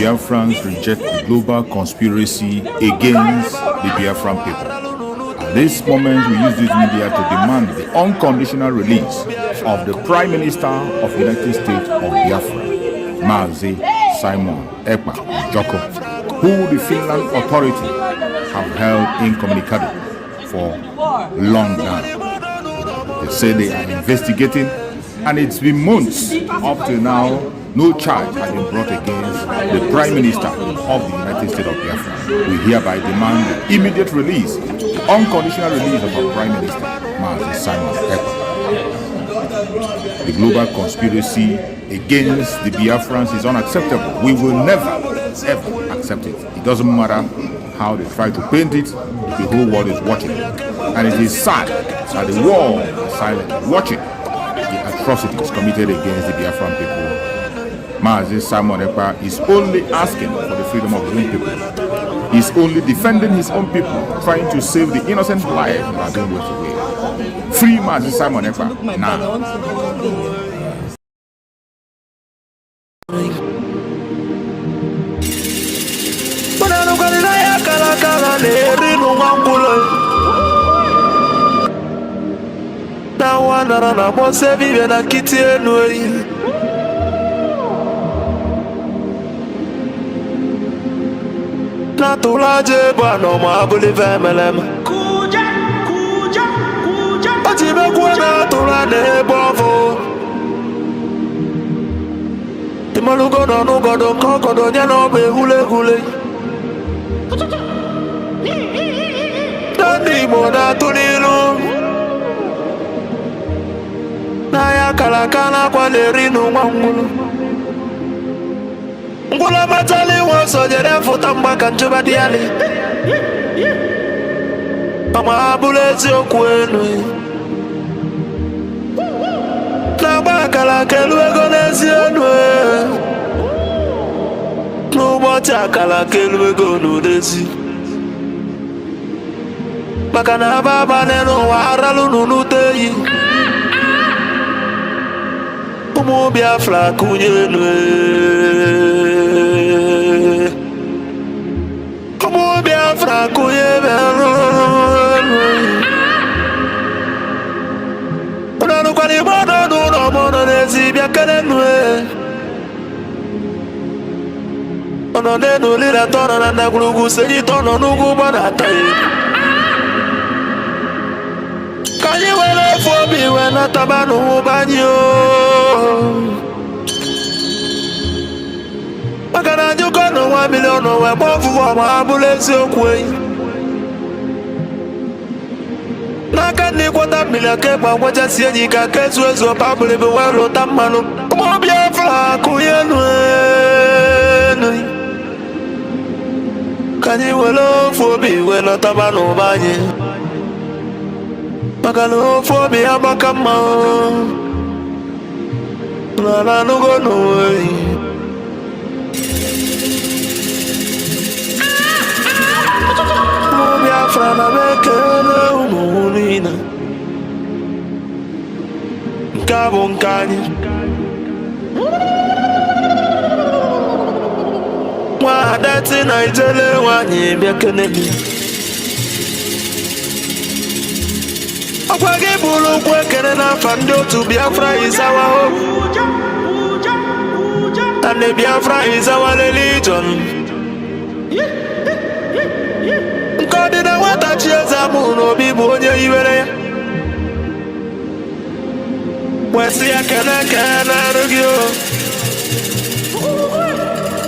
Biafrans reject the global conspiracy against the Biafran people. At this moment, we use this media to demand the unconditional release of the Prime Minister of the United States of Biafra, Mazi, Ekpa, Joko, who the Finland authority have held incommunicado for long now. They say they are investigating, and it's been months up to now. No charge has been brought against the Prime Minister of the United States of Biafra. We hereby demand the immediate release, the unconditional release of our Prime Minister, Mazi Ekpa. The global conspiracy against the Biafrans is unacceptable. We will never, ever accept it. It doesn't matter how they try to paint it, the whole world is watching. And it is sad that the world is silent, watching the atrocities committed against the Biafran people. Mazi Ekpa is only asking for the freedom of his own people. He's only defending his own people, trying to save the innocent lives that are being wasted away. Free Mazi Ekpa now. Natulaje bano mabuli vemelem. Atibe kuna tulane bovo. Timalugo no nugodo kokodo nyano be hule. Dani moda tunilu. Naya kalakala kwa lerinu mwangulu. Ngula matali wanso jere futa mbaka njuba diali. Mama abulezi okwenu. Na baka la keluego nezi enwe. Nubocha kala keluego nudezi. Baka na baba neno waralu nunuteyi. Umu Biafra kunyenwe. Umu Biafra kunyenwe. Unanu kwa ni mono nuno mono nezi biakenenwe. Ono nenu lira tono nanda gulugu seji tono nugu banataye. Kanyi wele fobi wena tabanu banyo. Makana nyuko no 1 million we bofu wa mabulezi okwe. Naka ni kwata milake kwa waja siyenyi ka kesu ezo pabule be wero tamano. Umu Biafra kuyenwe. Kanyi wele fobi wena tabanu banyo. Makana fobi abakama. Nana nugo no way. Biafra na mekele umunina. Nkabo nkani. Mwadati na ijele wanyi biakenemi. Okwage bulu kwekene na fando to Biafra is our hope. And the Biafra is our religion. God in a water cheers a moon or be born here. Where's the can argue?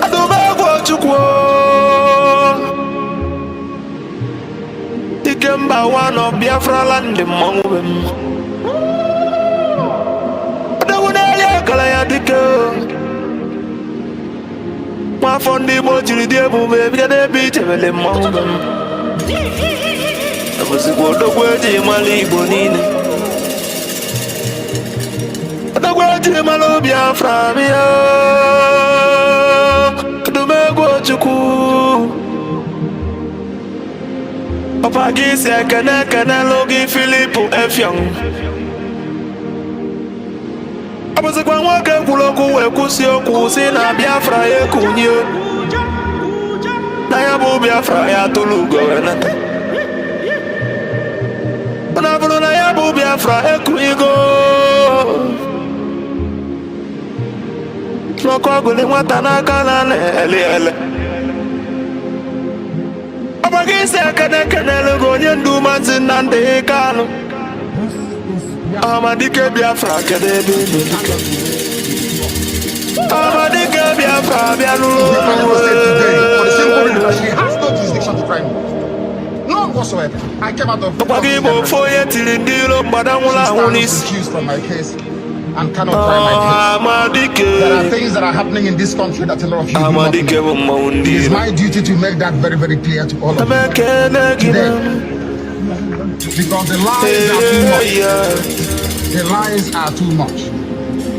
I don't know what you quote. The Kemba one of Biafra land among them. I don't know the girl. My phone the motor the baby the beach and the mountain. I was a good word in my libonine. The word in my lobia from you. Do me go to cool. Papa gives a can logi Filippo F. Young. I was a one walker who look who see a Biafra. na ya bụ Biafra ya tụrụ ugo wenata na bụrụ na ya bụ Biafra ekurigo n'ọkụ ọgụli nwata n'aka na na-ele ele ọgbaghị isi ekene kenelu gị onye ndu Mazi Nnamdi Kanu Amadike Biafra kedu ebe ị dike Amadike Biafra bịa She has no jurisdiction to try me. None whatsoever. I came out of ọgbaghị Igbo ofe onye tiri ndị iro mgbada nwụrụ anwụ n'isi accused from my case and cannot try my case. Amadike There are things that are happening in this country that a lot of you do not Amadike know. bụ mmanwụ ndị It is iro my duty to make that very, very clear to all of you. Emekene gị Today, because the lies are too much. The lies are too much.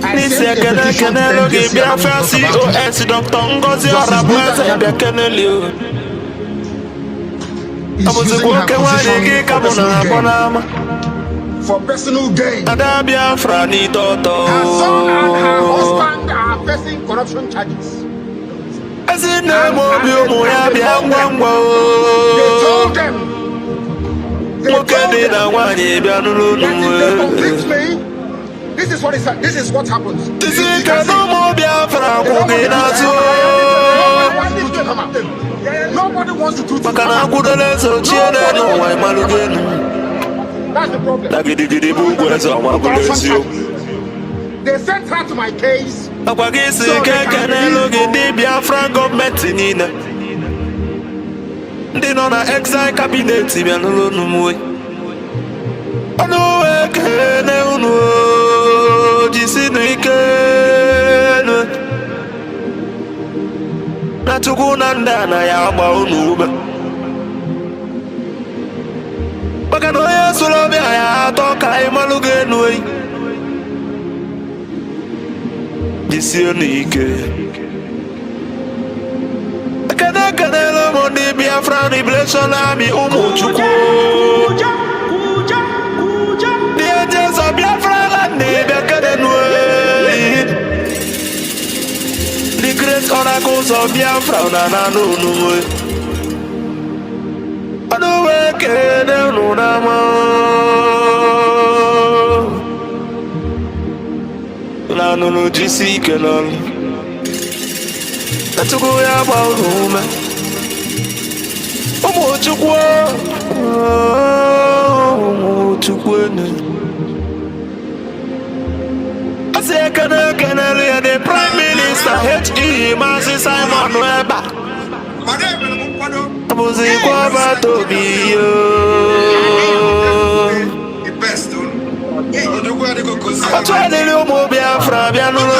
I n'isi sent a ekene petition to kenelu gị NJC Biafra COS Dr. Ngozi Ọrabueze bịa keneli o abụzikwa oke nwaanyị gị ka bụ na abọ n'ama for personal gain. Ada Biafra n'ite ọtọ Her son and her husband are facing corruption charges. ezi na-eme obi ụmụ ya bịa ngwa ngwa They told them. nwoke dị na nwaanyị bịa n'ụlọ That if they unu convict me, this is what happens. isi ike n'ụmụ Biafra kwụ gị n'azụ Nobody wants to do maka na akwụdola eze ochie n'elu ụwa ịmalụgo elu That's the problem. na gidigidi bụ ugwu eze ọma bụrụ eziokwu They sent her to my case. ọkwa gị si ike kenelu gị ndị Biafra gọọmenti niile ndị nọ na exile cabinet bịa n'ụlọ unu mwe ọnụ ekene unu jisinu ike na Chukwu na ndị a na ya agba unu ume maka na onye soro ọbịa ya atọ ka anyị malụ gị enu eyi jisienu ike ekene ekenelu ụmụ ndị Biafra Liberation Army ụmụ Chukwu ndị ejezo Biafra land bịa kenenu the great oracles of Biafra na nanụ unu ọnụ wee kene unu n'ama na nụnụ jisi ike n'ọrụ na Chukwu ya gba unu ume ụmụ Chukwu ụmụ Chukwu enu asị ekene ekenelu ya the Prime Minister H.E. Mazi Simon Ekpa abụzikwa ọbata obi otu adịrị ụmụ Biafra bịa n'ụlọ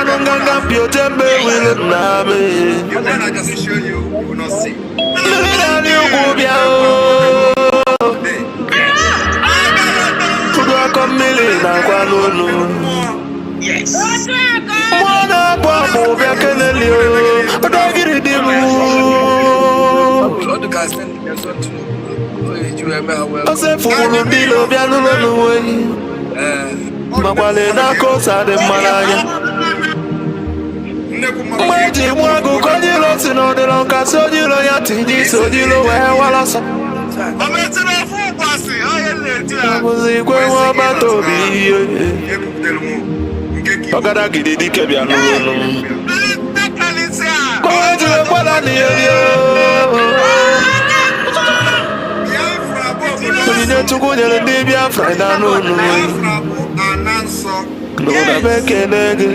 anụ nganga mpiote mgbe wilu nna m mmiri na-arị ugwu bịa fụdụ akọ mmiri na-akwa n'olu mmụọ na-akpụ akpụ bịa keneli ọdọgịrị dị m ose fụrụ ndị ilo bịa n'ụlọ n'uwe makwale n'aka ụsa dị mma n'anya mgbe eji mụ agụ ka onye ilo si n'ọdịrọ nkasị onye ilo ya tinye isi onye ilo wee walasa abụzikwa nwe ọbata obi ihe ọgada gidi dike bịa n'ụlọ ka onye jiri kwada n'ihe onyinye Chukwu nyere ndị Biafra na n'ụlọ n'ụlọ ekene gị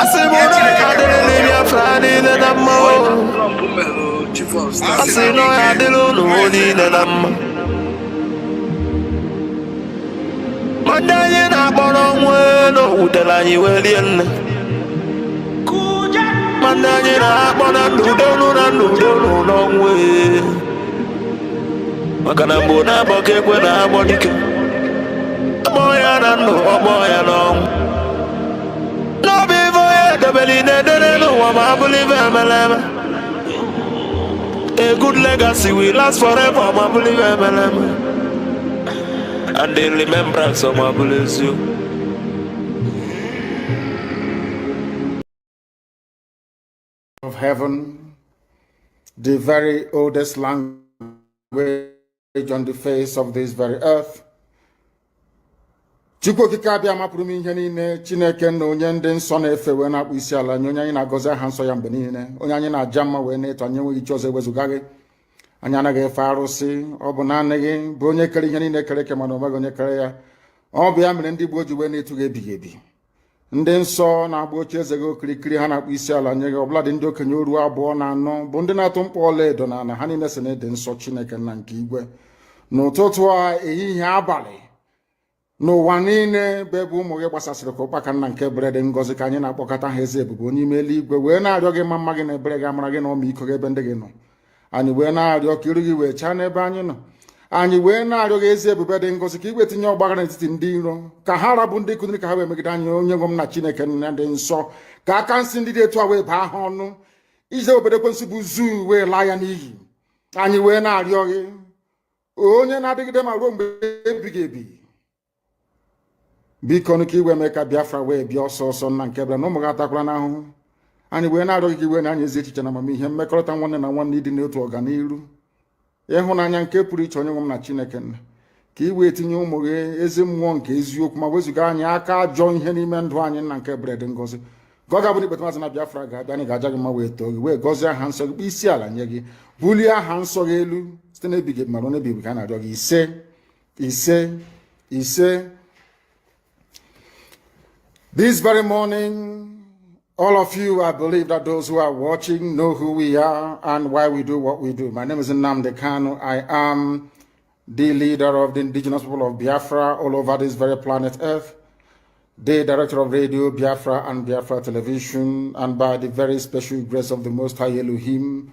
asị m na ya adịrị ndị Biafra niile na mma asị na ya adịrị unu niile na mma ma ndị anyị na-akpọrọ nwe n'owutere anyị wee rie nne ma ndị anyị na-akpọ na n'udo na n'udo n'ọnwụ maka na mgbe na-abọ ka ekwe na-agbọ dike agbọ ya na ndụ ọgbọ ya n'ọnwụ n'obi ife onye edebeli na-edere n'ụwa ma abụrụ ife emele eme a good legacy will last forever ma abụrụ ife emele eme and the remembrance of my blessing. heaven, the very oldest language on the face of this very earth. Chukwu okike abịa mapụrụ m ihe niile Chineke na onye ndị nsọ na-efe wee na-akpụ isi ala nye onye anyị na-agọzi aha nsọ ya mgbe niile, onye anyị na-aja mma wee na-eto anyị enweghị iche ọzọ ewezuga gị. Anyị anaghị efe arụsị, ọ bụ naanị gị bụ onye kere ihe niile kere eke mana onweghị onye kere ya. Ọ bụ ya mere ndị gboo ji wee na-etu gị ebighị ebi. Ndị nsọ na-agba oche eze gị okirikiri ha na-akpụ isi ala nye gị, ọbụladị ndị okenye oru 2 na 4 bụ ndị na-atụ mkpọ ọla edo na ala, ha niile si na ịdị nsọ Chineke nna nke igwe. N'ụtụtụ a, ehihie, abalị, n'ụwa niile bụ ebe ụmụ gị gbasasịrị ka ụkpaka nna nke ebere dị ngọzi ka anyị na-akpọkọta ha eze ebube onye ime eluigwe wee na-arịọ gị mma gị na ebere gị, amara gị na ọmịiko gị ebe ndị gị nọ. Anyị wee na-arịọ ka iru gị wee chaa n'ebe anyị nọ. Anyị wee na-arịọ gị ezi ebube dị ngọzi ka i wee tinye ọgbaghara n'etiti ndị iro, ka ha rabụ ndị kụziri ka ha wee megide anyị onye nwe m na Chineke nna dị nsọ, ka aka nsị ndị dị etu a wee baa ha ọnụ, ije obodo ekwensu bụ zuu wee laa ya n'iyi. Anyị wee na-arịọ gị onye na-adịgide ma ruo mgbe ebighị ebi, biko ka iwe mee ka Biafra wee bịa ọsọ ọsọ nna nke ebere na ụmụ gị atakwala n'ahụhụ. Anyị wee na-arịọ gị ka iwe na anyị ezi echiche na amamihe, mmekọrịta nwanne na nwanne, ịdị n'otu ọganiru, ịhụnanya nke pụrụ iche onye nwe m na Chineke nna, ka i wee tinye ụmụ gị ezi mmụọ nke eziokwu ma wezuga anyị aka ajọ ihe n'ime ndụ anyị nna nke ebere dị ngọzi. Ka ọ ga-abụ n'ikpeta maazị na Biafra ga-abịa, anyị ga-aja gị mma wee too gị, wee gọzie aha nsọ gị, kpee isi ala nye gị, bulie aha nsọ gị elu site n'ebighị ebi ma ruo n'ebighị ebi ka a na-arịọ gị. Ise ise ise. This very morning, all of you, I believe that those who are watching know who we are and why we do what we do. My name is Nnamdi Kanu. I am the leader of the indigenous people of Biafra all over this very planet Earth, the director of Radio Biafra and Biafra Television, and by the very special grace of the Most High Elohim,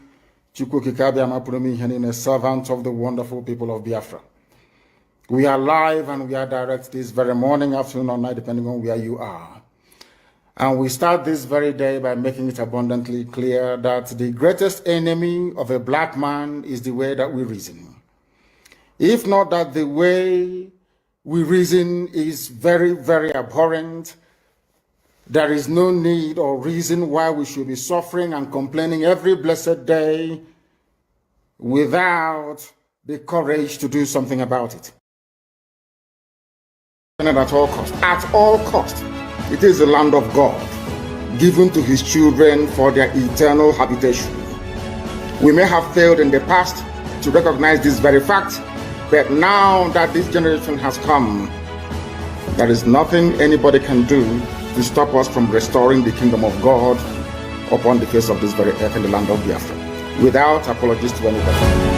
Chukwu Kikabia Mapurumi Henine, servant of the wonderful people of Biafra. We are live and we are direct this very morning, afternoon, or night, depending on where you are. And we start this very day by making it abundantly clear that the greatest enemy of a black man is the way that we reason. If not that the way we reason is very, very abhorrent, there is no need or reason why we should be suffering and complaining every blessed day without the courage to do something about it. At all cost. At all cost. It is the land of God, given to his children for their eternal habitation. We may have failed in the past to recognize this very fact, but now that this generation has come, there is nothing anybody can do to stop us from restoring the kingdom of God upon the face of this very earth in the land of Biafra, without apologies to anybody.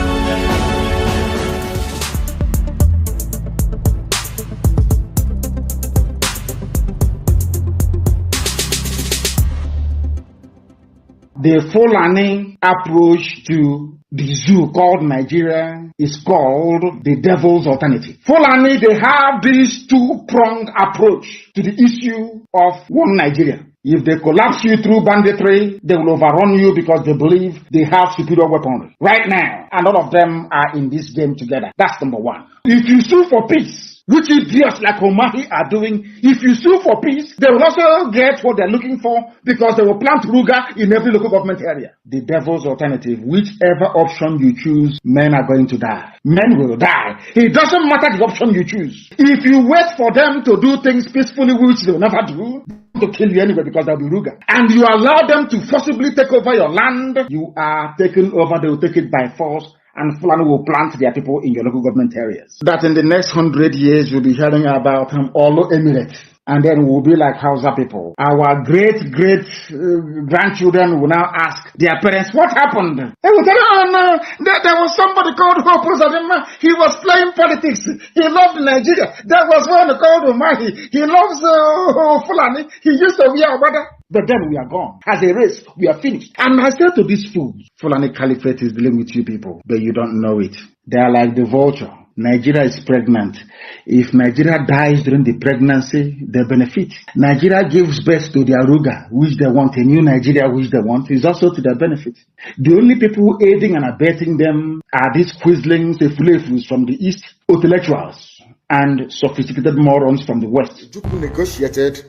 The Fulani approach to the zoo called Nigeria is called the devil's alternative. Fulani, they have this two-pronged approach to the issue of one Nigeria. If they collapse you through banditry, they will overrun you because they believe they have superior weaponry. Right now, and all of them are in this game together. That's number one. If you sue for peace, which idiots like Omahi are doing, if you sue for peace, they will also get what they're looking for because they will plant Ruga in every local government area. The devil's alternative, whichever option you choose, men are going to die. Men will die. It doesn't matter the option you choose. If you wait for them to do things peacefully, which they will never do, to kill you anyway because they'll be Ruga, and you allow them to forcibly take over your land, you are taken over, they will take it by force, and Fulani will plant their people in your local government areas. That in the next 100 years, you'll be hearing about Olo Emirates. And then we'll be like Hausa people. Our great-grandchildren will now ask their parents, what happened? They will tell, oh no, there was somebody called Hope Uzodinma. He was playing politics. He loved Nigeria. There was one called Umahi. He loves Fulani. He used to wear Obada. But then we are gone. As a race, we are finished. And I said to these fools, Fulani Caliphate is dealing with you people, but you don't know it. They are like the vulture. Nigeria is pregnant. If Nigeria dies during the pregnancy, they benefit. Nigeria gives birth to their Ruga, which they want, a new Nigeria, which they want, is also to their benefit. The only people aiding and abetting them are these quislings, the fulefus from the East, intellectuals, and sophisticated morons from the West. Juku negotiated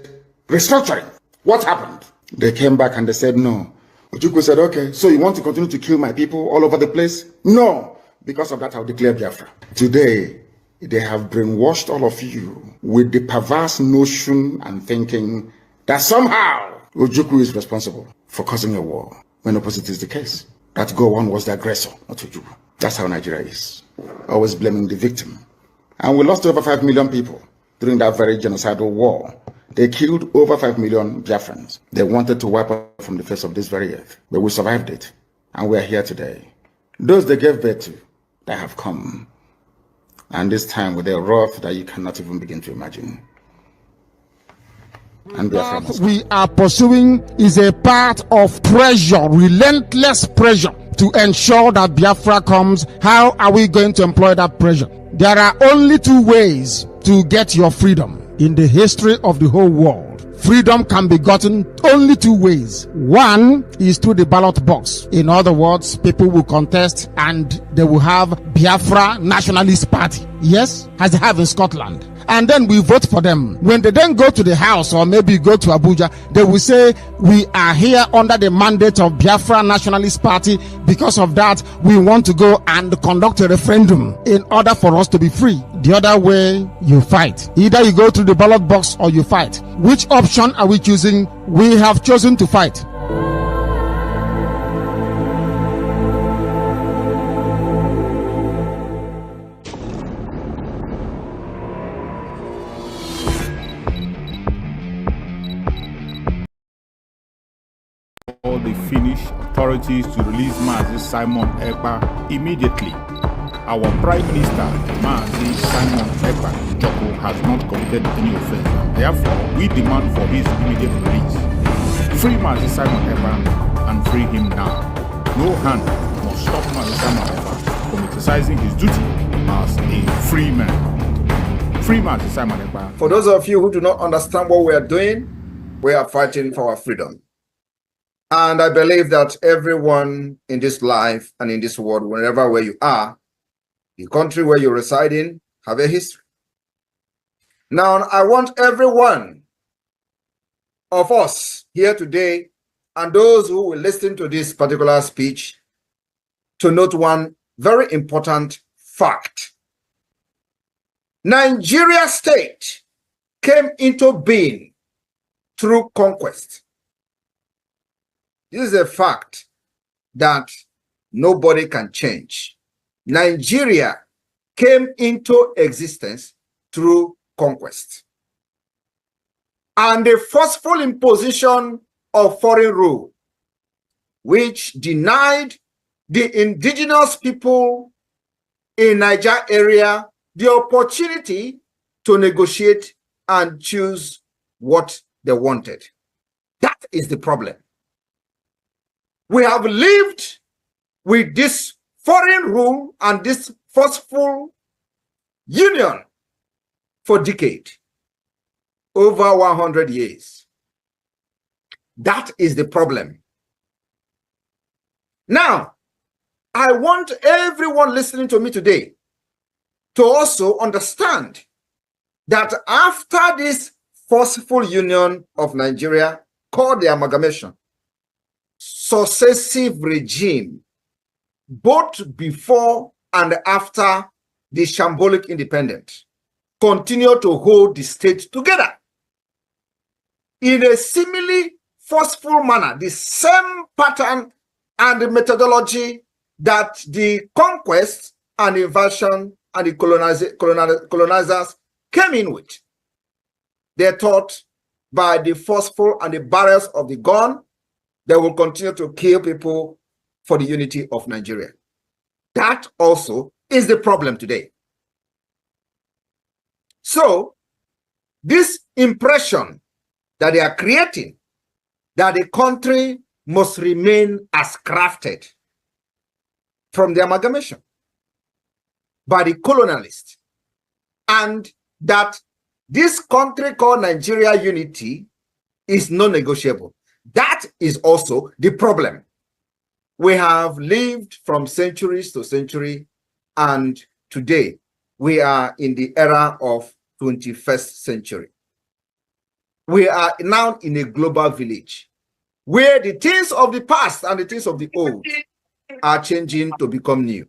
restructuring. What happened? They came back and they said, no, Ojukwu said, okay, so you want to continue to kill my people all over the place? No, because of that I'll declare Biafra. Today, they have brainwashed all of you with the perverse notion and thinking that somehow Ojukwu is responsible for causing a war, when opposite is the case. That Gowon was the aggressor, not Ojukwu. That's how Nigeria is. Always blaming the victim. And we lost over 5 million people during that very genocidal war. They killed over 5 million Biafrans. They wanted to wipe us from the face of this very earth. But we survived it. And we are here today. Those they gave birth to, they have come. And this time with a wrath that you cannot even begin to imagine. And What we are pursuing is a part of pressure, relentless pressure, to ensure that Biafra comes. How are we going to employ that pressure? There are only two ways to get your freedom in the history of the whole world. Freedom can be gotten only two ways. One is through the ballot box. In other words, people will contest and they will have Biafra Nationalist Party. Yes, as they have in Scotland. And then we vote for them. When they then go to the house or maybe go to Abuja, they will say, we are here under the mandate of Biafra Nationalist Party. Because of that, we want to go and conduct a referendum in order for us to be free. The other way, you fight. Either you go through the ballot box or you fight. Which option are we choosing? We have chosen to fight. All the Finnish authorities to release Mazi Simon Ekpa immediately. Our Prime Minister, Mazi Simon Ekpa Joko, has not committed any offense, and therefore we demand for his immediate release. Free Mazi Simon Ekpa and free him now. No hand must stop Mazi Simon Ekpa from exercising his duty as a free man. Free Mazi Simon Ekpa. For those of you who do not understand what we are doing, we are fighting for our freedom. And I believe that everyone in this life and in this world, wherever where you are, the country where you reside in, have a history. Now, I want every one of us here today and those who will listen to this particular speech to note one very important fact. Nigeria state came into being through conquest. This is a fact that nobody can change. Nigeria came into existence through conquest. And the forceful imposition of foreign rule, which denied the indigenous people in Niger area the opportunity to negotiate and choose what they wanted. That is the problem. We have lived with this foreign rule and this forceful union for decades, over 100 years. That is the problem. Now, I want everyone listening to me today to also understand that after this forceful union of Nigeria, called the amalgamation, successive regime, both before and after the shambolic independence, continue to hold the state together in a similarly forceful manner, the same pattern and the methodology that the conquest and invasion and the colonizers came in with. They thought by the forceful and the barrels of the gun, they will continue to kill people for the unity of Nigeria. That also is the problem today. So, this impression that they are creating, that the country must remain as crafted from the amalgamation by the colonialists, and that this country called Nigeria unity is non-negotiable. That is also the problem. We have lived from centuries to century, and today we are in the era of 21st century. We are now in a global village. where the things of the past and the things of the old are changing to become new.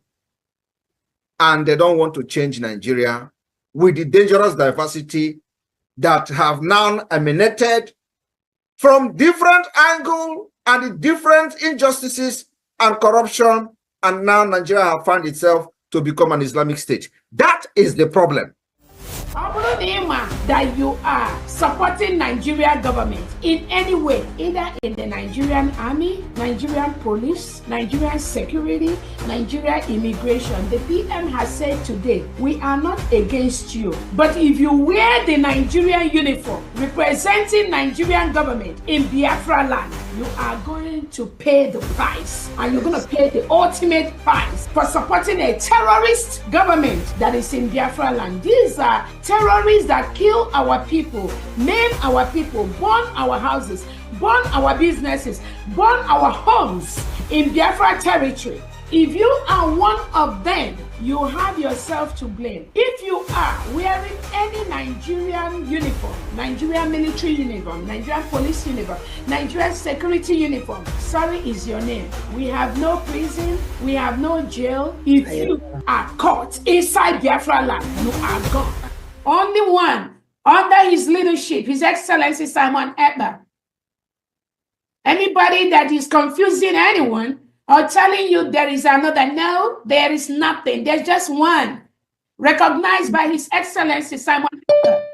And they don't want to change Nigeria with the dangerous diversity that have now emanated from different angles and the different injustices and corruption, and now Nigeria have found itself to become an Islamic state. That is the problem. That you are supporting Nigerian government in any way, either in the Nigerian army, Nigerian police, Nigerian security, Nigerian immigration. The PM has said today, we are not against you, but if you wear the Nigerian uniform representing Nigerian government in Biafra land, you are going to pay the price, and you're going to pay the ultimate price for supporting a terrorist government that is in Biafra land. These are terrorists that kill our people, maim our people, burn our houses, burn our businesses, burn our homes in Biafra territory. If you are one of them, you have yourself to blame. If you are wearing any Nigerian uniform, Nigerian military uniform, Nigerian police uniform, Nigerian security uniform, sorry is your name. We have no prison, we have no jail. If you are caught inside Biafra land, you are gone. Only one, under his leadership, His Excellency Simon Ekpa. Anybody that is confusing anyone or telling you there is another, no, there is nothing. There's just one, recognized by His Excellency Simon Ekpa.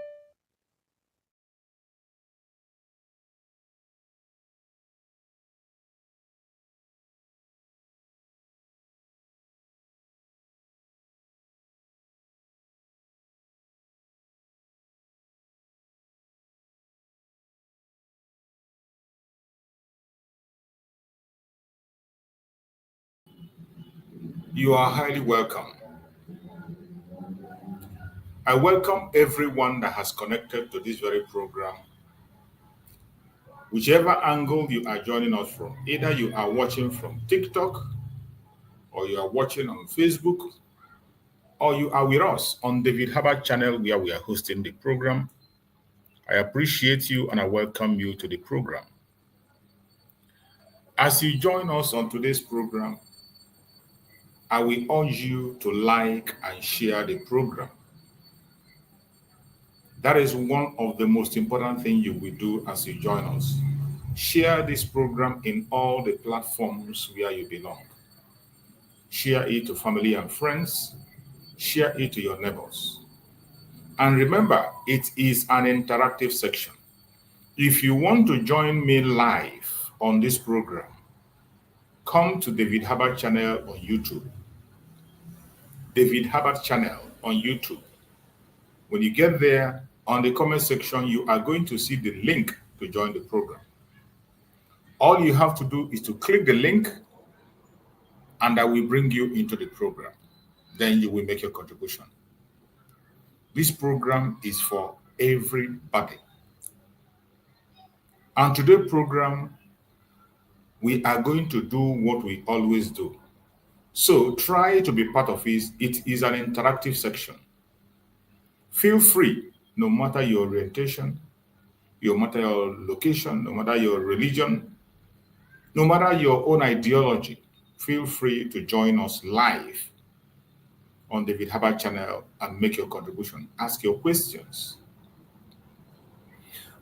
You are highly welcome. I welcome everyone that has connected to this very program. Whichever angle you are joining us from, either you are watching from TikTok, or you are watching on Facebook, or you are with us on David Herbert channel where we are hosting the program. I appreciate you and I welcome you to the program. As you join us on today's program, I will urge you to like and share the program. That is one of the most important things you will do as you join us. Share this program in all the platforms where you belong. Share it to family and friends. Share it to your neighbors. And remember, it is an interactive section. If you want to join me live on this program, come to David Herbert channel on YouTube. David Herbert channel on YouTube. When you get there, on the comment section, you are going to see the link to join the program. All you have to do is to click the link and I will bring you into the program. Then you will make your contribution. This program is for everybody. And today's program, we are going to do what we always do. So try to be part of it. It is an interactive section. Feel free, no matter your orientation, no matter your location, no matter your religion, no matter your own ideology, feel free to join us live on David Herbert channel and make your contribution. Ask your questions.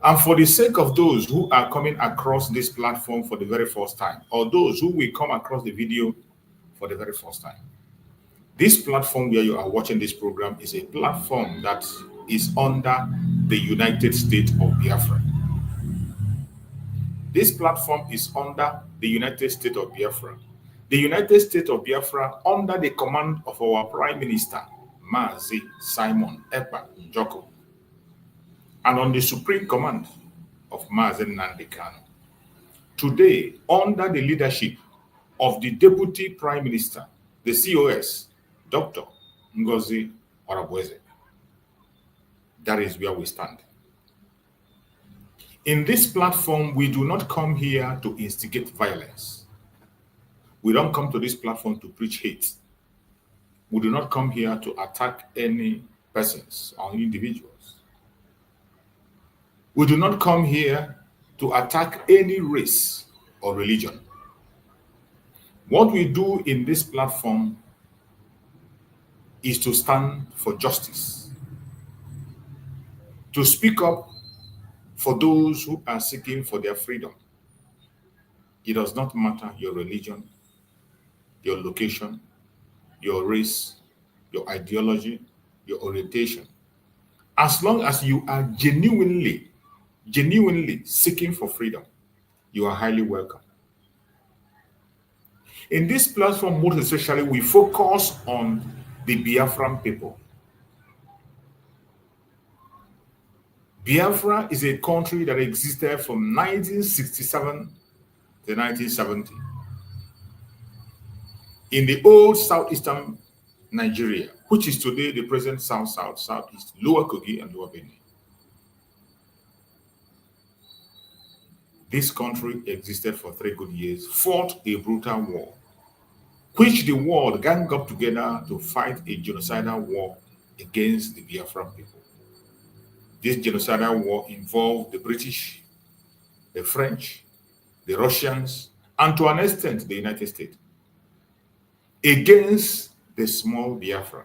And for the sake of those who are coming across this platform for the very first time, or those who will come across the video for the very first time, this platform where you are watching this program is a platform that is under the United States of Biafra. This platform is under the United States of Biafra. The United States of Biafra under the command of our Prime Minister, Mazi Simon Ekpa Njoko, and on the supreme command of Mazi Nnamdi Kanu. Today, under the leadership of the Deputy Prime Minister, the COS, Dr. Ngozi Oreboweze. That is where we stand. In this platform, we do not come here to instigate violence. We don't come to this platform to preach hate. We do not come here to attack any persons or individuals. We do not come here to attack any race or religion. What we do in this platform is to stand for justice, to speak up for those who are seeking for their freedom. It does not matter your religion, your location, your race, your ideology, your orientation. As long as you are genuinely seeking for freedom, you are highly welcome. In this platform, most especially, we focus on the Biafran people. Biafra is a country that existed from 1967 to 1970 in the old southeastern Nigeria, which is today the present southeast, Lower Kogi and Lower Benue. This country existed for 3 good years, fought a brutal war, which the world ganged up together to fight a genocidal war against the Biafran people. This genocidal war involved the British, the French, the Russians, and to an extent the United States, against the small Biafra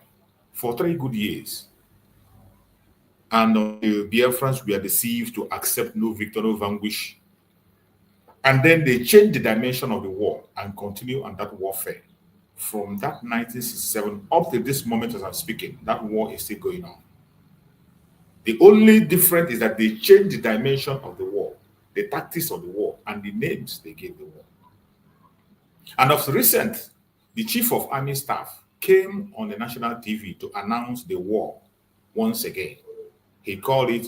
for 3 good years. And the Biafrans were deceived to accept no victory, no vanquish. And then they changed the dimension of the war and continue on that warfare. From that 1967 up to this moment as I'm speaking, that war is still going on. The only difference is that they changed the dimension of the war, the tactics of the war, and the names they gave the war. And of recent, the Chief of Army Staff came on the national TV to announce the war once again. He called it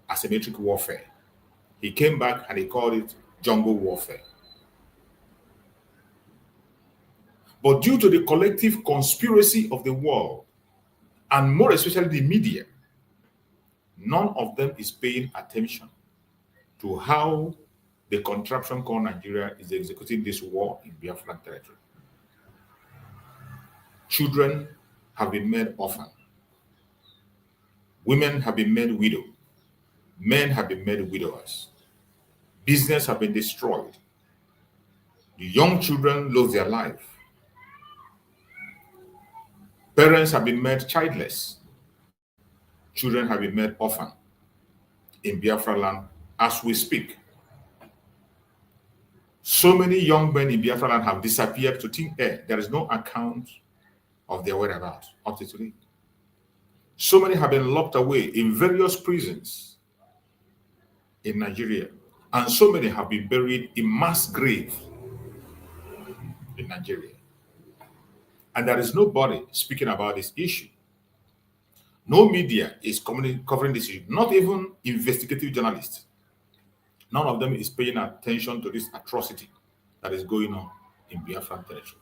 asymmetric warfare. He came back and he called it jungle warfare. But due to the collective conspiracy of the world, and more especially the media, none of them is paying attention to how the contraption called Nigeria is executing this war in Biafran territory. Children have been made orphan. Women have been made widow. Men have been made widowers. Business have been destroyed. The young children lose their life. Parents have been made childless. Children have been made orphan in Biafra land as we speak. So many young men in Biafra land have disappeared to thin air. There is no account of their whereabouts up to today. So many have been locked away in various prisons in Nigeria, and so many have been buried in mass grave in Nigeria. And there is nobody speaking about this issue. No media is covering this issue, not even investigative journalists. None of them is paying attention to this atrocity that is going on in Biafran territory.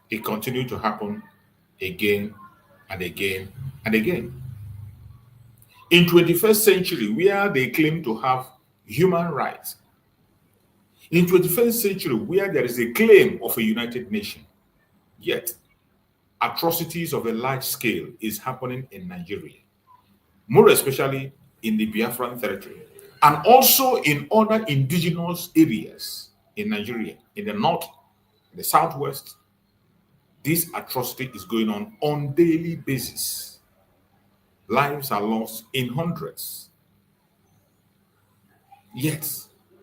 It continued to happen again and again and again. In 21st century, where they claim to have human rights, in 21st century, where there is a claim of a United Nation, yet atrocities of a large scale is happening in Nigeria, more especially in the Biafran territory, and also in other indigenous areas in Nigeria, in the north, in the southwest. This atrocity is going on daily basis. Lives are lost in hundreds. Yet,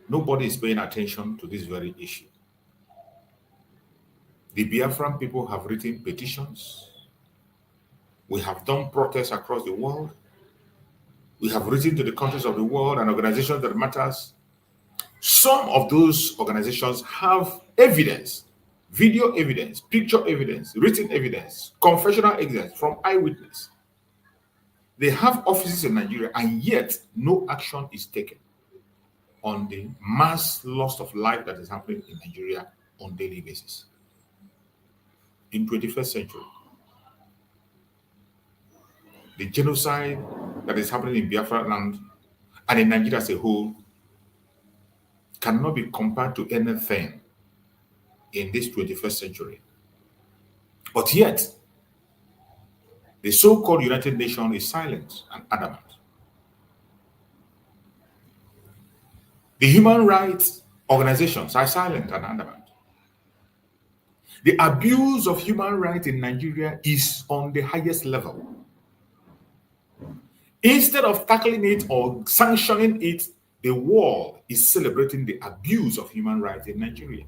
nobody is paying attention to this very issue. The Biafran people have written petitions. We have done protests across the world. We have written to the countries of the world and organizations that matters. Some of those organizations have evidence, video evidence, picture evidence, written evidence, confessional evidence from eyewitness. They have offices in Nigeria, and yet no action is taken on the mass loss of life that is happening in Nigeria on a daily basis. In 21st century, the genocide that is happening in Biafra land and in Nigeria as a whole cannot be compared to anything in this 21st century. But yet, the so-called United Nations is silent and adamant. The human rights organizations are silent and undermined. The abuse of human rights in Nigeria is on the highest level. Instead of tackling it or sanctioning it, the world is celebrating the abuse of human rights in Nigeria.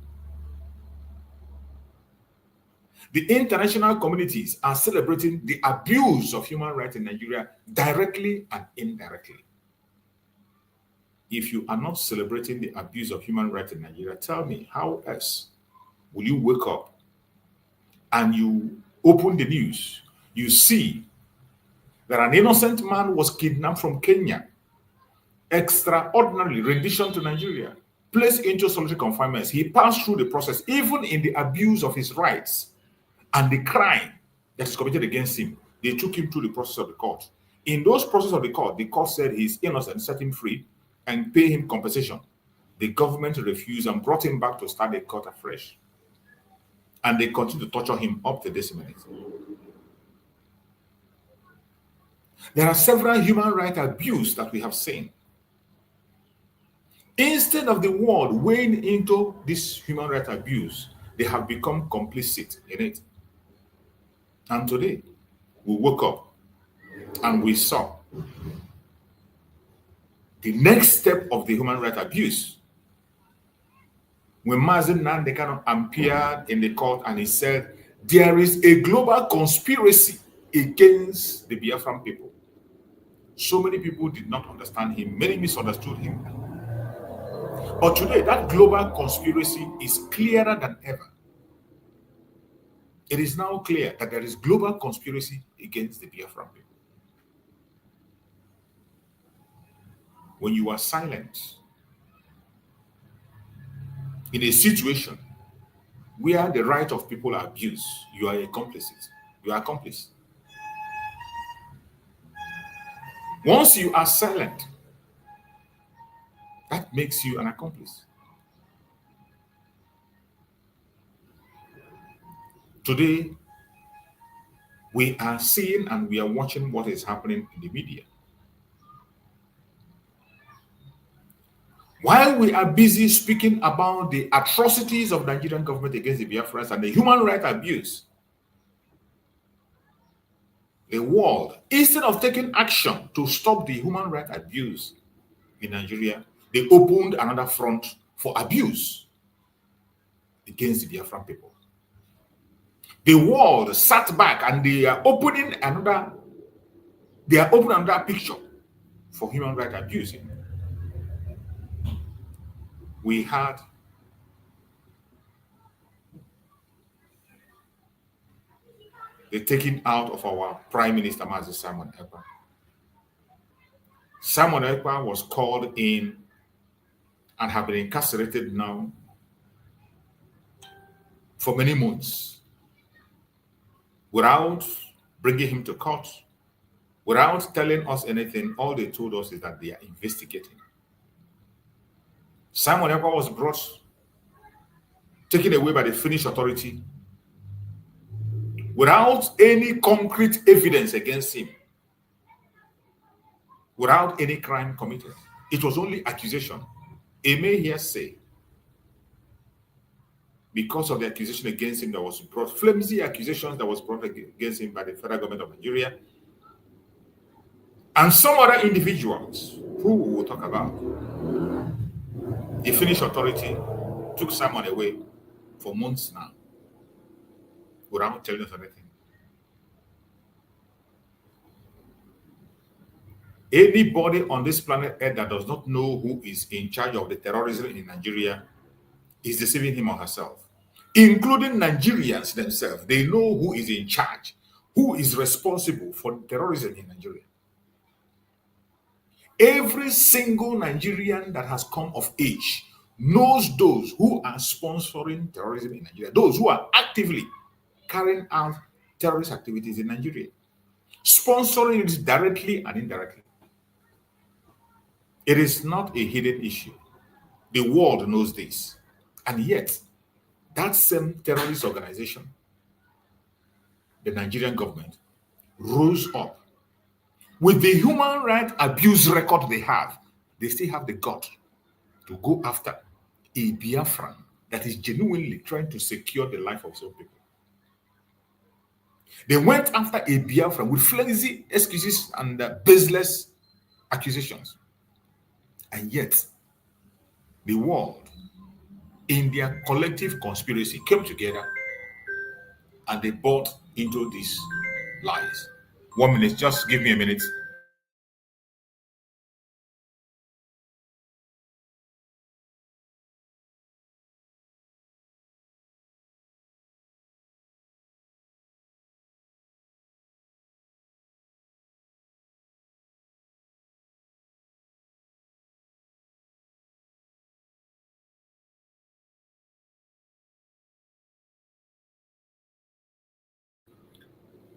The international communities are celebrating the abuse of human rights in Nigeria directly and indirectly. If you are not celebrating the abuse of human rights in Nigeria, tell me, how else will you wake up and you open the news, you see that an innocent man was kidnapped from Kenya, extraordinarily rendition to Nigeria, placed into solitary confinement. He passed through the process, even in the abuse of his rights and the crime that is committed against him. They took him through the process of the court. In those processes of the court said he's innocent, set him free, and pay him compensation. The government refused and brought him back to start the court afresh. And they continue to torture him up to this minute. There are several human rights abuse that we have seen. Instead of the world weighing into this human rights abuse, they have become complicit in it. And today, we woke up and we saw the next step of the human rights abuse. When Mazi appeared in the court and he said, there is a global conspiracy against the Biafran people. So many people did not understand him. Many misunderstood him. But today, that global conspiracy is clearer than ever. It is now clear that there is global conspiracy against the Biafran people. When you are silent in a situation where the right of people are abused, you are complicit. You are accomplice. Once you are silent, that makes you an accomplice. Today, we are seeing and we are watching what is happening in the media. While we are busy speaking about the atrocities of the Nigerian government against the Biafrans and the human rights abuse, the world, instead of taking action to stop the human rights abuse in Nigeria, they opened another front for abuse against the Biafran people. The world sat back and they are opening another picture for human rights abuse. We had the taking out of our Prime Minister, Mazi Ekpa. Simon Ekpa was called in and have been incarcerated now for many months without bringing him to court, without telling us anything. All they told us is that they are investigating. Simon Ekpa was taken away by the Finnish authority without any concrete evidence against him, without any crime committed. It was only accusation, a mere hearsay. Because of the accusation against him that was brought, flimsy accusations that was brought against him by the federal government of Nigeria, and some other individuals who we will talk about. The Finnish authority took Simon away for months now without telling us anything. Anybody on this planet Earth that does not know who is in charge of the terrorism in Nigeria is deceiving him or herself, including Nigerians themselves. They know who is in charge, who is responsible for terrorism in Nigeria. Every single Nigerian that has come of age knows those who are sponsoring terrorism in Nigeria, those who are actively carrying out terrorist activities in Nigeria, sponsoring it directly and indirectly. It is not a hidden issue. The world knows this. And yet, that same terrorist organization, the Nigerian government, rose up. With the human rights abuse record they still have the gut to go after a Biafran that is genuinely trying to secure the life of some people. They went after a Biafran with flimsy excuses and baseless accusations. And yet, the world, in their collective conspiracy, came together and they bought into these lies. 1 minute, just give me a minute.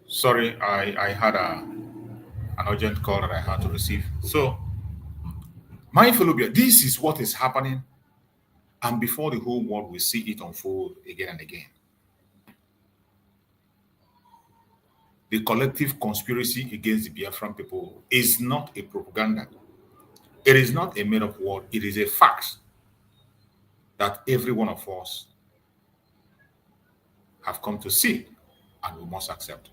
Sorry, I had an urgent call that I had to receive. So, my fellow Bear, this is what is happening, and before the whole world will see it unfold again and again. The collective conspiracy against the Biafran people is not a propaganda. It is not a made-up word. It is a fact that every one of us have come to see and we must accept.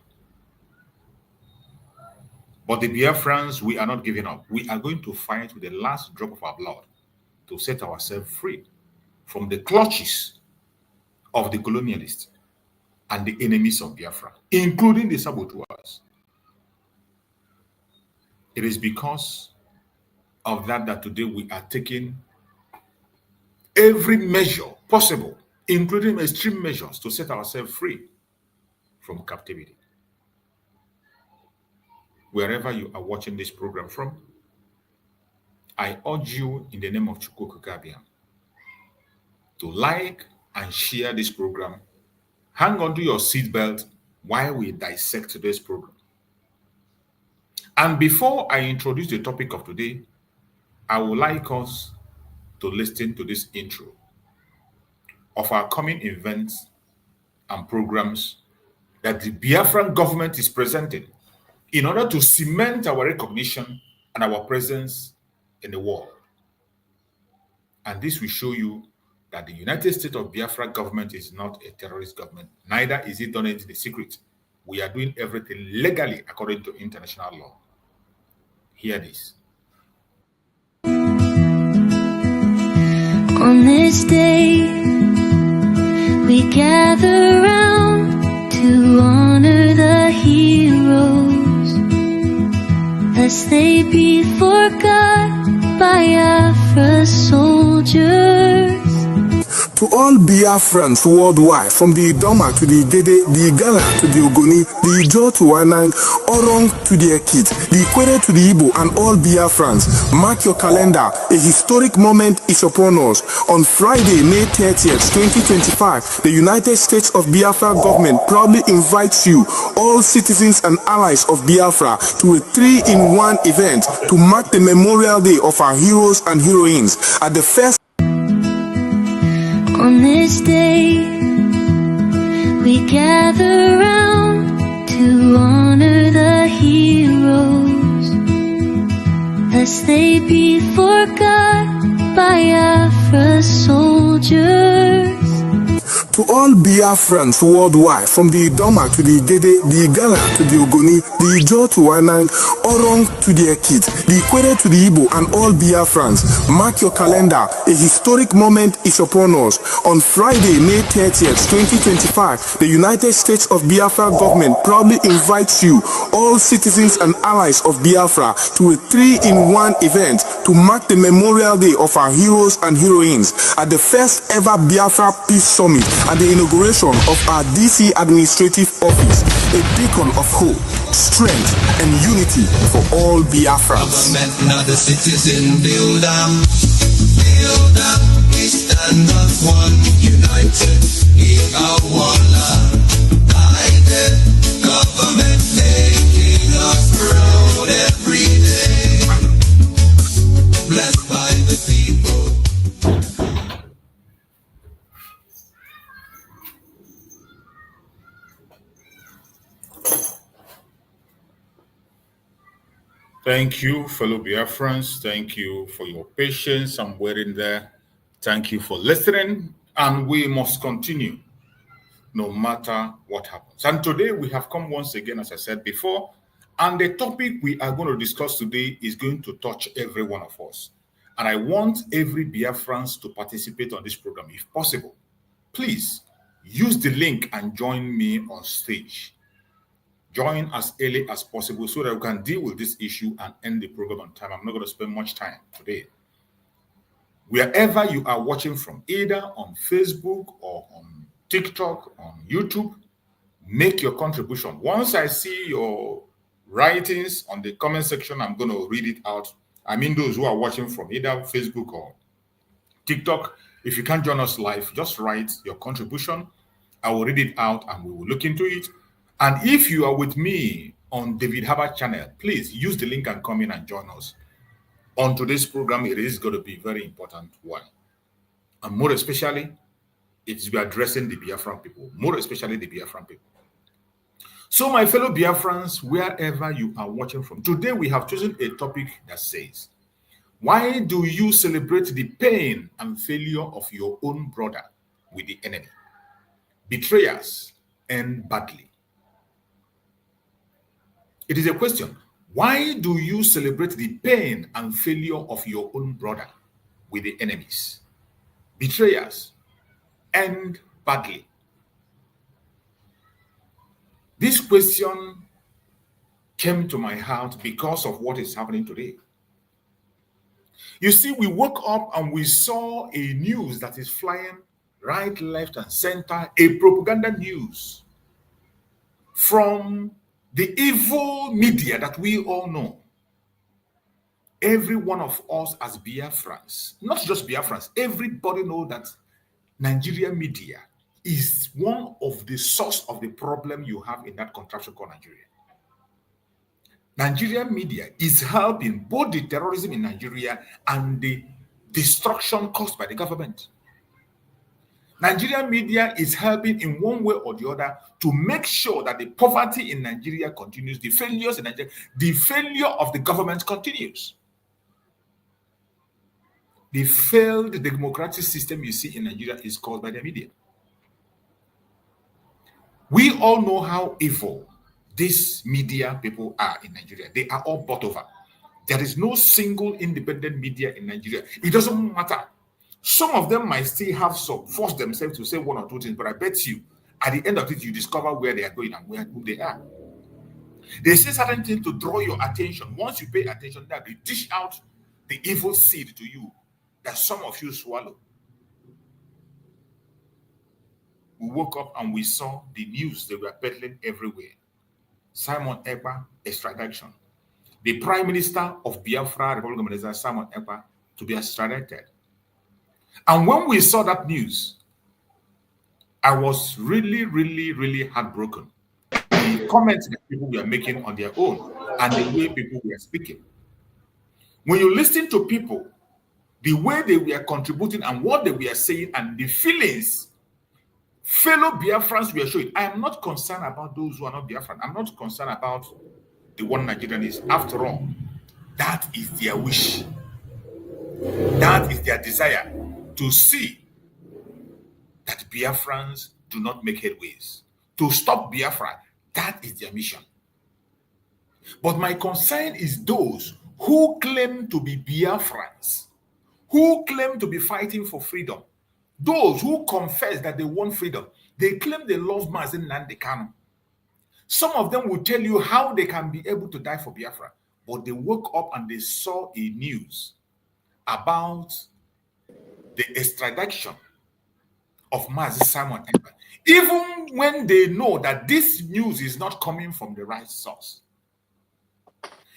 But the Biafrans, we are not giving up. We are going to fight with the last drop of our blood to set ourselves free from the clutches of the colonialists and the enemies of Biafra, including the saboteurs. It is because of that today we are taking every measure possible, including extreme measures, to set ourselves free from captivity. Wherever you are watching this program from, I urge you in the name of Chukwukabia to like and share this program. Hang on to your seatbelt while we dissect today's program. And before I introduce the topic of today, I would like us to listen to this intro of our coming events and programs that the Biafran government is presenting in order to cement our recognition and our presence in the world. And this will show you that the United States of Biafra government is not a terrorist government. Neither is it done in the secret. We are doing everything legally according to international law. Hear this. On this day, we gather round to honor the heroes, lest they be forgot by Biafra soldiers. To all Biafrans worldwide, from the Idoma to the Dede, the Igala to the Ogoni, the Ijo to Wanang, Orong to the Ekit, the Ikwere to the Igbo, and all Biafrans, mark your calendar. A historic moment is upon us. On Friday, May 30th, 2025, the United States of Biafra government proudly invites you, all citizens and allies of Biafra, to a 3-in-1 event to mark the Memorial Day of our heroes and heroines at the first. On this day, we gather round to honor the heroes, lest they be forgot by Biafra soldiers. To all Biafrans worldwide, from the Idoma to the Dede, the Igala to the Ogoni, the Ijo to Wanang, Orong to the Ekit, the Ikwere to the Igbo, and all Biafrans, mark your calendar. A historic moment is upon us. On Friday, May 30th, 2025, the United States of Biafra government proudly invites you, all citizens and allies of Biafra, to a 3-in-1 event to mark the Memorial Day of our heroes and heroines at the first ever Biafra Peace Summit and the inauguration of our DC administrative office, a beacon of hope, strength, and unity for all Biafrans. Government, not the citizen, build up, we stand as one, united, in our one love, guided, government making us proud every day, blessed by the people. Thank you, fellow Biafrans. Thank you for your patience. I'm waiting there. Thank you for listening. And we must continue no matter what happens. And today we have come once again, as I said before, and the topic we are going to discuss today is going to touch every one of us. And I want every Biafrans to participate on this program if possible. Please use the link and join me on stage. Join as early as possible so that we can deal with this issue and end the program on time. I'm not going to spend much time today. Wherever you are watching from, either on Facebook or on TikTok, on YouTube, make your contribution. Once I see your writings on the comment section, I'm going to read it out. I mean, those who are watching from either Facebook or TikTok, if you can't join us live, just write your contribution. I will read it out and we will look into it. And if you are with me on David Harbour channel, please use the link and come in and join us. On today's program, it is going to be very important one. And more especially, it's be addressing the Biafran people, more especially the Biafran people. So my fellow Biafrans, wherever you are watching from, today we have chosen a topic that says, why do you celebrate the pain and failure of your own brother with the enemy? Betrayers end badly. It is a question. Why do you celebrate the pain and failure of your own brother with the enemies? Betrayers end badly. This question came to my heart because of what is happening today. You see, we woke up and we saw a news that is flying right, left, and center, a propaganda news from the evil media that we all know. Every one of us as Biafrans, not just Biafrans, everybody knows that Nigerian media is one of the source of the problem you have in that contraption called Nigeria. Nigerian media is helping both the terrorism in Nigeria and the destruction caused by the government. Nigerian media is helping in one way or the other to make sure that the poverty in Nigeria continues, the failures in Nigeria, the failure of the government continues. The failed democratic system you see in Nigeria is caused by the media. We all know how evil these media people are in Nigeria. They are all bought over. There is no single independent media in Nigeria. It doesn't matter. Some of them might still have some force themselves to say one or two things, but I bet you, at the end of it, you discover where they are going and who they are. They say certain things to draw your attention. Once you pay attention, that they dish out the evil seed to you that some of you swallow. We woke up and we saw the news they were peddling everywhere. Simon Ekpa extradition. The Prime Minister of Biafra, Republic of Nigeria, Simon Ekpa, to be extradited. And when we saw that news, I was really, really, really heartbroken. The comments that people were making on their own and the way people were speaking. When you listen to people, the way they were contributing and what they were saying and the feelings fellow Biafrans were showing. I am not concerned about those who are not Biafran. I'm not concerned about the one Nigerian is. After all, that is their wish. That is their desire to see that Biafrans do not make headways. To stop Biafra, that is their mission. But my concern is those who claim to be Biafrans, who claim to be fighting for freedom, those who confess that they want freedom. They claim they love Mazi Nnamdi Kanu. Some of them will tell you how they can be able to die for Biafra, but they woke up and they saw a news about the extradition of Mazi Simon Ekpa, even when they know that this news is not coming from the right source.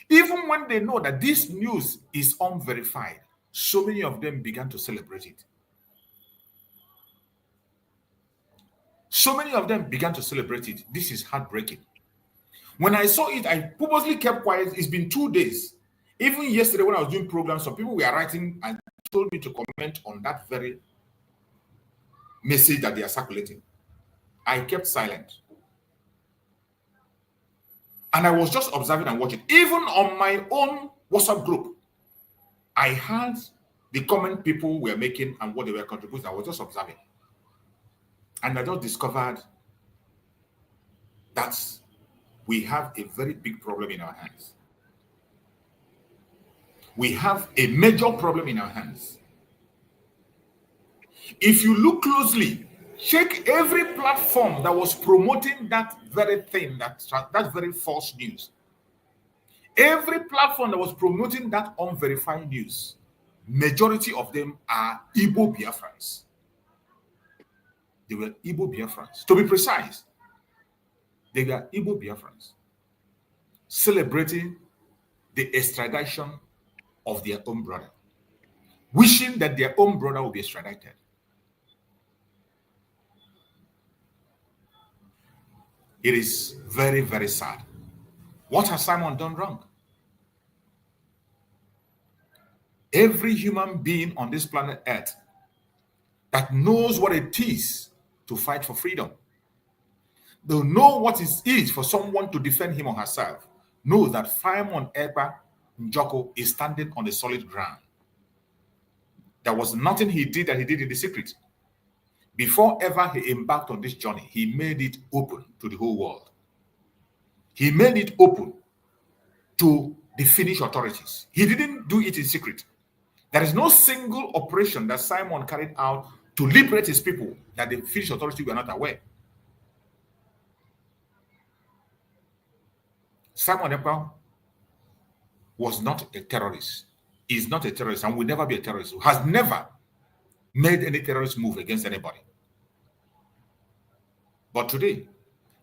Even when they know that this news is unverified, so many of them began to celebrate it. So many of them began to celebrate it. This is heartbreaking. When I saw it, I purposely kept quiet. It's been 2 days. Even yesterday when I was doing programs, some people were writing and told me to comment on that very message that they are circulating. I kept silent. And I was just observing and watching. Even on my own WhatsApp group, I had the comment people were making and what they were contributing. I was just observing. And I just discovered that we have a very big problem in our hands. We have a major problem in our hands. If you look closely, check every platform that was promoting that very thing, that very false news. Every platform that was promoting that unverified news, majority of them are Igbo Biafrans. They were Igbo Biafrans. To be precise, they were Igbo Biafrans celebrating the extradition of their own brother, wishing that their own brother would be extradited. It is very, very sad. What has Simon done wrong? Every human being on this planet Earth that knows what it is to fight for freedom, they know what it is for someone to defend him or herself, knows that Simon Ekpa Njoko is standing on a solid ground. There was nothing he did that he did in the secret. Before ever he embarked on this journey, he made it open to the whole world. He made it open to the Finnish authorities. He didn't do it in secret. There is no single operation that Simon carried out to liberate his people that the Finnish authorities were not aware. Simon Ekpa was not a terrorist. Is not a terrorist and will never be a terrorist. Has never made any terrorist move against anybody. But today,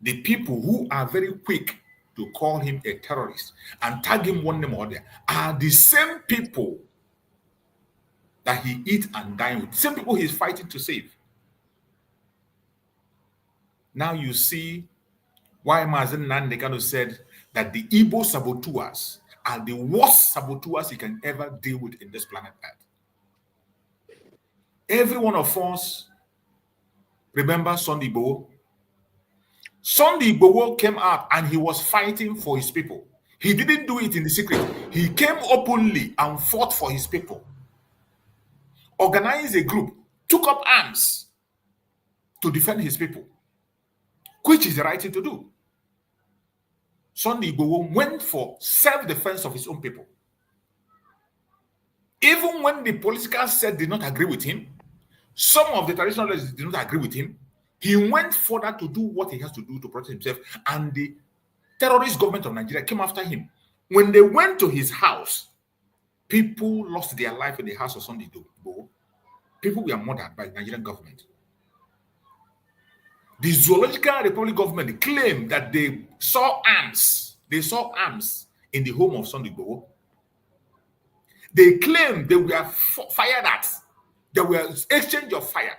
the people who are very quick to call him a terrorist and tag him one name or other are the same people that he eat and dine with, the same people he's fighting to save. Now you see why Mazi Nandekano said that the Igbo saboteurs are the worst saboteurs he can ever deal with in this planet Earth. Every one of us remember Sunday Igboho. Sunday Igboho came out and he was fighting for his people. He didn't do it in the secret. He came openly and fought for his people. Organized a group, took up arms to defend his people, which is the right thing to do. Sunday Igboho went for self-defense of his own people. Even when the political set did not agree with him, some of the traditionalists did not agree with him, he went further to do what he has to do to protect himself, and the terrorist government of Nigeria came after him. When they went to his house, people lost their life in the house of Sunday Igboho. People were murdered by the Nigerian government. The Zoological Republic government claimed that they saw arms. They saw arms in the home of Sunday Igboho. They claimed they were fired at. There was exchange of fire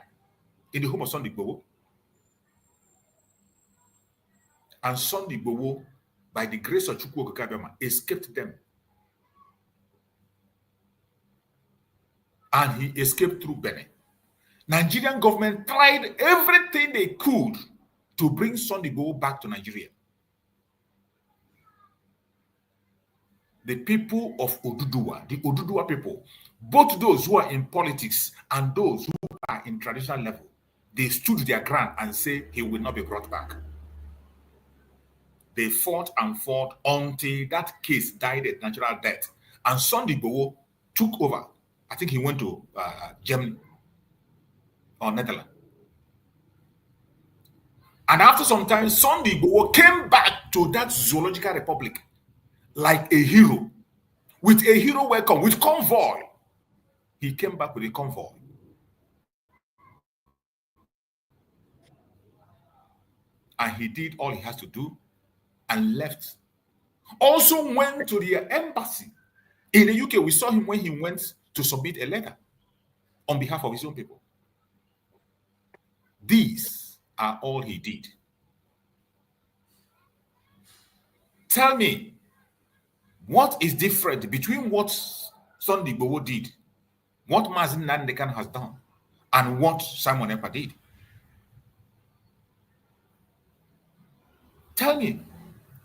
in the home of Sunday Igboho. And Sunday Igboho, by the grace of Chukwu Okike Abiama, escaped them. And he escaped through Benin. Nigerian government tried everything they could to bring Sunday Igboho back to Nigeria. The people of Oduduwa, the Oduduwa people, both those who are in politics and those who are in traditional level, they stood their ground and say he will not be brought back. They fought and fought until that case died a natural death. And Sunday Igboho took over. I think he went to Germany or Netherlands. And after some time, Sunday Igboho came back to that Zoological Republic like a hero, with a hero welcome, with convoy. He came back with a convoy. And he did all he has to do and left. Also went to the embassy in the UK. We saw him when he went to submit a letter on behalf of his own people. These are all he did. Tell me, what is different between what Sunday Igboho did, what Mazi Nandekano has done, and what Simon Ekpa did? Tell me.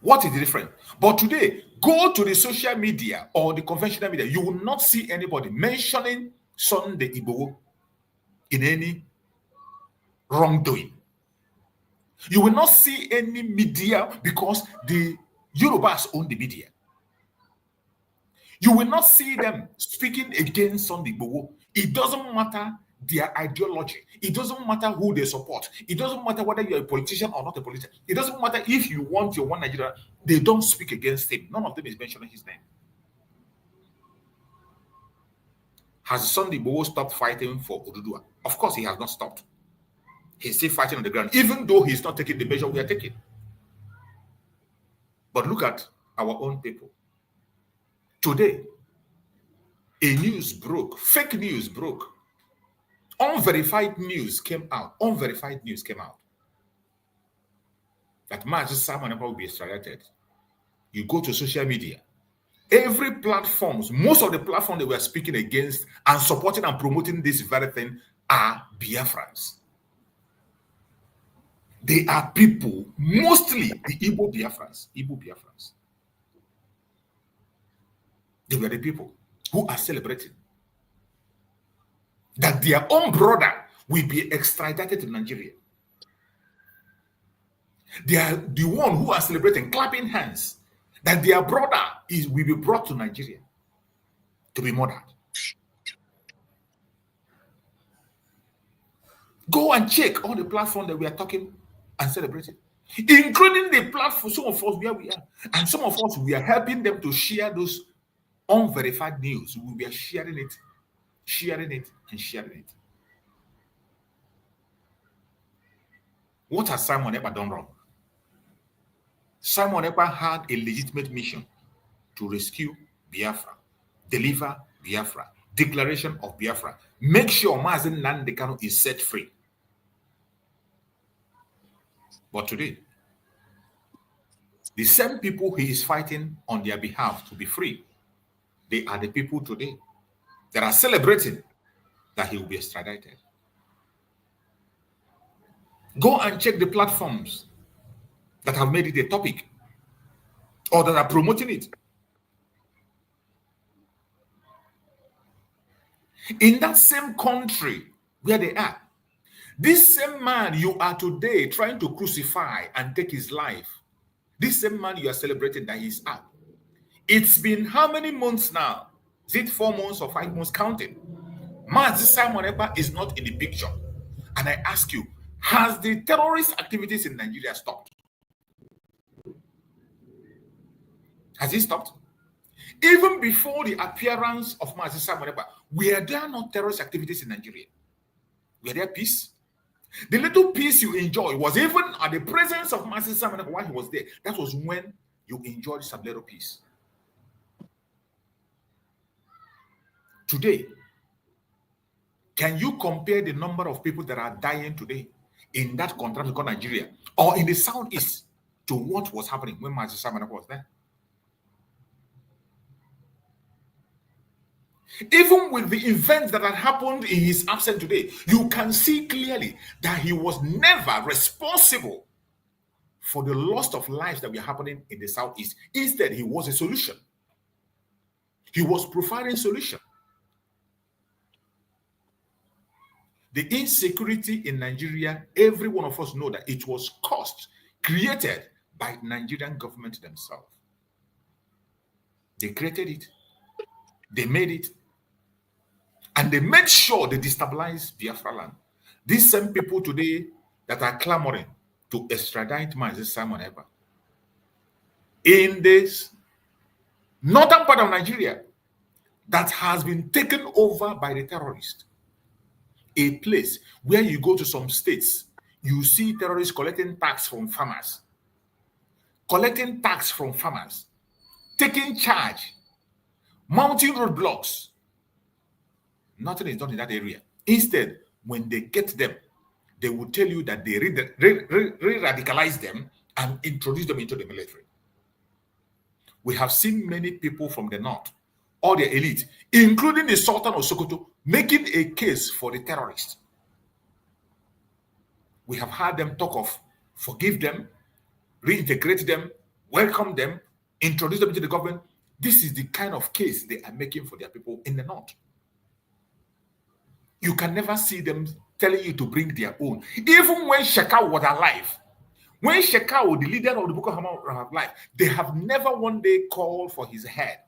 What is the difference? But today, go to the social media or the conventional media, you will not see anybody mentioning Sunday Igbo in any wrongdoing. You will not see any media because the Yorubas own the media. You will not see them speaking against Sunday Igbo. It doesn't matter their ideology. It doesn't matter who they support. It doesn't matter whether you're a politician or not a politician. It doesn't matter if you want your one Nigeria. They don't speak against him. None of them is mentioning his name. Has Sunday Igbo stopped fighting for Oduduwa? Of course, he has not stopped. He's still fighting on the ground, even though he's not taking the measure we are taking. But look at our own people. Today, a news broke, fake news broke. Unverified news came out. Unverified news came out that Mazi Simon will be extradited. You go to social media, every platforms, most of the platforms that we are speaking against and supporting and promoting this very thing are Biafrans. They are people, mostly the Igbo Biafrans. They were the people who are celebrating that their own brother will be extradited to Nigeria. They are the one who are celebrating, clapping hands, that their brother will be brought to Nigeria to be murdered. Go and check all the platforms that we are talking and celebrating, including the platform, some of us where we are, and some of us we are helping them to share those unverified news. We are sharing it, and sharing it. What has Simon Ekpa done wrong? Simon Ekpa had a legitimate mission to rescue Biafra, deliver Biafra, declaration of Biafra, make sure Mazi Nnamdi Kanu is set free. But today, the same people he is fighting on their behalf to be free, they are the people today that are celebrating that he will be extradited. Go and check the platforms that have made it a topic or that are promoting it. In that same country where they are, this same man you are today trying to crucify and take his life, this same man you are celebrating that he's out. It's been how many months now? Is it 4 months or 5 months counting? Mazi Simon Ekpa is not in the picture. And I ask you, has the terrorist activities in Nigeria stopped? Has it stopped? Even before the appearance of Mazi Simon Ekpa, were there not terrorist activities in Nigeria? Were there peace? The little peace you enjoy was even at the presence of Mazi Simon Ekpa while he was there. That was when you enjoyed some little peace. Today, can you compare the number of people that are dying today in that country called Nigeria or in the southeast to what was happening when Mazi Simon Ekpa was there? Even with the events that had happened in his absence today, you can see clearly that he was never responsible for the loss of lives that were happening in the southeast. Instead, he was a solution. He was providing solution. The insecurity in Nigeria, every one of us know that it was created by the Nigerian government themselves. They created it. They made it. And they made sure they destabilized Biafra land. These same people today that are clamoring to extradite Mazi Simon Ekpa in this northern part of Nigeria that has been taken over by the terrorists. A place where you go to some states, you see terrorists collecting tax from farmers, taking charge, mounting roadblocks. Nothing is done in that area. Instead, when they get them, they will tell you that they re-radicalize them and introduce them into the military. We have seen many people from the north, all the elite, including the Sultan of Sokoto, making a case for the terrorists. We have heard them talk of forgive them, reintegrate them, welcome them, introduce them to the government. This is the kind of case they are making for their people in the north. You can never see them telling you to bring their own. Even when Shekau was alive, when Shekau, the leader of the Boko Haram, was alive, they have never one day called for his head.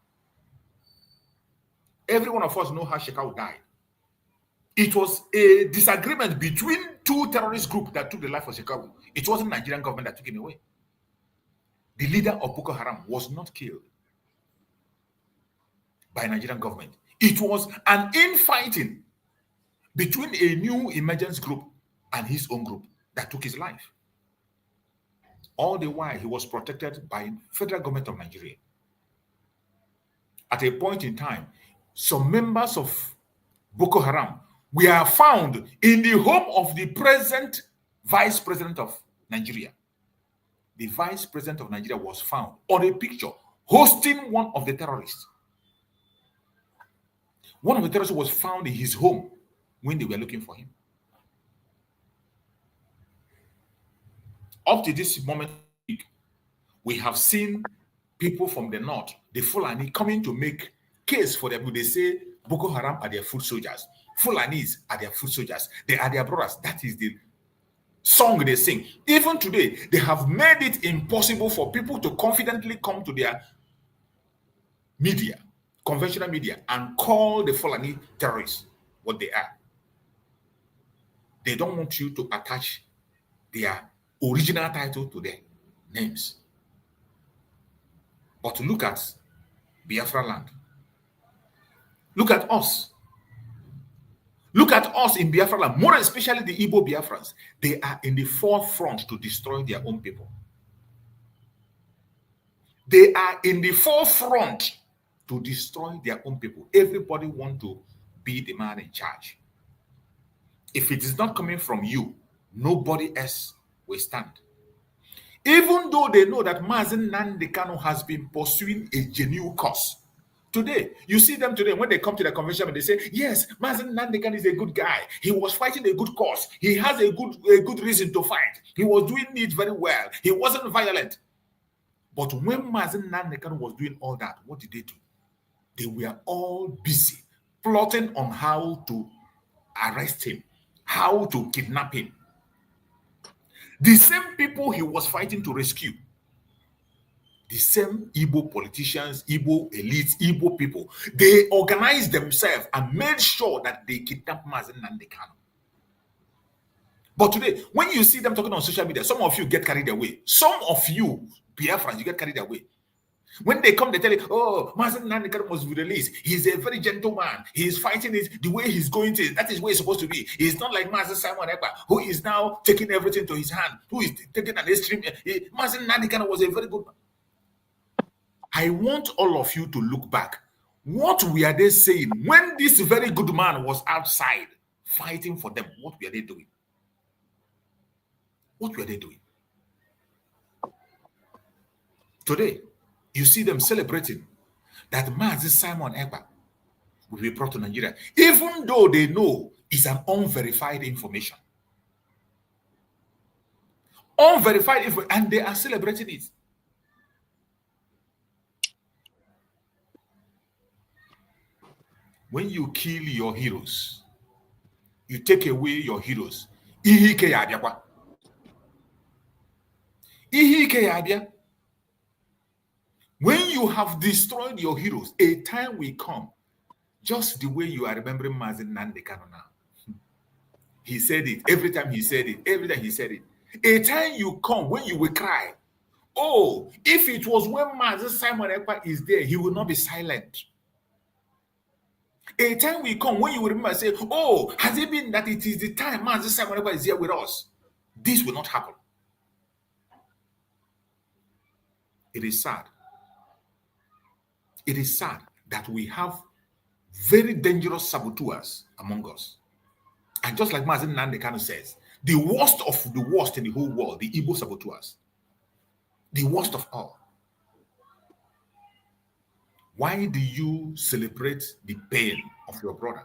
Every one of us know how Shekau died. It was a disagreement between two terrorist groups that took the life of Shekau. It wasn't the Nigerian government that took him away. The leader of Boko Haram was not killed by Nigerian government. It was an infighting between a new emergence group and his own group that took his life. All the while, he was protected by federal government of Nigeria. At a point in time, some members of Boko Haram were found in the home of the present vice president of Nigeria. The vice president of Nigeria was found on a picture hosting one of the terrorists. One of the terrorists was found in his home when they were looking for him. Up to this moment, we have seen people from the north, the Fulani, coming to make case for them. They say Boko Haram are their foot soldiers. Fulanis are their foot soldiers. They are their brothers. That is the song they sing. Even today, they have made it impossible for people to confidently come to their media, conventional media, and call the Fulani terrorists what they are. They don't want you to attach their original title to their names. But look at Biafra land. Look at us. Look at us in Biafra land, more especially the Igbo Biafrans. They are in the forefront to destroy their own people. They are in the forefront to destroy their own people. Everybody wants to be the man in charge. If it is not coming from you, nobody else will stand. Even though they know that Mazi Nnamdi Kanu has been pursuing a genuine cause. Today, you see them today, when they come to the convention and they say, yes, Mazi Nnamdi Kanu is a good guy. He was fighting a good cause. He has a good reason to fight. He was doing it very well. He wasn't violent. But when Mazi Nnamdi Kanu was doing all that, what did they do? They were all busy plotting on how to arrest him, how to kidnap him. The same people he was fighting to rescue, the same Igbo politicians, Igbo elites, Igbo people, they organized themselves and made sure that they kidnapped Mazi Nnamdi Kanu. But today, when you see them talking on social media, some of you get carried away. Some of you, Biafrans, you get carried away. When they come, they tell you, oh, Mazi Nnamdi Kanu must be released. He's a very gentle man. He's fighting it the way he's going to. That is where he's supposed to be. He's not like Mazi Simon Ekpa, who is now taking everything to his hand, who is taking an extreme. Mazi Nnamdi Kanu was a very good man. I want all of you to look back. What were they saying when this very good man was outside fighting for them? What were they doing? What were they doing? Today, you see them celebrating that Mazi Simon Ekpa will be brought to Nigeria, even though they know it's an unverified information. Unverified info, and they are celebrating it. When you kill your heroes, you take away your heroes. Ihike yabia. Ihike yabia. When you have destroyed your heroes, a time will come, just the way you are remembering Mazi Nnamdi Kanu now. He said it every time he said it, every time he said it. A time you come when you will cry, oh, if it was when Mazi Simon Ekpa is there, he will not be silent. A time will come when you will remember and say, oh, has it been that it is the time Mazi Simon Ekpa is here with us? This will not happen. It is sad. It is sad that we have very dangerous saboteurs among us. And just like Mazi Nnamdi Kanu says, the worst of the worst in the whole world, the Igbo saboteurs. The worst of all. Why do you celebrate the pain of your brother,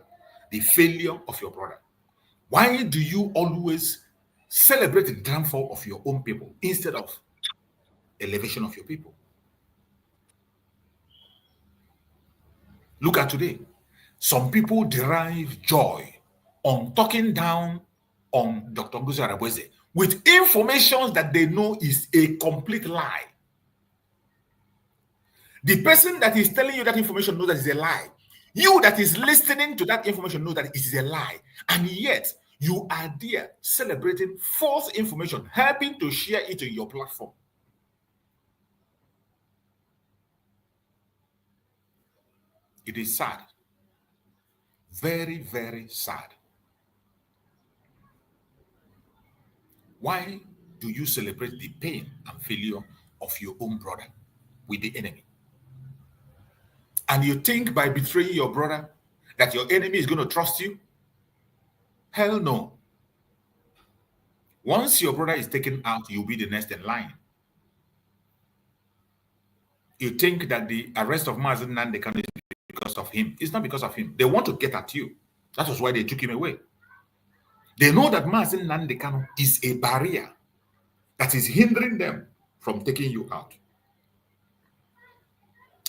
the failure of your brother? Why do you always celebrate the downfall of your own people instead of elevation of your people. Look at today. Some people derive joy on talking down on Dr. Ngozi Arabweze with information that they know is a complete lie. The person that is telling you that information knows that it's a lie. You that is listening to that information know that it is a lie. And yet, you are there celebrating false information, helping to share it on your platform. It is sad. Very, very sad. Why do you celebrate the pain and failure of your own brother with the enemy? And you think by betraying your brother that your enemy is going to trust you? Hell no. Once your brother is taken out, you'll be the next in line. You think that the arrest of Mazi is because of him. It's not because of him. They want to get at you. That was why they took him away. They know that Mazi is a barrier that is hindering them from taking you out.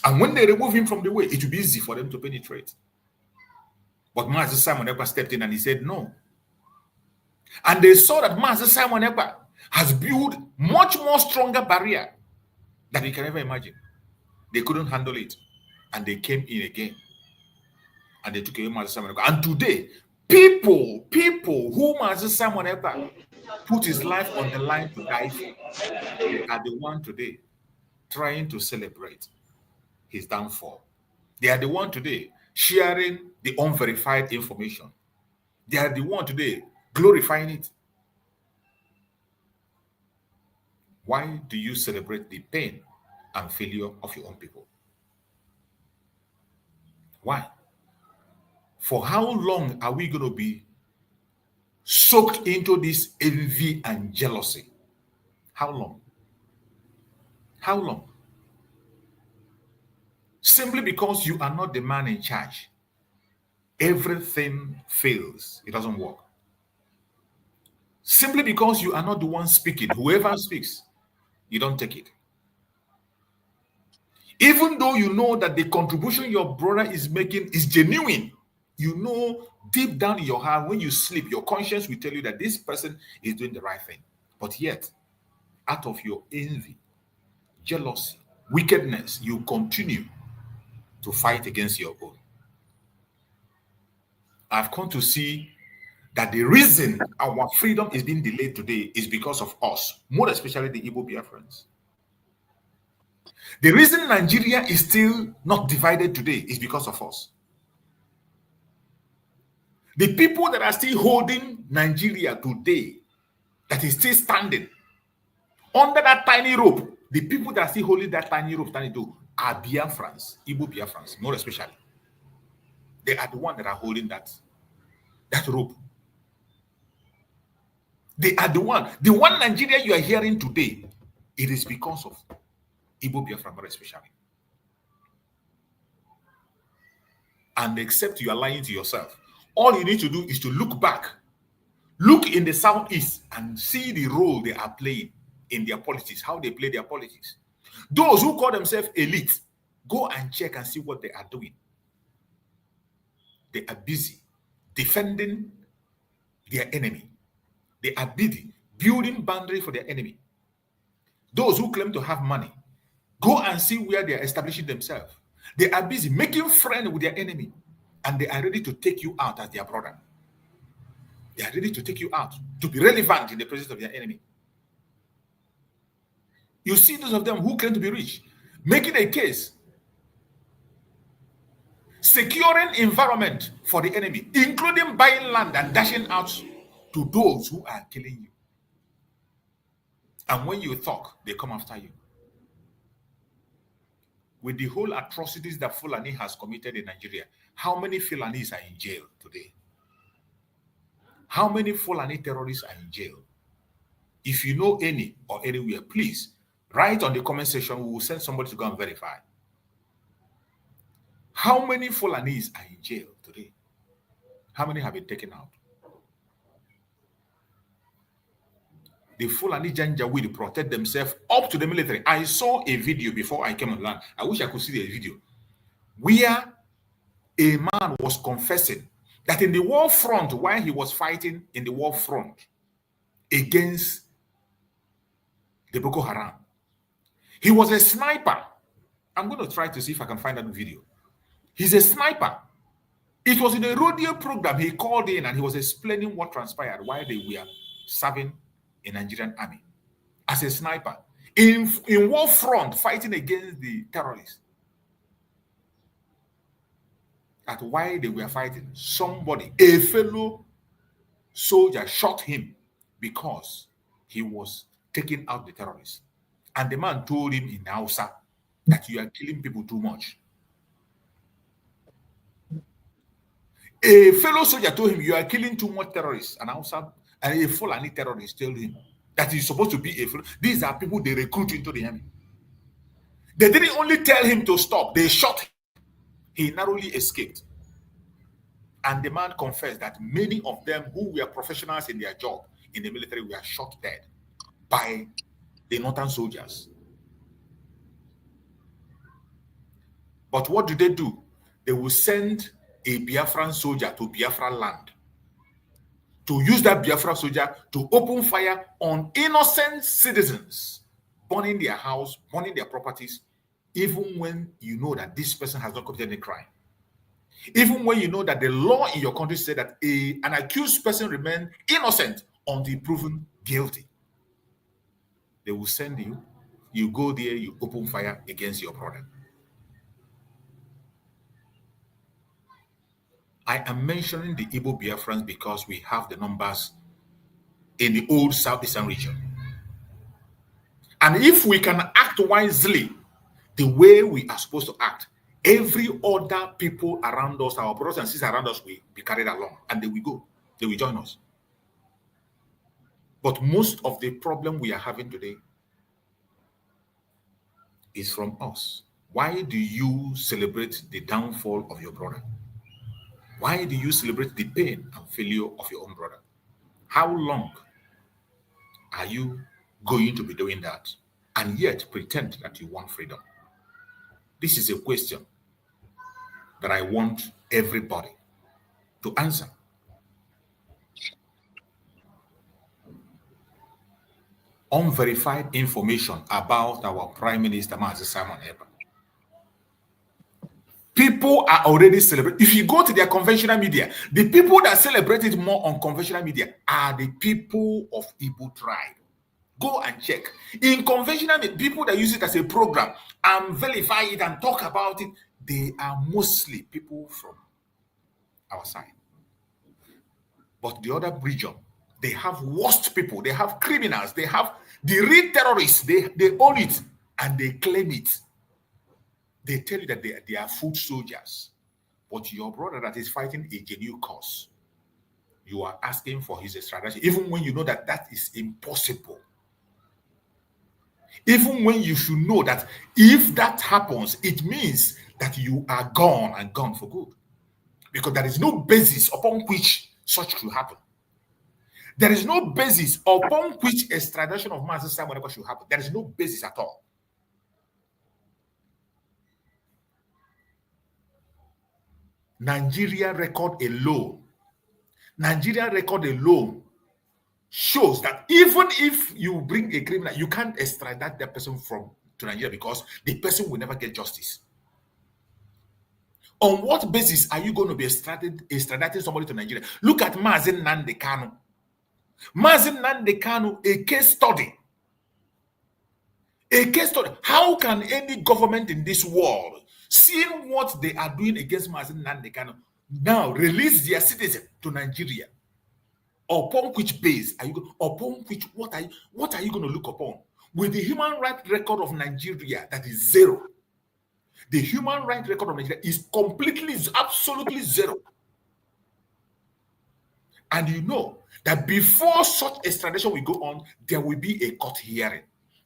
And when they remove him from the way, it will be easy for them to penetrate. But Mazi Simon Ekpa stepped in and he said no. And they saw that Mazi Simon Ekpa has built much more stronger barrier than you can ever imagine. They couldn't handle it. And they came in again. And they took away Mazi Simon Ekpa. And today, people who Mazi Simon Ekpa put his life on the line to die for, they are the one today trying to celebrate his downfall. They are the one today sharing the unverified information. They are the one today glorifying it. Why do you celebrate the pain and failure of your own people? Why? For how long are we going to be soaked into this envy and jealousy? How long? How long? Simply because you are not the man in charge, everything fails. It doesn't work. Simply because you are not the one speaking, whoever speaks, you don't take it. Even though you know that the contribution your brother is making is genuine, you know deep down in your heart, when you sleep, your conscience will tell you that this person is doing the right thing. But yet, out of your envy, jealousy, wickedness, you continue to fight against your own. I've come to see that the reason our freedom is being delayed today is because of us, more especially the Igbo Biafrans. The reason Nigeria is still not divided today is because of us. The people that are still holding Nigeria today, that is still standing under that tiny rope, the people that are still holding that tiny rope, are Biafrans, Igbo Biafrans, more especially. They are the ones that are holding that rope. They are the one Nigeria you are hearing today, it is because of Igbo Biafra, more especially. And except you are lying to yourself, all you need to do is to look back, look in the southeast and see the role they are playing in their politics, how they play their politics. Those who call themselves elite, go and check and see what they are doing. They are busy defending their enemy. They are busy building boundary for their enemy. Those who claim to have money, go and see where they are establishing themselves. They are busy making friends with their enemy, and they are ready to take you out as their brother. They are ready to take you out to be relevant in the presence of their enemy. You see those of them who claim to be rich, making a case, securing environment for the enemy, including buying land and dashing out to those who are killing you. And when you talk, they come after you. With the whole atrocities that Fulani has committed in Nigeria, how many Fulanis are in jail today? How many Fulani terrorists are in jail? If you know any or anywhere, please write on the comment section. We will send somebody to go and verify. How many Fulanis are in jail today? How many have been taken out? the Fulani Janjaweed protect themselves up to the military. I saw a video before I came on land. I wish I could see the video where a man was confessing that in the war front, while he was fighting in the war front against the Boko Haram, he was a sniper. I'm going to try to see if I can find that video. He's a sniper. It was in a rodeo program he called in, and he was explaining what transpired while they were serving in Nigerian army as a sniper in war front fighting against the terrorists. That while they were fighting, somebody, a fellow soldier, shot him because he was taking out the terrorists. And the man told him in Hausa that you are killing people too much. A fellow soldier told him, you are killing too much terrorists. And Hausa, and a Fulani terrorist told him that he's supposed to be a fellow. These are people they recruit into the army. They didn't only tell him to stop, they shot him. He narrowly escaped. And the man confessed that many of them who were professionals in their job in the military were shot dead by the northern soldiers. But what do? They will send a Biafran soldier to Biafra land to use that Biafra soldier to open fire on innocent citizens, burning their house, burning their properties, even when you know that this person has not committed any crime. Even when you know that the law in your country said that an accused person remains innocent until proven guilty. They will send you, you go there, you open fire against your brother. I am mentioning the Igbo Biafrans because we have the numbers in the old Southeastern region. And if we can act wisely the way we are supposed to act, every other people around us, our brothers and sisters around us, will be carried along, and they will go. They will join us. But most of the problem we are having today is from us. Why do you celebrate the downfall of your brother? Why do you celebrate the pain and failure of your own brother? How long are you going to be doing that and yet pretend that you want freedom? This is a question that I want everybody to answer. Unverified information about our Prime Minister, Mazi Ekpa. People are already celebrating. If you go to their conventional media, the people that celebrate it more on conventional media are the people of Igbo tribe. Go and check. In conventional media, people that use it as a program and verify it and talk about it, they are mostly people from our side. But the other region, they have worst people, they have criminals, they have the real terrorists, they own it and they claim it. They tell you that they are foot soldiers. But your brother that is fighting a genuine cause, you are asking for his extradition, even when you know that that is impossible. Even when you should know that if that happens, it means that you are gone and gone for good. Because there is no basis upon which such should happen. There is no basis upon which extradition of Mazi Ekpa should happen. There is no basis at all. Nigeria record alone shows that even if you bring a criminal, you can't extradite that person to Nigeria because the person will never get justice. On what basis are you going to be extraditing somebody to Nigeria? Look at Mazi Nnamdi Kanu. Mazi Nnamdi Kanu, a case study. A case study. How can any government in this world, seeing what they are doing against Mazi Nnamdi Kanu, now release their citizen to Nigeria? Upon which base are you? Upon which what are you going to look upon? With the human rights record of Nigeria that is zero. The human rights record of Nigeria is absolutely zero. And you know that before such extradition will go on, there will be a court hearing.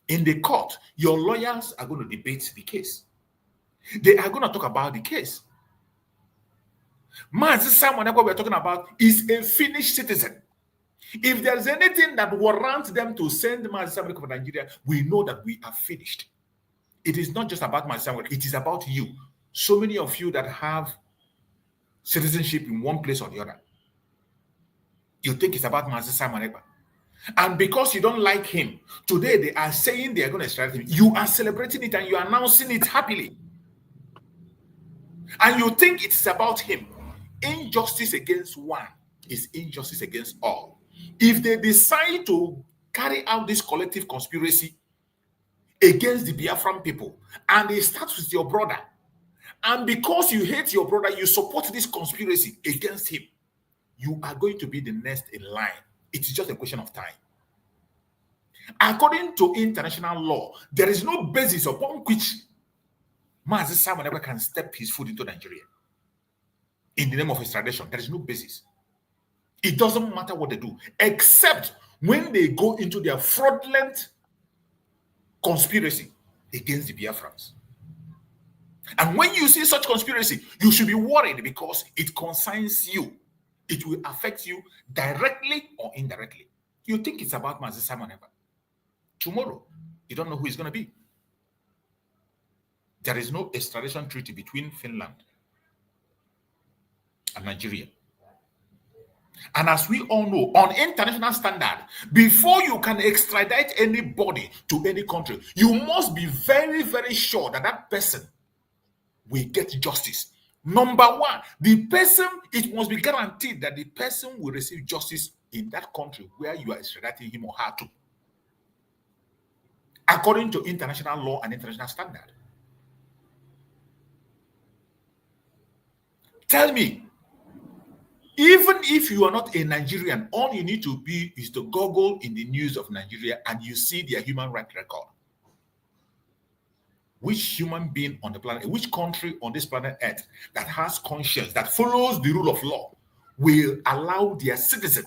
In the court, your lawyers are going to debate the case. They are going to talk about the case. Mazi Ekpa we're talking about is a Finnish citizen. If there's anything that warrants them to send Mazi Simon Ekpa to Nigeria, we know that we are finished. It is not just about Mazi Simon, it is about you. So many of you that have citizenship in one place or the other, you think it's about Mazi Simon Ekpa. And because you don't like him, today they are saying they are going to extradite him. You are celebrating it and you are announcing it happily. And you think it's about him. Injustice against one is injustice against all. If they decide to carry out this collective conspiracy against the Biafran people, and it starts with your brother, and because you hate your brother, you support this conspiracy against him, you are going to be the next in line. It's just a question of time. According to international law, there is no basis upon which Mazi Simon Ekpa can step his foot into Nigeria in the name of extradition. There is no basis. It doesn't matter what they do, except when they go into their fraudulent conspiracy against the Biafrans. And when you see such conspiracy, you should be worried because it concerns you. It will affect you directly or indirectly. You think it's about Mazi Simon Ekpa. Tomorrow, you don't know who it's going to be. There is no extradition treaty between Finland and Nigeria. And as we all know, on international standard, before you can extradite anybody to any country, you must be very, very sure that that person will get justice. Number one, the person, it must be guaranteed that the person will receive justice in that country where you are extraditing him or her to, according to international law and international standard. Tell me, even if you are not a Nigerian, all you need to be is to Google in the news of Nigeria and you see their human rights record. Which human being on the planet, which country on this planet Earth that has conscience, that follows the rule of law, will allow their citizen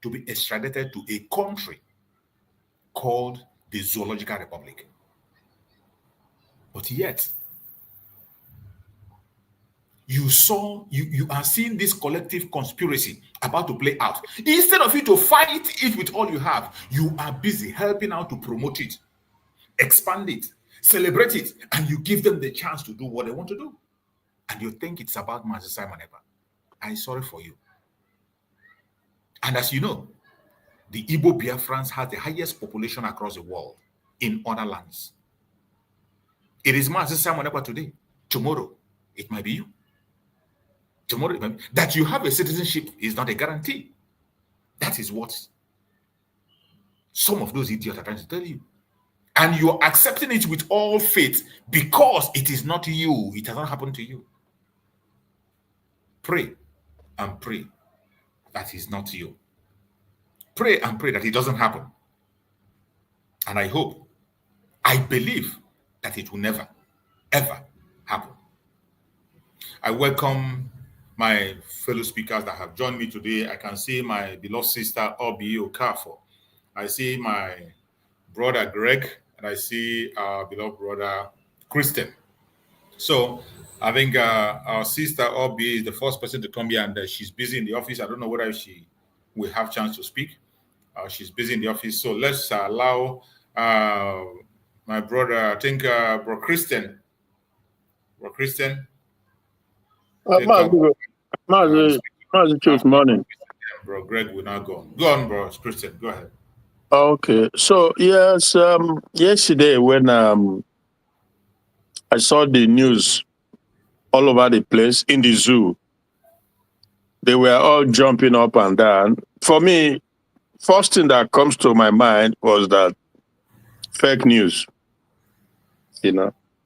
to be extradited to a country called the Zoological Republic? But yet, you are seeing this collective conspiracy about to play out. Instead of you to fight it with all you have, you are busy helping out to promote it, expand it, celebrate it, and you give them the chance to do what they want to do. And you think it's about Mazi Simon Ekpa. I'm sorry for you. And as you know, the Igbo Biafrans have the highest population across the world in other lands. It is Mazi Simon Ekpa today. Tomorrow, it might be you. Tomorrow, that you have a citizenship is not a guarantee. That is what some of those idiots are trying to tell you. And you're accepting it with all faith because it is not you. It has not happened to you. Pray and pray that it's not you. Pray and pray that it doesn't happen. And I hope, I believe that it will never, ever happen. I welcome my fellow speakers that have joined me today. I can see my beloved sister, Obi Okafor. I see my brother, Greg, and I see our beloved brother, Christian. So I think our sister, Obi, is the first person to come here, and she's busy in the office. I don't know whether she will have a chance to speak. She's busy in the office. So let's allow my brother, I think, bro Christian. Bro Christian. Mazi, Chief, morning. Bro Greg will now go. Go on, bro Christian. Go ahead. Okay. So, yes, yesterday when I saw the news all over the place in the zoo, they were all jumping up and down. For me, first thing that comes to my mind was that fake news,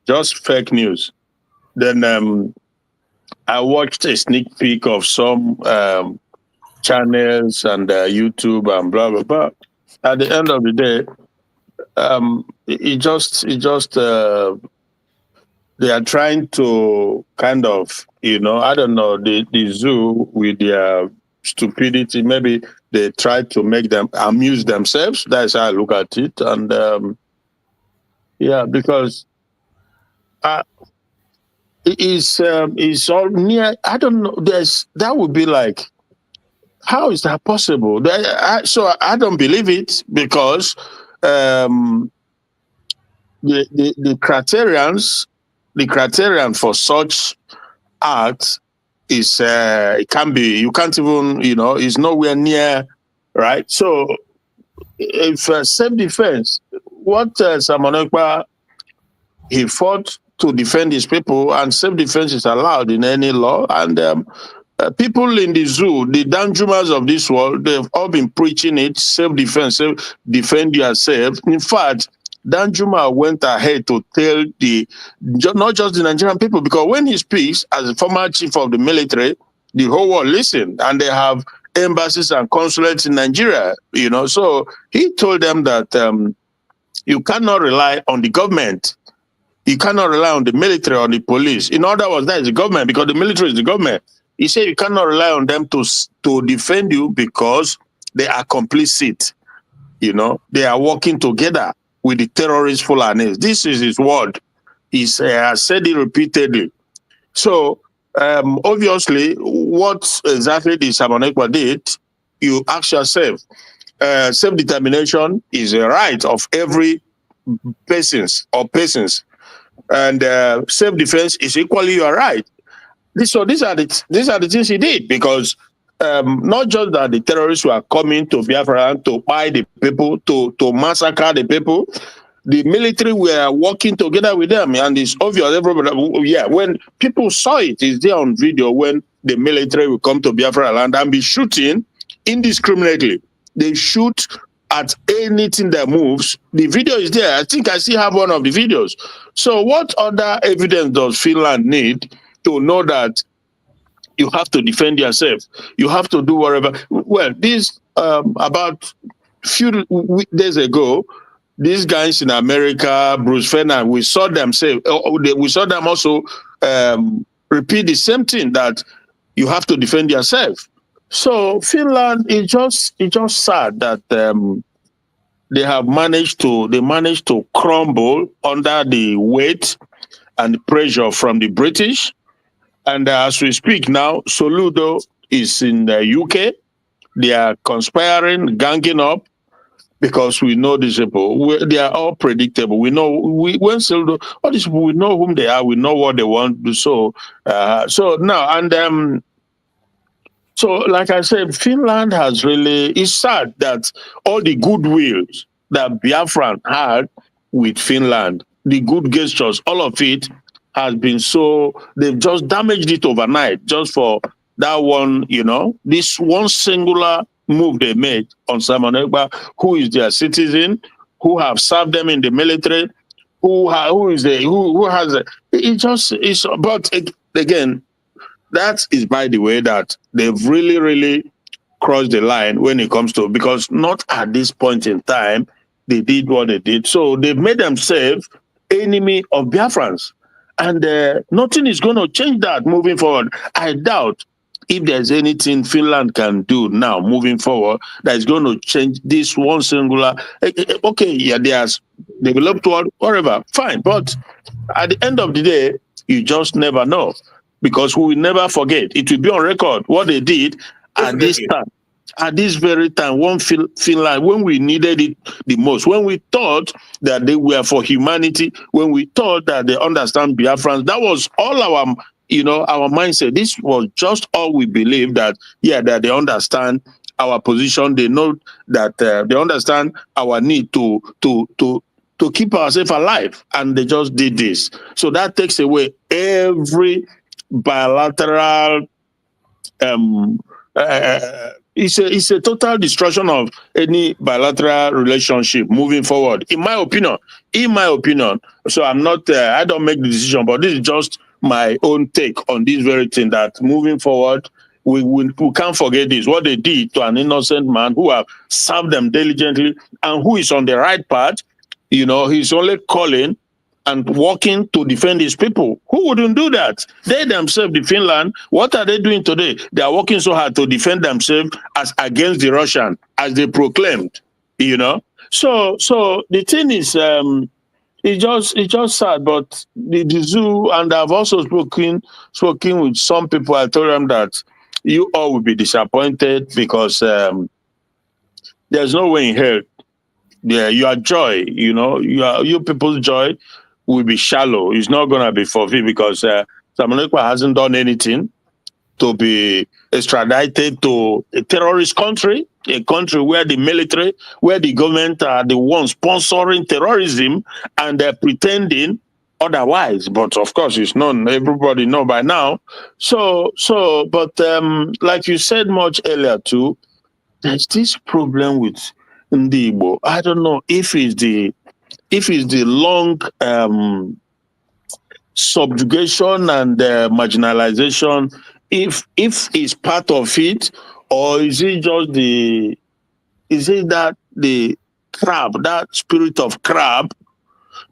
just fake news. Then I watched a sneak peek of some channels and YouTube and blah, blah, blah. At the end of the day, they are trying to kind of, I don't know, the zoo with their stupidity, maybe they try to make them amuse themselves. That's how I look at it. And because it's all near, I don't know, that would be like How is that possible? So I don't believe it because the criterion for such act is it can be, you can't even, is nowhere near, right? So if self-defense, what Simon Ekpa, he fought to defend his people, and self-defense is allowed in any law. And people in the zoo, the Danjumas of this world, they've all been preaching it, self-defense, defend yourself. In fact, Danjuma went ahead to tell not just the Nigerian people, because when he speaks as a former chief of the military, the whole world listen, and they have embassies and consulates in Nigeria, So he told them that you cannot rely on the government. You cannot rely on the military or the police. In other words, that is the government, because the military is the government. He said you cannot rely on them to defend you because they are complicit. They are working together with the terrorist Fulanis. This is his word. He said it repeatedly. So obviously, what exactly the Simon Ekpa did, you ask yourself, self-determination is a right of every persons, and self-defense is equally your right. So these are the things he did, because not just that the terrorists were coming to Biafra to buy the people, to massacre the people, the military were working together with them, and it's obvious. Everybody, when people saw it, it's there on video when the military will come to Biafra land and be shooting indiscriminately. They shoot at anything that moves. The video is there. I think I still have one of the videos. So what other evidence does Finland need to know that you have to defend yourself? You have to do whatever. Well, this about few days ago, these guys in America, Bruce Fernand, we saw them also repeat the same thing, that you have to defend yourself. So Finland is just sad that they managed to crumble under the weight and the pressure from the British. And as we speak now, Soludo is in the UK. They are conspiring, ganging up, because we know these people. They are all predictable. We know when Soludo, all these people, we know whom they are. We know what they want to do. So now, and so like I said, Finland has really. It's sad that all the goodwill that Biafran had with Finland, the good gestures, all of it has been so, they've just damaged it overnight just for that one, this one singular move they made on Simon Ekpa, who is their citizen, who have served them in the military, but again, that is, by the way, that they've really, really crossed the line when it comes to, because not at this point in time, they did what they did. So they've made themselves enemy of Biafrans. And nothing is going to change that moving forward. I doubt if there's anything Finland can do now moving forward that is going to change this one singular. Okay, yeah, there's developed toward whatever, fine. But at the end of the day, you just never know, because we will never forget. It will be on record what they did at this time. At this very time, one Finland, when we needed it the most, when we thought that they were for humanity, when we thought that they understand Biafrans, that was all our mindset. This was just all we believed, that that they understand our position. They know that they understand our need to keep ourselves alive, and they just did this. So that takes away every bilateral. It's a total destruction of any bilateral relationship moving forward, in my opinion. So I'm not, I don't make the decision, but this is just my own take on this very thing, that moving forward, we can't forget this, what they did to an innocent man who have served them diligently and who is on the right path. He's only calling and working to defend his people. Who wouldn't do that? They themselves, the Finland, what are they doing today? They are working so hard to defend themselves as against the Russian, as they proclaimed, So the thing is, it's just sad, but the zoo, and I've also spoken with some people. I told them that, you all will be disappointed because there's no way in hell. Yeah, your joy, you people's joy will be shallow. It's not gonna be fulfilled because Simon Ekpa hasn't done anything to be extradited to a terrorist country, a country where the military, where the government are the ones sponsoring terrorism, and they're pretending otherwise. But of course, it's known, everybody know by now. But like you said much earlier too, there's this problem with Ndibo. I don't know if it's the long subjugation and marginalization, if it's part of it, or is it just that the crab, that spirit of crab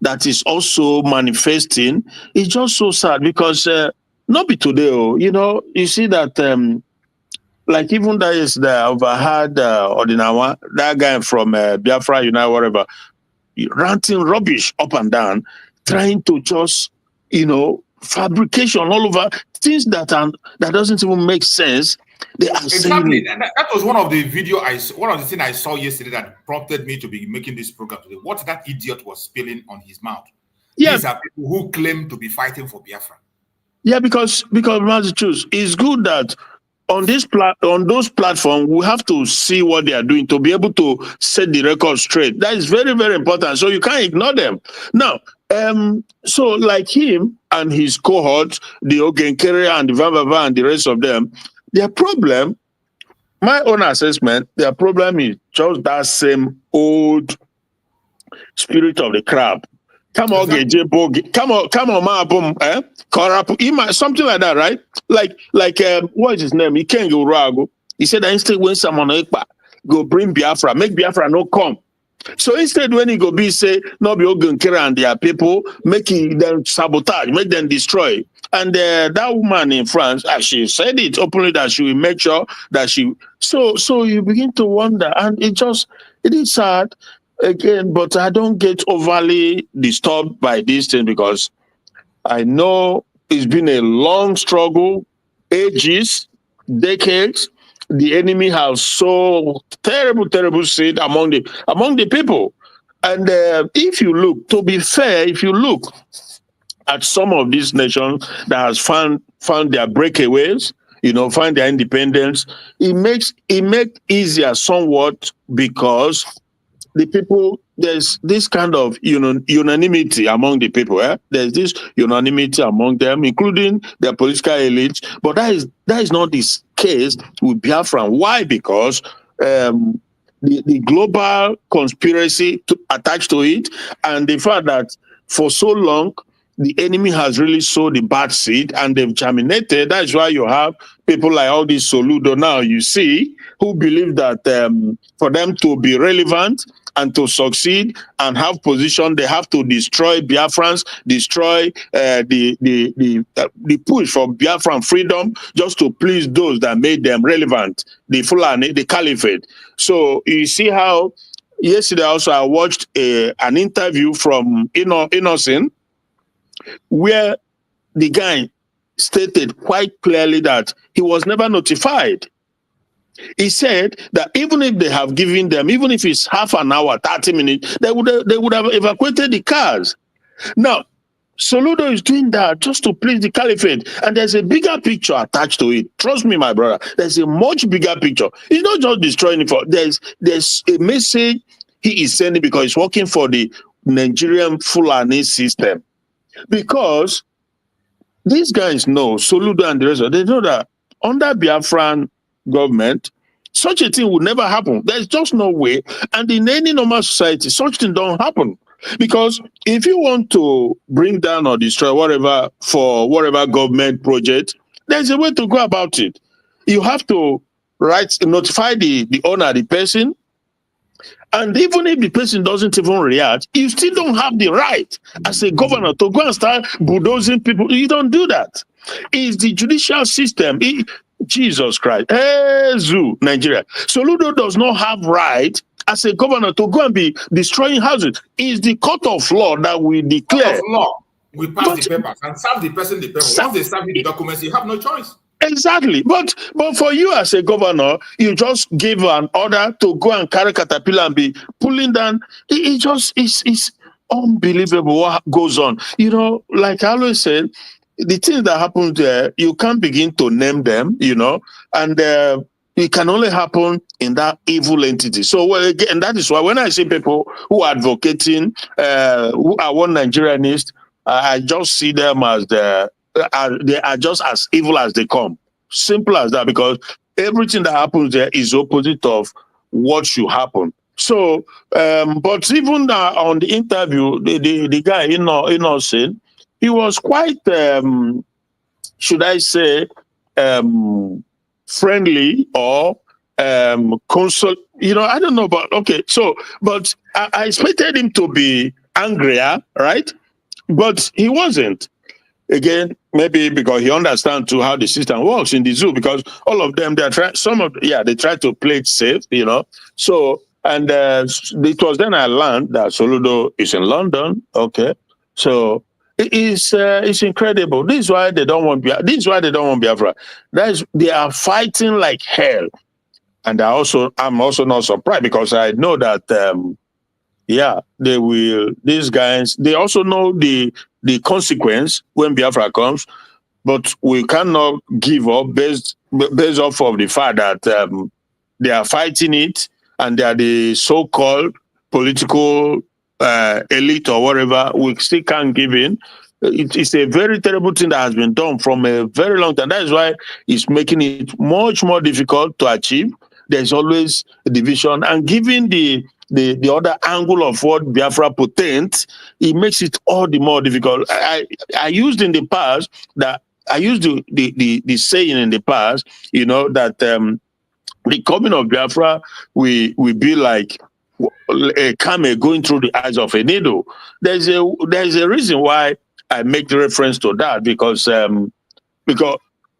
that is also manifesting? It's just so sad because not be today, you see that like even that is the overheard Ordinawa, that guy from Biafra, whatever, ranting rubbish up and down, trying to just, fabrication all over things that doesn't even make sense. They are exactly. That was one of the things I saw yesterday that prompted me to be making this program today. What that idiot was spilling on his mouth. Yeah. These are people who claim to be fighting for Biafra. Yeah, because Mazi choose. It's good that on those platforms, we have to see what they are doing to be able to set the record straight. That is very, very important. So you can't ignore them. Now, so like him and his cohort, the Ogenkere and the Vavava and the rest of them, their problem, my own assessment, their problem is just that same old spirit of the crab. Come on, something like that, right? Like what is his name? He can't go Rago. He said that instead when someone Ekpa go bring Biafra, make Biafra no come. So instead when he go be say no be Ogenkere and their people, making them sabotage, make them destroy. And that woman in France, she said it openly that she will make sure that she. So you begin to wonder, and it is sad. Again, but I don't get overly disturbed by this thing because I know it's been a long struggle, ages, decades. The enemy has so terrible seed among the people. And if you look, to be fair, if you look at some of these nations that has found their breakaways, find their independence, it makes easier somewhat because the people, there's this kind of unanimity among the people. There's this unanimity among them, including their political elites. But that is not the case with Biafra. Why? Because the global conspiracy attached to it, and the fact that for so long the enemy has really sowed the bad seed and they've germinated. That's why you have people like all these Soludo now, you see, who believe that for them to be relevant and to succeed and have position, they have to destroy Biafrans, destroy the push for Biafran freedom, just to please those that made them relevant, the Fulani, the Caliphate. So you see how yesterday also I watched an interview from Innocent, where the guy stated quite clearly that he was never notified. He said that even if they have given them, even if it's half an hour, 30 minutes, they would have evacuated the cars. Now, Soludo is doing that just to please the Caliphate. And there's a bigger picture attached to it. Trust me, my brother. There's a much bigger picture. He's not just destroying it. There's a message he is sending because he's working for the Nigerian Fulani system. Because these guys know, Soludo and the rest of them, they know that under Biafran government, such a thing would never happen. There's just no way. And in any normal society, such thing don't happen. Because if you want to bring down or destroy whatever for whatever government project, there's a way to go about it. You have to notify the owner, the person. And even if the person doesn't even react, you still don't have the right as a governor to go and start bulldozing people. You don't do that. It's the judicial system. Jesus Christ. Nigeria. Soludo does not have right as a governor to go and be destroying houses. It's the court of law that we declare. Court of law. We pass the papers and serve the person the paper. Once they serve the documents, you have no choice. Exactly. But for you as a governor, you just give an order to go and carry caterpillar and be pulling down. It just is unbelievable what goes on. You know, like I always said, the things that happen there, you can't begin to name them, you know, and it can only happen in that evil entity. So, well, again, that is why when I see people who are advocating, who are one Nigerianist, I just see them as they are just as evil as they come. Simple as that, because everything that happens there is opposite of what should happen. So, but even on the interview, the guy, saying, he was quite, should I say, friendly or console. You know, I don't know, but okay. So, but I expected him to be angrier, right? But he wasn't. Again, maybe because he understands too how the system works in the zoo, because all of them, they try to play it safe, you know. So, and it was then I learned that Soludo is in London. Okay, so it's incredible. This is why they don't want Biafra. They are fighting like hell, and I'm also not surprised, because I know that they will. These guys, they also know the consequence when Biafra comes, but we cannot give up based off of the fact that they are fighting it, and they are the so-called political elite or whatever. We still can't give in. It's a very terrible thing that has been done from a very long time. That is why it's making it much more difficult to achieve. There's always a division, and given the other angle of what Biafra potential, it makes it all the more difficult. I used in the past that I used the saying in the past, you know, that the coming of Biafra will be like a camel going through the eyes of a needle. There's a reason why I make the reference to that, because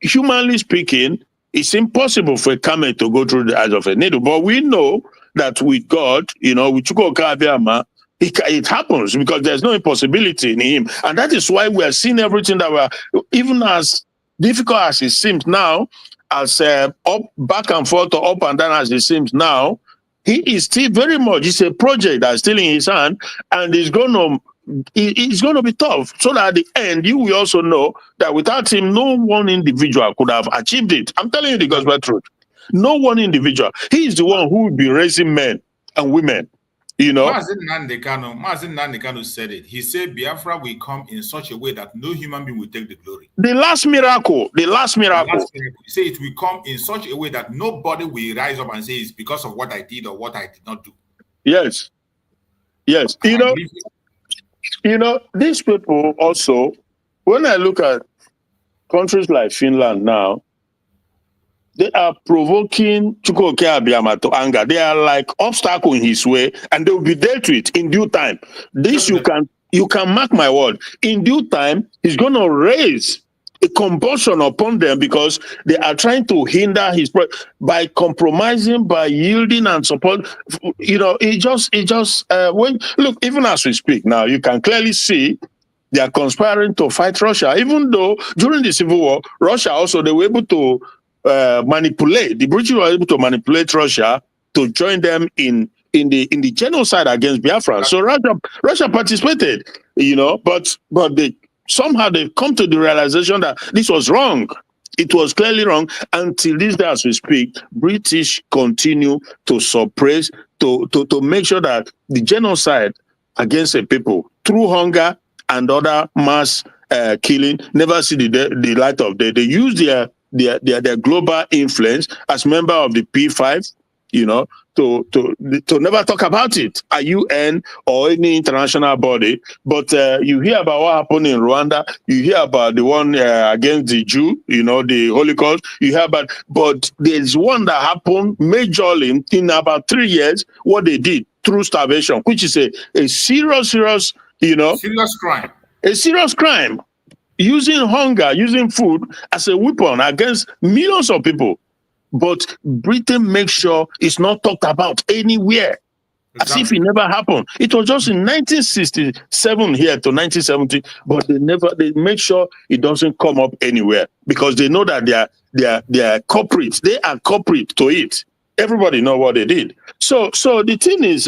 humanly speaking, it's impossible for a camel to go through the eyes of a needle. But we know that with God, you know, with Chukwuka, it happens, because there's no impossibility in him. And that is why we are seeing everything that even as difficult as it seems now, as up, back and forth, or up and down as it seems now, he is still very much, it's a project that's still in his hand, and it's going to be tough. So that at the end, you will also know that without him, no one individual could have achieved it. I'm telling you the gospel truth. No one individual. He is the one who will be raising men and women. You know, Mazi Nnamdi Kanu said it. He said Biafra will come in such a way that no human being will take the glory. The last miracle. He said it will come in such a way that nobody will rise up and say it's because of what I did or what I did not do. Yes. You know, these people also, when I look at countries like Finland now, they are provoking Chukwuka Abiyama to anger. They are like obstacle in his way, and they will be dealt with in due time. This you can mark my word. In due time, he's going to raise a compulsion upon them, because they are trying to hinder his by compromising, by yielding and support. You know, when look, even as we speak now, you can clearly see they are conspiring to fight Russia. Even though during the Civil War, Russia also, they were able to manipulate. The British were able to manipulate Russia to join them in the genocide against Biafra. So Russia participated, you know, but somehow they come to the realization that this was wrong. It was clearly wrong. Until this day, as we speak, British continue to suppress, to make sure that the genocide against a people through hunger and other mass killing never see the light of day. They use their global influence as member of the P5, you know, to never talk about it at UN or any international body. But you hear about what happened in Rwanda, you hear about the one against the Jew, you know, the Holocaust, you hear about, but there's one that happened majorly in about 3 years, what they did through starvation, which is a serious, you know, serious crime. A serious crime. Using hunger, using food as a weapon against millions of people. But Britain makes sure it's not talked about anywhere. as if it never happened. It was just in 1967 here to 1970, but they make sure it doesn't come up anywhere because they know that they are culprits. They are culprit to it. Everybody know what they did. So the thing is,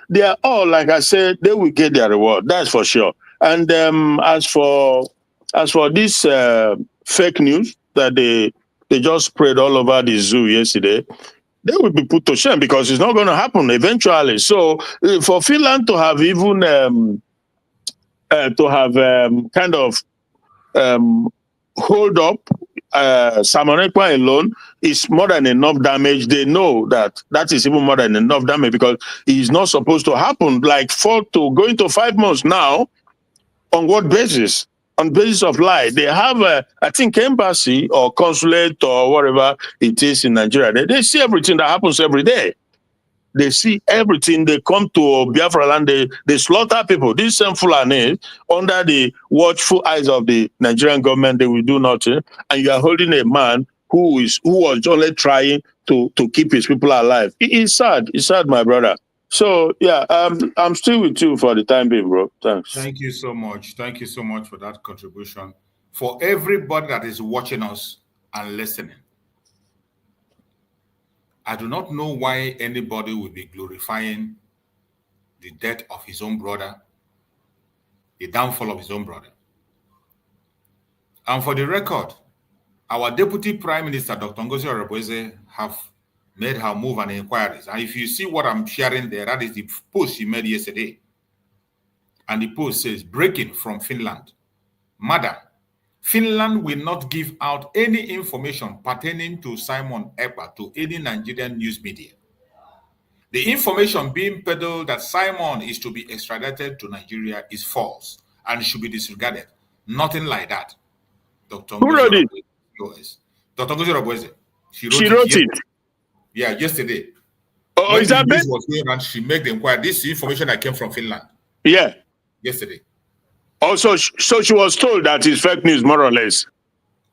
they are all, like I said, they will get their reward. That's for sure. And as for this fake news that they just spread all over the zoo yesterday, they will be put to shame because it's not going to happen eventually. So for Finland to have even kind of hold up Simon Ekpa alone is more than enough damage. They know that is even more than enough damage because it's not supposed to happen. Like 4 to going to 5 months now. On what basis? On basis of lie. They have I think embassy or consulate or whatever it is in Nigeria. They see everything that happens every day. They see everything. They come to Biafra land. They slaughter people. These same Fulani, under the watchful eyes of the Nigerian government, they will do nothing. And you are holding a man who was only trying to keep his people alive. It's sad. It's sad, my brother. So yeah, I'm still with you for the time being, bro. Thanks. Thank you so much. Thank you so much for that contribution. For everybody that is watching us and listening, I do not know why anybody would be glorifying the death of his own brother, the downfall of his own brother. And for the record, our Deputy Prime Minister, Dr. Ngozi Orebweze, have made her move and inquiries. And if you see what I'm sharing there, that is the post she made yesterday. And the post says, breaking from Finland. Madam, Finland will not give out any information pertaining to Simon Ekpa to any Nigerian news media. The information being peddled that Simon is to be extradited to Nigeria is false and should be disregarded. Nothing like that. Dr. Who wrote it? Dr. Ngozi Orebweze. She wrote it. Yeah, yesterday. Oh, is that this was going on, she made the inquiry. This information that came from Finland. Yeah. Yesterday. Also, so she was told that it's fake news, more or less.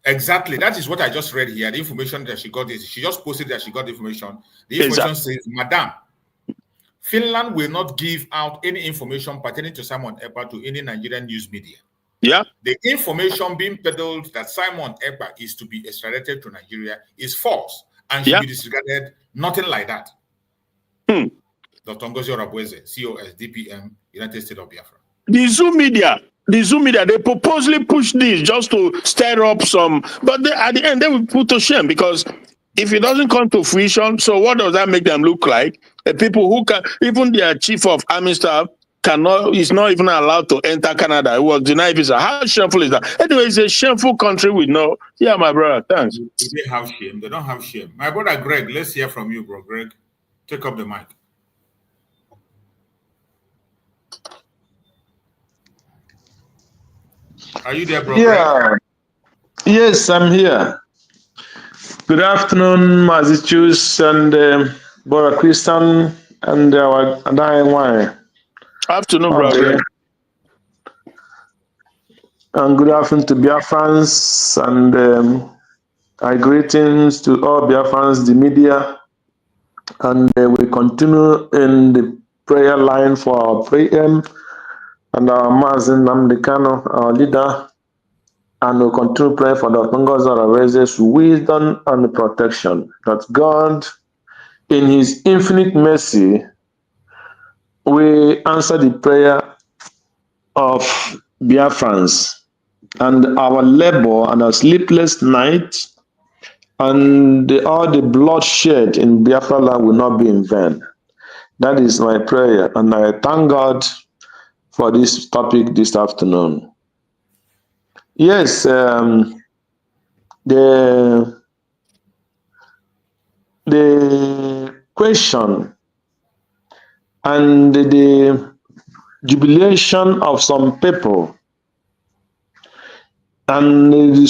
Exactly. That is what I just read here. The information that she got is she just posted that she got the information. The information says, Madam, Finland will not give out any information pertaining to Simon Ekpa to any Nigerian news media. Yeah. The information being peddled that Simon Ekpa is to be extradited to Nigeria is false and should be disregarded. Nothing like that. Dr. Ngozi Orebweze, COS, DPM, United States of Biafra. The Zoom media, they purposely push this just to stir up some, but at the end they will put to shame because if it doesn't come to fruition, so what does that make them look like? The people who can, even their chief of army staff is not even allowed to enter Canada. It was denied visa. How shameful is that? Anyway, it's a shameful country with no. Yeah, my brother. Thanks. They have shame. They don't have shame. My brother Greg, let's hear from you, bro. Greg, take up the mic. Are you there, bro? Yeah. Greg? Yes, I'm here. Good afternoon, Mazi and brother Christian and our dying wine. Afternoon, brother. And good afternoon to Biafrans and our greetings to all Biafrans, the media. And we continue in the prayer line for our PM and our Mazi Namdekano, our leader. And we'll continue praying for Dr. Ngozi Orebweze's wisdom and protection. That God, in his infinite mercy, we answer the prayer of Biafrans and our labor and our sleepless nights and all the bloodshed in Biafra land will not be in vain. That is my prayer, and I thank God for this topic this afternoon. Yes, the question and the jubilation of some people and the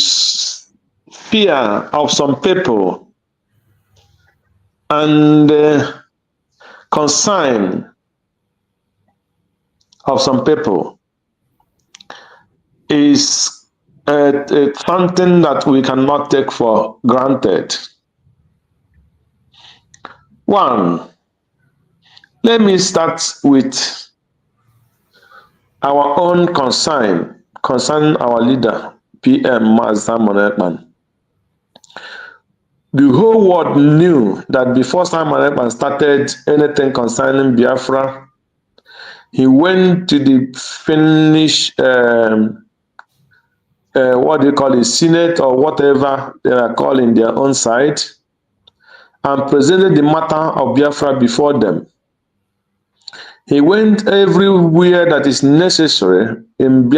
fear of some people and concern of some people is something that we cannot take for granted. One, Let me start with our own concern concerning our leader, PM Mazi. The whole world knew that before Simon Ekpa started anything concerning Biafra, he went to the Finnish, what they call it, Senate or whatever they are calling their own side, and presented the matter of Biafra before them. He went everywhere that is necessary in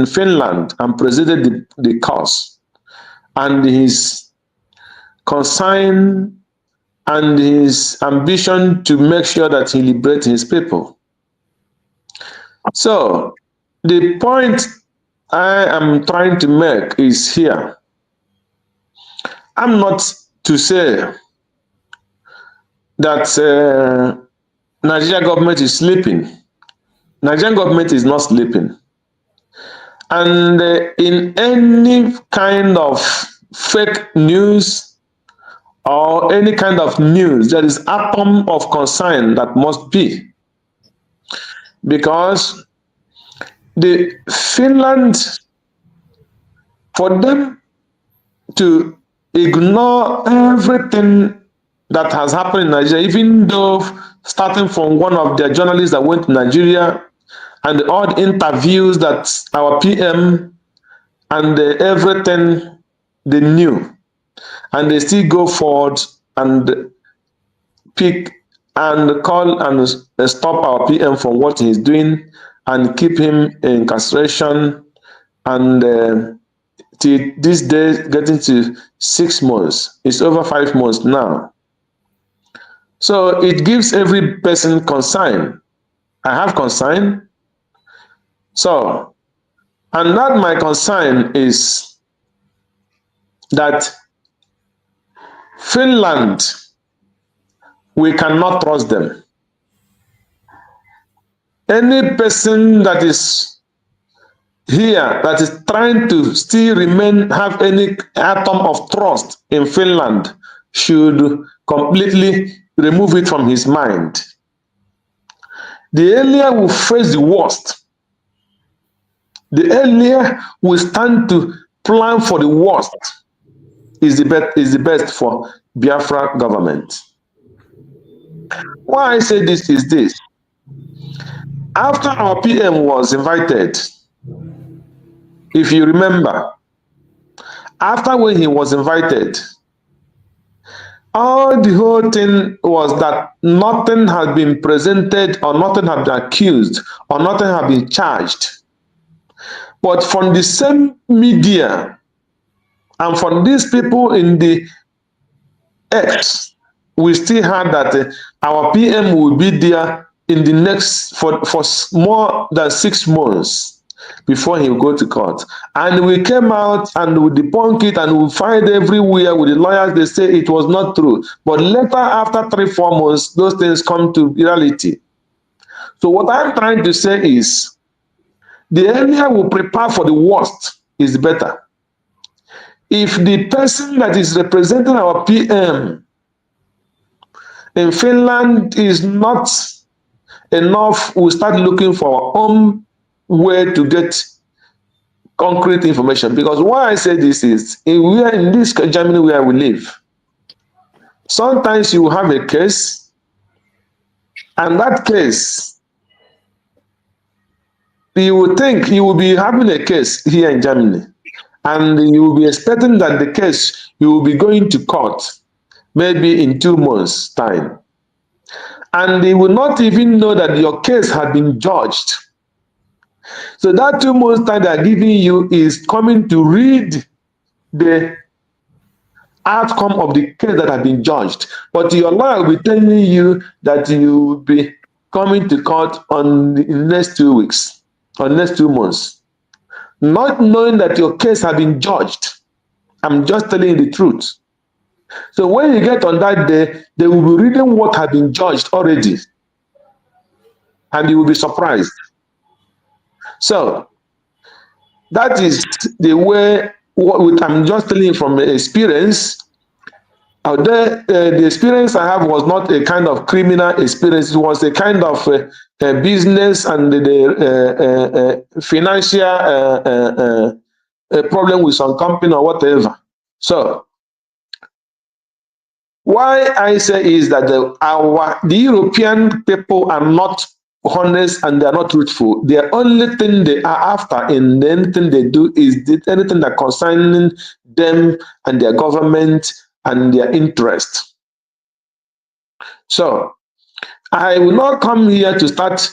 Finland and presented the cause and his concern and his ambition to make sure that he liberates his people. So the point I am trying to make is here. I'm not to say that Nigerian government is sleeping. Nigerian government is not sleeping. And in any kind of fake news or any kind of news, there is atom of concern that must be. Because the Finland, for them to ignore everything that has happened in Nigeria, even though starting from one of their journalists that went to Nigeria and all the interviews that our PM and everything they knew, and they still go forward and pick and call and stop our PM from what he's doing and keep him in incarceration and till this day getting to 6 months. It's over 5 months now. So it gives every person concern. I have concern. So, and that my concern is that Finland, we cannot trust them. Any person that is here that is trying to still have any atom of trust in Finland should completely remove it from his mind. The earlier we face the worst, the earlier we stand to plan for the worst is the best for Biafra government. Why I say this is this. After our PM was invited, if you remember, after when he was invited, all the whole thing was that nothing had been presented or nothing had been accused or nothing had been charged. But from the same media and from these people in the X, we still heard that our PM will be there in the next for more than 6 months before he will go to court. And we came out and we debunk it and we find everywhere with the lawyers, they say it was not true. But later, after 3-4 months, those things come to reality. So what I'm trying to say is, the earlier we prepare for the worst is better. If the person that is representing our PM in Finland is not enough, we start looking for our own way to get concrete information. Because why I say this is, we are in this Germany where we live. Sometimes you have a case, and that case, you would think you will be having a case here in Germany, and you will be expecting that the case, you will be going to court maybe in 2 months' time. And they will not even know that your case had been judged. So that 2 months' time they are giving you is coming to read the outcome of the case that has been judged. But your lawyer will be telling you that you will be coming to court on the next 2 weeks, or next 2 months, not knowing that your case has been judged. I'm just telling you the truth. So when you get on that day, they will be reading what has been judged already, and you will be surprised. So that is the way, I'm just telling you from experience, The experience I have was not a kind of criminal experience. It was a kind of business and the financial problem with some company or whatever. So why I say is that the European people are not honest and they are not truthful. The only thing they are after in anything they do is anything that concerning them and their government and their interest. So I will not come here to start.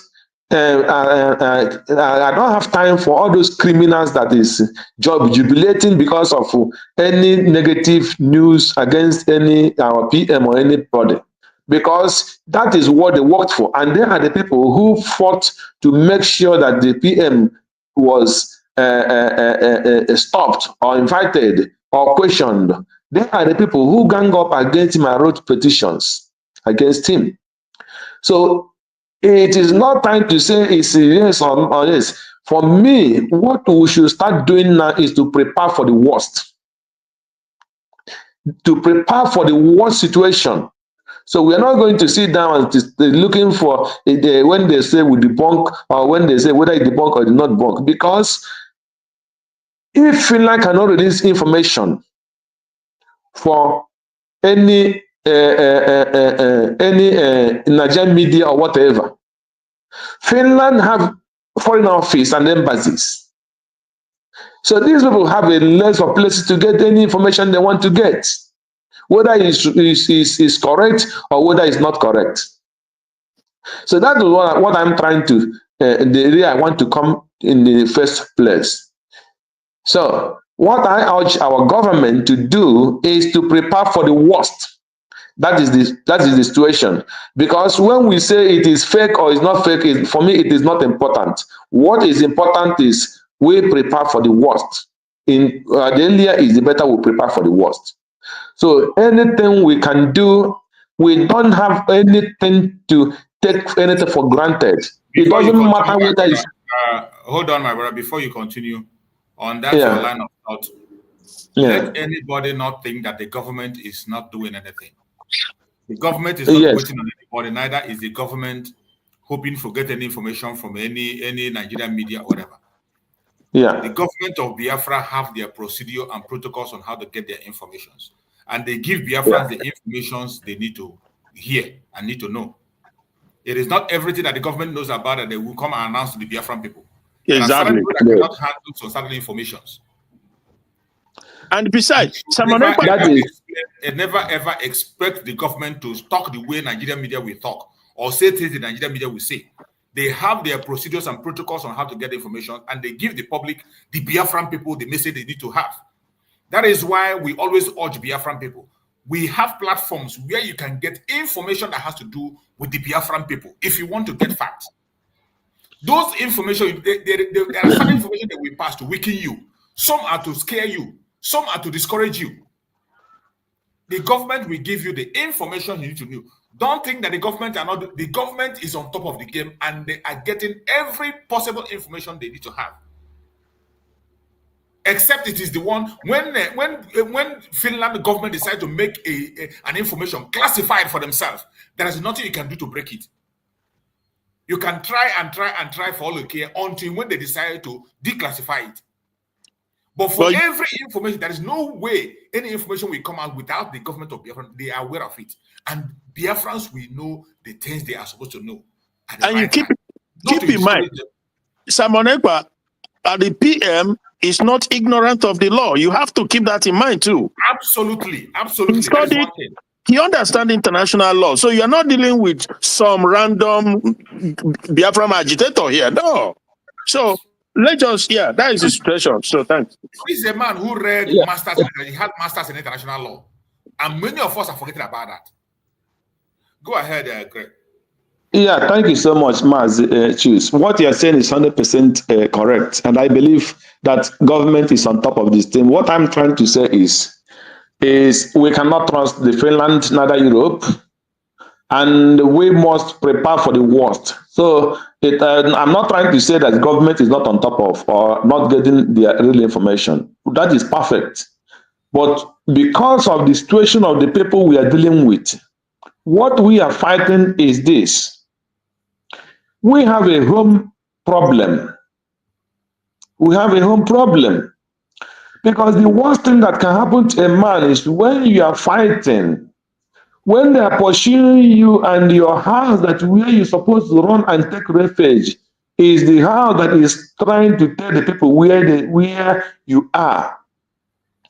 I don't have time for all those criminals that is jubilating because of any negative news against our PM or anybody, because that is what they worked for, and they are the people who fought to make sure that the PM was stopped or invited or questioned. They are the people who gang up against him and wrote petitions against him. So it is not time to say it's yes or yes. For me, what we should start doing now is to prepare for the worst. To prepare for the worst situation. So we are not going to sit down and looking for when they say we debunk or when they say whether it debunk or it not debunk. Because if Finland cannot release information for any Nigerian media or whatever, Finland have foreign office and embassies. So these people have a list of places to get any information they want to get, whether it is correct or whether it's not correct. So that is what I'm trying to, the area I want to come in the first place. So what I urge our government to do is to prepare for the worst. That is the situation. Because when we say it is fake or it's not fake, for me it is not important. What is important is we prepare for the worst. The earlier is the better we prepare for the worst. So anything we can do, we don't have anything to take anything for granted. It doesn't matter whether it's... hold on, my brother, before you continue on that your line of thought. Let anybody not think that the government is not doing anything. The government is not waiting on anybody, neither is the government hoping for get any information from any Nigerian media or whatever. The government of Biafra have their procedure and protocols on how to get their informations. And they give Biafrans the informations they need to hear and need to know. It is not everything that the government knows about that they will come and announce to the Biafran people. Exactly. There are certain people that cannot handle some certain informations. And besides, never ever expect the government to talk the way Nigerian media will talk or say things the Nigerian media will say. They have their procedures and protocols on how to get the information, and they give the public, the Biafran people, the message they need to have. That is why we always urge Biafran people. We have platforms where you can get information that has to do with the Biafran people if you want to get facts. Those information, there are some information that we pass to weaken you. Some are to scare you. Some are to discourage you. The government will give you the information you need to know. Don't think that the government is on top of the game and they are getting every possible information they need to have. Except it is the one when Finland government decides to make an information classified for themselves, there is nothing you can do to break it. You can try for all you care until when they decide to declassify it. But for every information, there is no way any information will come out without the government of Biafra. They are aware of it. And Biafrans will know the things they are supposed to know. And you keep in mind, Simon Ekpa, the PM is not ignorant of the law. You have to keep that in mind too. Absolutely. He understands international law. So you're not dealing with some random Biafran agitator here. No. So let's just, that is the situation. So thanks. He's a man who read masters, he had masters in international law. And many of us are forgetting about that. Go ahead, Greg. Yeah, thank you so much, Mazi. Choose. What you're saying is 100% correct. And I believe that government is on top of this thing. What I'm trying to say is we cannot trust the Finland, neither Europe, and we must prepare for the worst. So I'm not trying to say that government is not on top of or not getting the real information. That is perfect. But because of the situation of the people we are dealing with, what we are fighting is this. We have a home problem. We have a home problem. Because the worst thing that can happen to a man is when you are fighting, when they are pursuing you and your house that where you're supposed to run and take refuge is the house that is trying to tell the people where you are.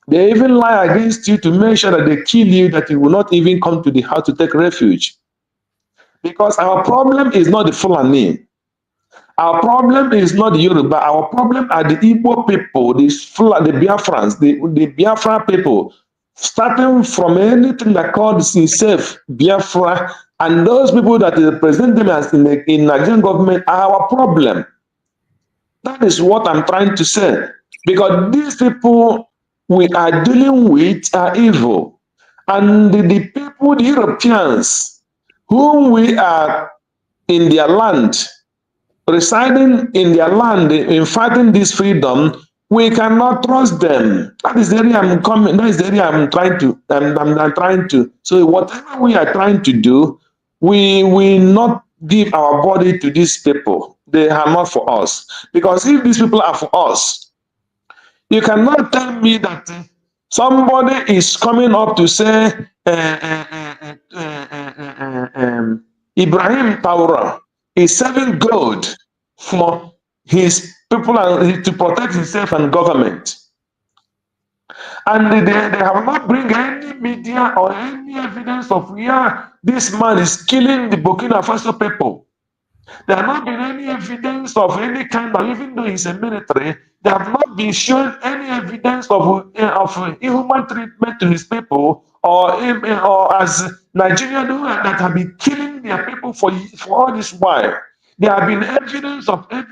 They even lie against you to make sure that they kill you, that you will not even come to the house to take refuge. Because our problem is not the Fulani. Our problem is not the Yoruba. Our problem are the Igbo people, the Biafrans, the Biafra people, starting from anything that calls itself Biafra, and those people that represent them as in Nigerian government are our problem. That is what I'm trying to say. Because these people we are dealing with are evil. And the people, the Europeans, whom we are in their land, residing in their land, in fighting this freedom, we cannot trust them. That is the area I'm coming. That is the area I'm trying to. I'm trying to. So whatever we are trying to do, we will not give our body to these people. They are not for us. Because if these people are for us, you cannot tell me that somebody is coming up to say Ibrahim Taura is serving God for his people and to protect himself and government. And they have not bring any media or any evidence of where this man is killing the Burkina Faso people. There have not been any evidence of any kind of, even though he's a military, they have not been shown any evidence of inhuman treatment to his people, or as Nigerian that have been killing their people for all this while. There have been evidence of human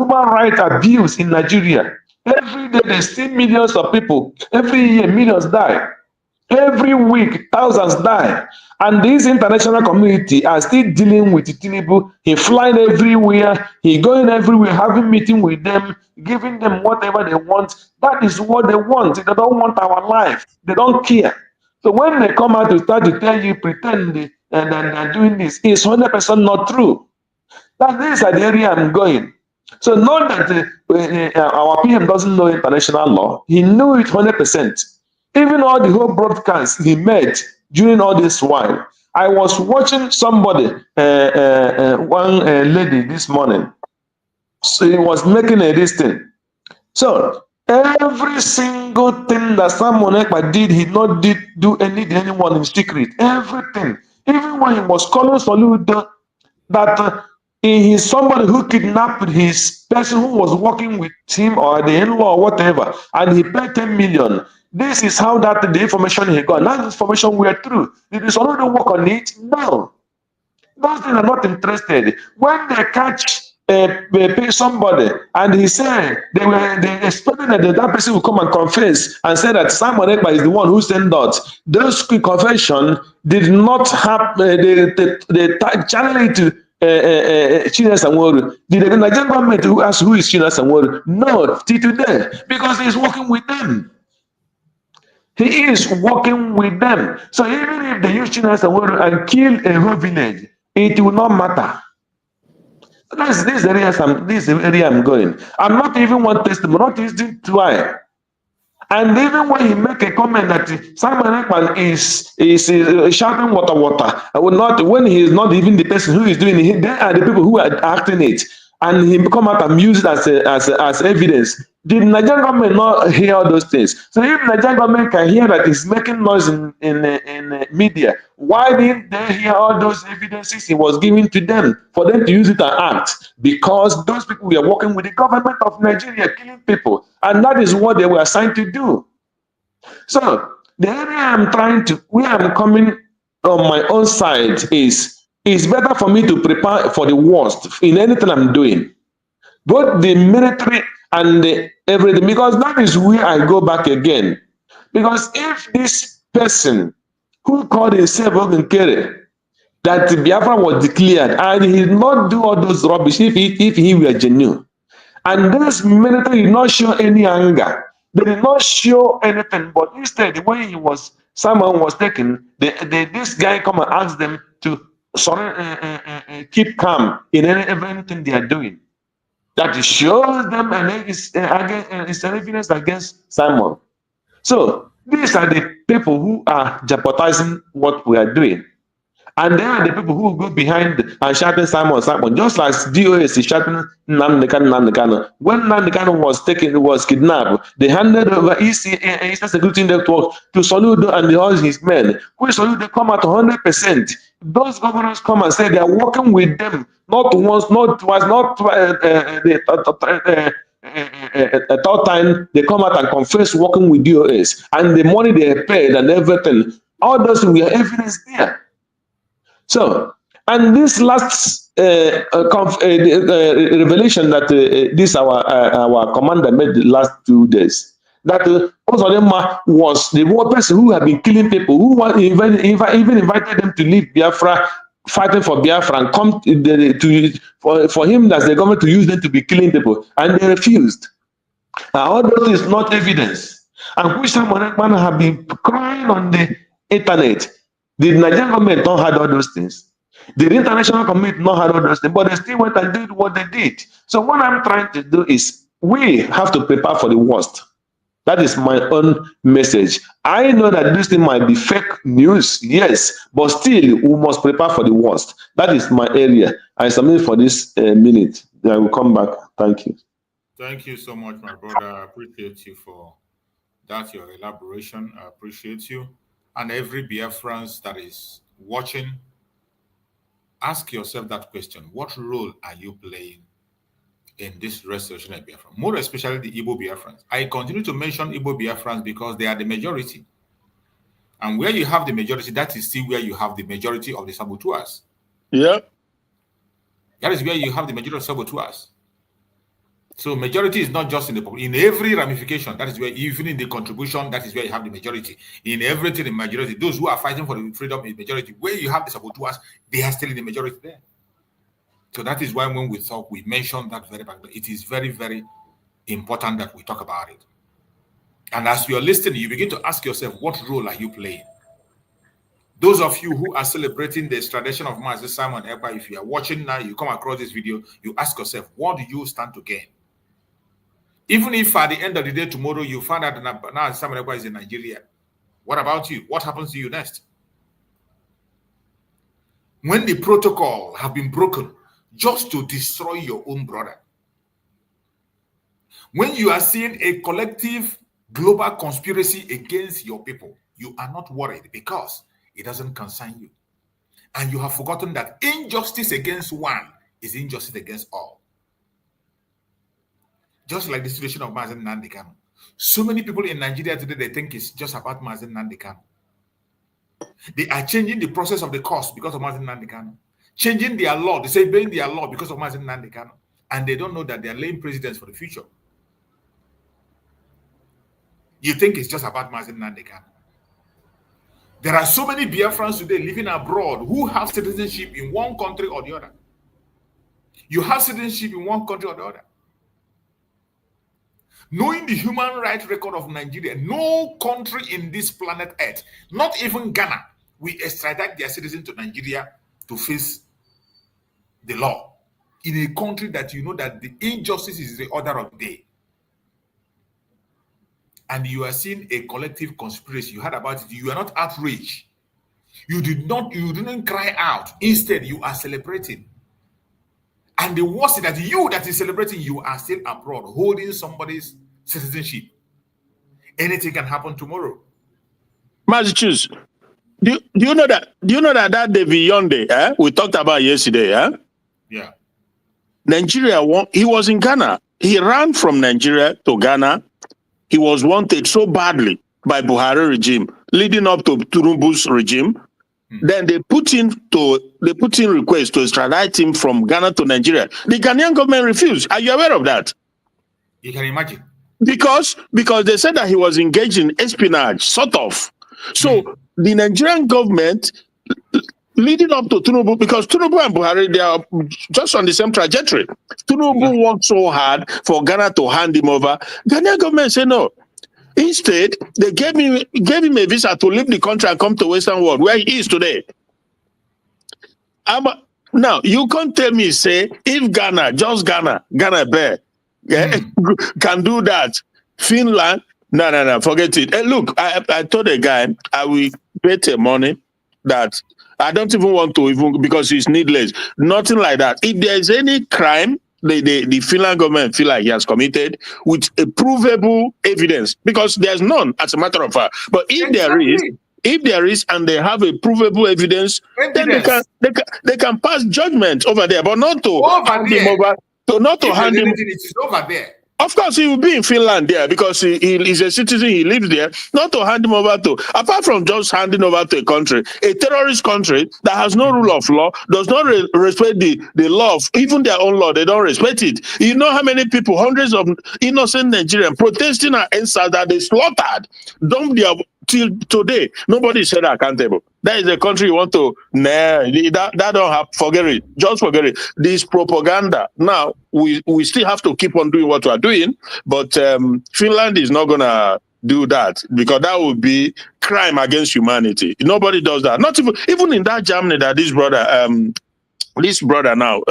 rights abuse in Nigeria. Every day there's still millions of people. Every year millions die. Every week, thousands die. And this international community are still dealing with Tinubu. He flying everywhere. He going everywhere, having meeting with them, giving them whatever they want. That is what they want. They don't want our life. They don't care. So when they come out to start to tell you, pretend and doing this, it's 100% not true. That this is the area I'm going. So not that our PM doesn't know international law. He knew it 100%. Even all the whole broadcasts he made during all this while. I was watching somebody, one lady this morning. So he was making this thing. So every single thing that Simon Ekpa did, he not do anyone in secret. Everything. Even when he was calling Soludo, that he is somebody who kidnapped his person who was working with him or the in-law or whatever, and he paid 10 million. This is how the information he got. That information we are through. Did this already work on it? No. Those things are not interested. When they catch pay somebody and he said they expecting that that person will come and confess and say that Simon Ekpa is the one who sent out. Those confession did not have they channel it to Chinese Sanwo-Olu. Did the Nigerian government who asked who is Chinese Sanwo-Olu? No, till today, because he's working with them. He is working with them. So even if they use Chinese Sanwo-Olu and kill a whole village, it will not matter. That's this area I'm going. I'm not even one testimony, not even twice. And even when he make a comment that Simon Ekpa is shouting water, I will not, when he is not even the person who is doing it, they are the people who are acting it, and he come out and use it as evidence. Did Nigerian government not hear all those things? So if Nigerian government can hear that he's making noise in media, why didn't they hear all those evidences he was giving to them for them to use it and act? Because those people were working with the government of Nigeria, killing people, and that is what they were assigned to do. So the area where I'm coming on my own side is it's better for me to prepare for the worst in anything I'm doing, both the military and everything, because that is where I go back again. Because if this person who called himself Ogunkere, that Biafra was declared, and he did not do all those rubbish if he were genuine, And this military did not show any anger. They did not show anything, but instead, when Simon was taken, this guy come and ask them to keep calm in anything they are doing. That shows them it's evidence against Simon. So these are the people who are jeopardizing what we are doing. And they are the people who go behind and shouting Simon, Simon, just like DOS is shouting Nnamdi Kanu. When Nnamdi Kanu was kidnapped, they handed over Eastern Security Network to Soludo and all his men. When Soludo come at 100%, those governors come and say they are working with them, not once, not twice, not a third time they come out and confess working with DOS and the money they have paid and everything. All those we have evidence there. So, and this last revelation that this our commander made the last 2 days, that Ozodema was the one person who had been killing people, who even invited them to leave Biafra, fighting for Biafra, and come for him as the government to use them to be killing people, and they refused. All that is not evidence, and which someone have been crying on the internet. The Nigerian government don't have all those things. The international community don't have all those things, but they still went and did what they did. So what I'm trying to do is we have to prepare for the worst. That is my own message. I know that this thing might be fake news, yes, but still we must prepare for the worst. That is my area. I submit for this minute. I will come back. Thank you. Thank you so much, my brother. I appreciate you for that, your elaboration. I appreciate you. And every Biafrans that is watching, ask yourself that question. What role are you playing in this restoration of Biafra? More especially the Igbo Biafrans. I continue to mention Igbo Biafrans because they are the majority. And where you have the majority, that is still where you have the majority of the saboteurs. Yeah. That is where you have the majority of saboteurs. So majority is not just in the in every ramification. That is where, even in the contribution, that is where you have the majority. In everything, in majority, those who are fighting for the freedom is majority. Where you have the saboteurs, they are still in the majority there. So that is why when we talk, we mention that very back. It is very, very important that we talk about it. And as you are listening, you begin to ask yourself, what role are you playing? Those of you who are celebrating the extradition of Mazi Simon Ekpa, if you are watching now, you come across this video, you ask yourself, what do you stand to gain? Even if at the end of the day, tomorrow, you find out that now Simon Ekpa is in Nigeria, what about you? What happens to you next? When the protocol have been broken just to destroy your own brother, when you are seeing a collective global conspiracy against your people, you are not worried because it doesn't concern you. And you have forgotten that injustice against one is injustice against all. Just like the situation of Mazi Nnamdi Kanu. So many people in Nigeria today, they think it's just about Mazi Nnamdi Kanu. They are changing the process of the course because of Mazi Nnamdi Kanu. Changing their law, they say obeying their law because of Mazi Nnamdi Kanu. And they don't know that they are laying precedents for the future. You think it's just about Mazi Nnamdi Kanu. There are so many Biafrans today living abroad who have citizenship in one country or the other. You have citizenship in one country or the other. Knowing the human rights record of Nigeria, no country in this planet Earth, not even Ghana, will extradite their citizens to Nigeria to face the law. In a country that you know that the injustice is the order of the day. And you are seeing a collective conspiracy. You heard about it. You are not outraged. You didn't cry out. Instead, you are celebrating. And the worst is that you that is celebrating, you are still abroad, holding somebody's citizenship. Anything can happen tomorrow. Mazi, do you know that that David Yonde, we talked about yesterday, Yeah. Nigeria, he was in Ghana. He ran from Nigeria to Ghana. He was wanted so badly by Buhari regime, leading up to Turumbu's regime. Then they put in request to extradite him from Ghana to Nigeria. The Ghanaian government refused. Are you aware of that? You can imagine. Because they said that he was engaged in espionage, sort of. So the Nigerian government leading up to Tinubu, because Tinubu and Buhari, they are just on the same trajectory. Tinubu worked so hard for Ghana to hand him over. Ghanaian government said no. Instead, they gave him a visa to leave the country and come to Western world, where he is today. Now, you can't tell me, say, if Ghana, just Ghana bear, can do that, Finland, no, forget it. Hey, look, I told a guy, I will bet money that I don't even want to, even because it's needless. Nothing like that. If there's any crime, the Finland government feel like he has committed with a provable evidence, because there's none, as a matter of fact. But if there is, and they have a provable evidence, then they can pass judgment over there, but not to hand him over. Not to hand him. It is over there. Of course, he will be in Finland there because he is a citizen, he lives there. Not to hand him over to, apart from just handing over to a country, a terrorist country that has no rule of law, does not respect the law, even their own law, they don't respect it. You know how many people, hundreds of innocent Nigerians protesting at NSA that they slaughtered, till today, nobody said accountable. That is a country you want to, that don't have, forget it, just forget it. This propaganda. Now, we still have to keep on doing what we are doing, but Finland is not going to do that, because that would be crime against humanity. Nobody does that. Not even in that Germany that this brother now,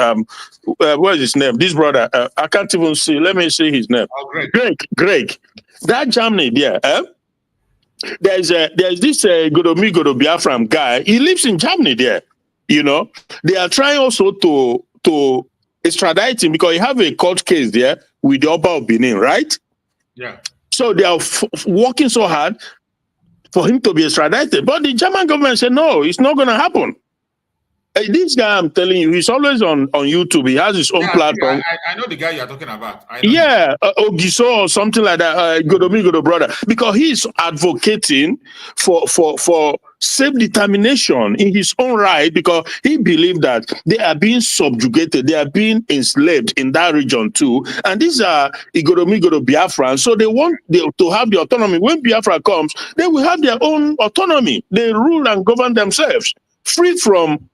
what is his name? This brother, I can't even see, let me see his name. Oh, Greg. That Germany there, there's this Godo Biafran guy. He lives in Germany there. You know, they are trying also to extradite him because he have a court case there with the Oba of Benin, right? Yeah. So they are working so hard for him to be extradited. But the German government said, no, it's not going to happen. This guy, I'm telling you, he's always on YouTube. He has his own platform. I know the guy you're talking about. Ogiso or something like that, Godo brother. Because he's advocating for self-determination in his own right, because he believed that they are being subjugated, they are being enslaved in that region too. And these are Godo Biafrans, so they want to have the autonomy. When Biafra comes, they will have their own autonomy. They rule and govern themselves, free from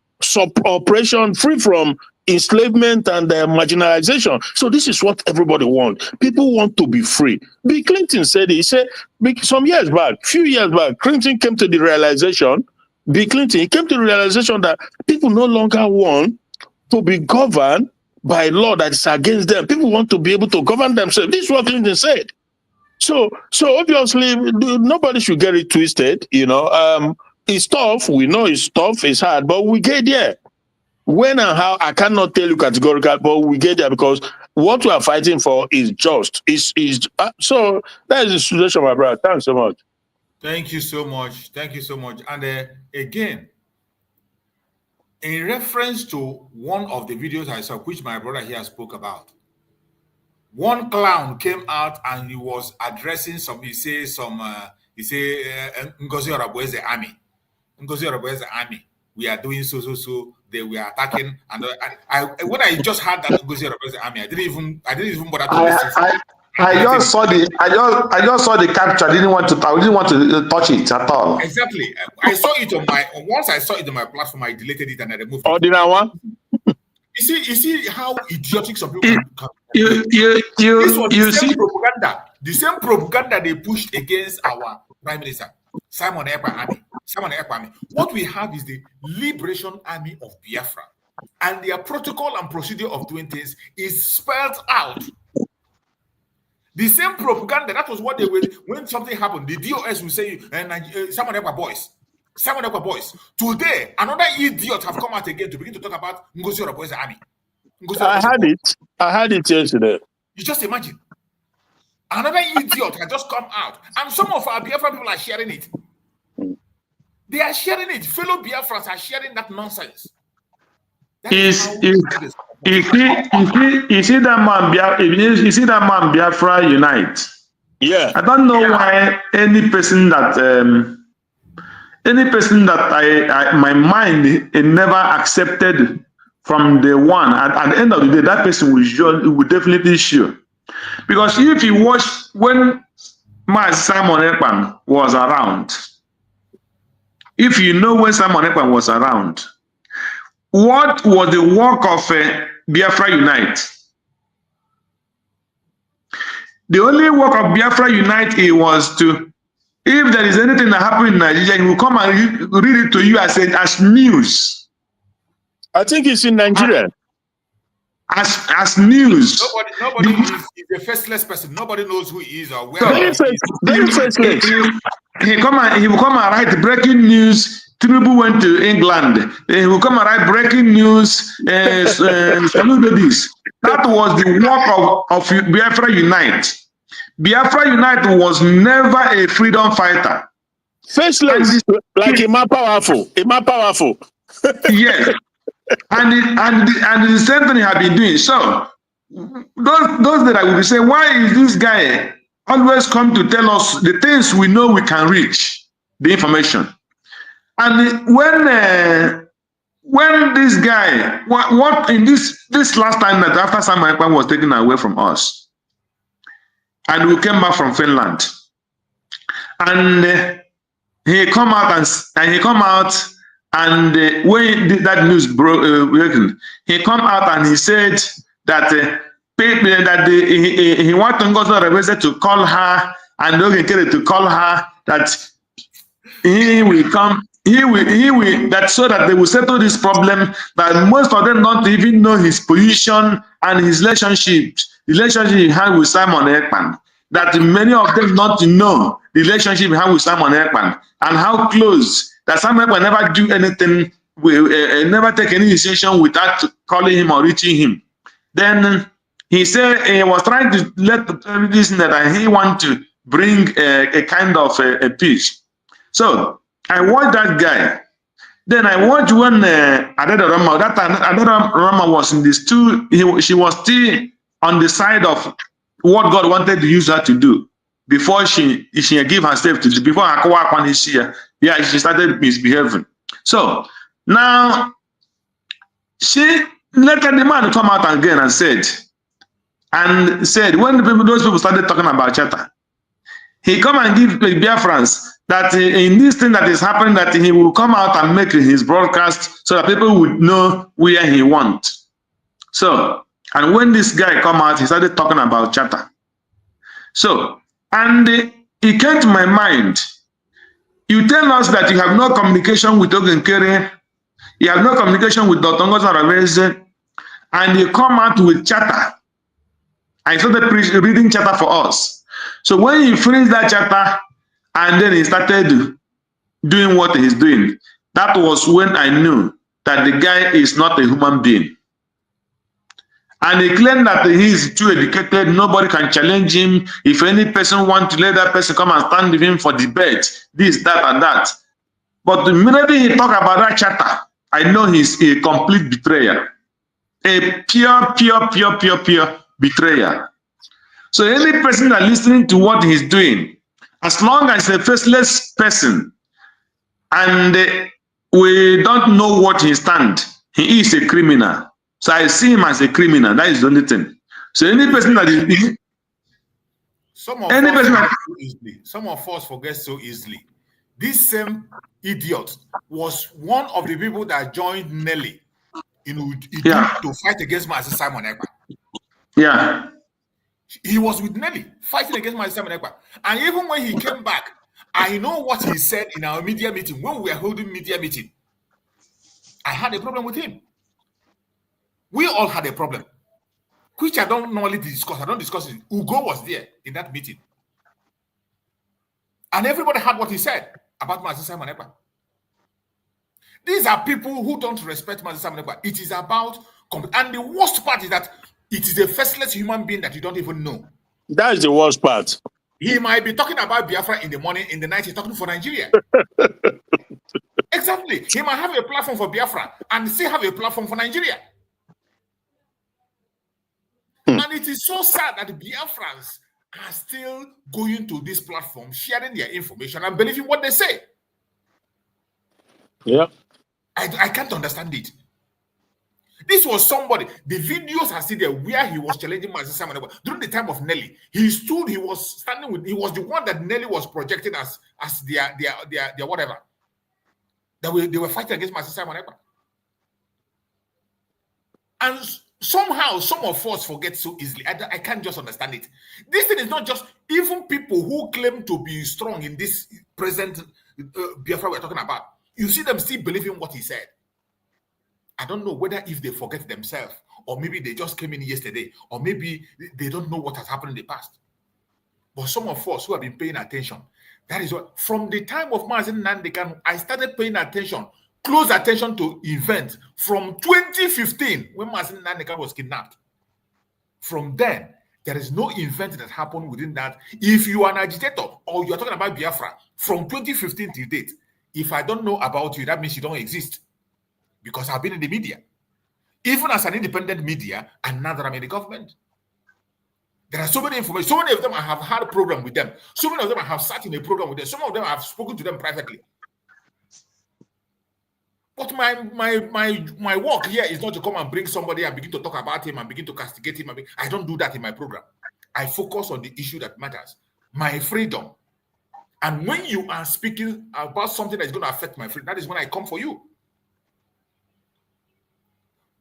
oppression, free from enslavement and marginalization. So this is what everybody wants. People want to be free. Bill Clinton said it. He said few years back, Clinton came to the realization, that people no longer want to be governed by law that is against them. People want to be able to govern themselves. This is what Clinton said. So obviously, nobody should get it twisted, you know. It's tough. We know it's tough. It's hard, but we get there. When and how, I cannot tell you categorically, but we get there because what we are fighting for is just. So that is the situation, my brother. Thanks so much. Thank you so much. Thank you so much. And again, in reference to one of the videos I saw, which my brother here spoke about, one clown came out and he was addressing Ngozi Orabo is the army. Ngozi Orabo is the army. We are doing so. They were attacking, and when I just heard that Ngozi Orabo is the army, I didn't even bother to listen. I just saw the capture. I didn't want to touch it at all. Exactly. I saw it once I saw it on my platform, I deleted it and I removed it. Ordinary one. You see how idiotic some people can. You see propaganda. The same propaganda they pushed against our Prime Minister, Simon Ekpa Army. What we have is the Liberation Army of Biafra. And their protocol and procedure of doing things is spelled out. The same propaganda, that was what they were, when something happened, the DOS will say, Simon Ekpa boys. Today, another idiot have come out again to begin to talk about Ngozi Orabo's army. I had it yesterday. You just imagine. Another idiot has just come out. And some of our Biafra people are sharing it. They are sharing it. Fellow Biafrans are sharing that nonsense. You see that man Biafra unite. Yeah. I don't know why any person that my mind it never accepted from the one. At the end of the day, that person will definitely show. Because if you watch when Mazi Simon Ekpa was around, if you know when Simon Ekpa was around, what was the work of Biafra Unite? The only work of Biafra Unite was to, if there is anything that happened in Nigeria, he will come and read it to you as news. I think it's in Nigeria. As news. Nobody is a faceless person. Nobody knows who he is or where He will come and write breaking news. Tinubu went to England. He will come and write breaking news. This. That was the work of Biafra Unite. Biafra Unite was never a freedom fighter. Faceless, like Ima powerful. Yes. And the same thing he had been doing. So those that I will be saying, why is this guy always come to tell us the things we know we can reach, the information? And when this guy, what in this last time that after Simon Ekpa was taken away from us, and we came back from Finland, and he come out and when that news broke, he come out and he said that he want Ngozi to call her and to call her that he will come. He will that so that they will settle this problem. That most of them don't even know his position and his relationship he had with Simon Ekpa. That many of them not know the relationship he had with Simon Ekpa and how close. That Simon Ekpa never do anything, never take any decision without calling him or reaching him. Then he said he was trying to let this that he want to bring a kind of a peace. So I watched that guy. Then I watched when Adedorama, that Adedorama was in this too. She was still on the side of what God wanted to use her to do before she gave herself to before Akawa this year. Yeah, she started misbehaving. So now she let the man come out again and said when those people started talking about Chata, he come and give the Biafrans that in this thing that is happening, that he will come out and make his broadcast so that people would know where he wants. So, and when this guy come out, he started talking about Chata. So, and it came to my mind. You tell us that you have no communication with Ogenkere, you have no communication with Dr. Ngozi Araveze, and you come out with Chata. I started reading Chata for us. So when you finish that chapter, and then he started doing what he's doing, that was when I knew that the guy is not a human being. And he claimed that he is too educated, nobody can challenge him. If any person wants to let that person come and stand with him for debate, this, that, and that. But the minute he talk about that chapter, I know he's a complete betrayer. A pure betrayer. So any person that listening to what he's doing, as long as a faceless person, and we don't know what he stands, he is a criminal. So I see him as a criminal. That is the only thing. So any person that is some of us forget so easily. This same idiot was one of the people that joined Nelly to fight against Mazi Simon Ekpa. Yeah. He was with Nelly fighting against Mazi Simon Ekpa. And even when he came back, I know what he said in our media meeting. When we were holding media meeting, I had a problem with him. We all had a problem, which I don't normally discuss. I don't discuss it. Ugo was there in that meeting. And everybody heard what he said about Mazi Simon Ekpa. These are people who don't respect Mazi Simon Ekpa. It is about, and the worst part is that it is a faceless human being that you don't even know. That's the worst part. He might be talking about Biafra in the morning, in the night he's talking for Nigeria. Exactly. He might have a platform for Biafra and still have a platform for Nigeria. And it is so sad that the Biafrans are still going to this platform, sharing their information and believing what they say. Yeah. I can't understand it. This was somebody, the videos are still there where he was challenging Mazi Simon Ekpa. During the time of Nelly, he was standing with, he was the one that Nelly was projecting as their whatever. They were fighting against Mazi Simon Ekpa. And somehow, some of us forget so easily. I can't just understand it. This thing is not just even people who claim to be strong in this present Biafra we're talking about. You see them still believing what he said. I don't know whether if they forget themselves, or maybe they just came in yesterday, or maybe they don't know what has happened in the past. But some of us who have been paying attention, that is what, from the time of Mazi Nnamdi Kanu, I started paying attention, close attention to events from 2015 when Mazi Nnamdi Kanu was kidnapped. From then, there is no event that happened within that. If you are an agitator or you're talking about Biafra from 2015 to date, if I don't know about you, that means you don't exist. Because I've been in the media. Even as an independent media, and now that I'm in the government. There are so many information. So many of them I have had a program with them. So many of them I have sat in a program with them. Some of them I have spoken to them privately. But my work here is not to come and bring somebody and begin to talk about him and begin to castigate him. I don't do that in my program. I focus on the issue that matters. My freedom. And when you are speaking about something that is going to affect my freedom, that is when I come for you.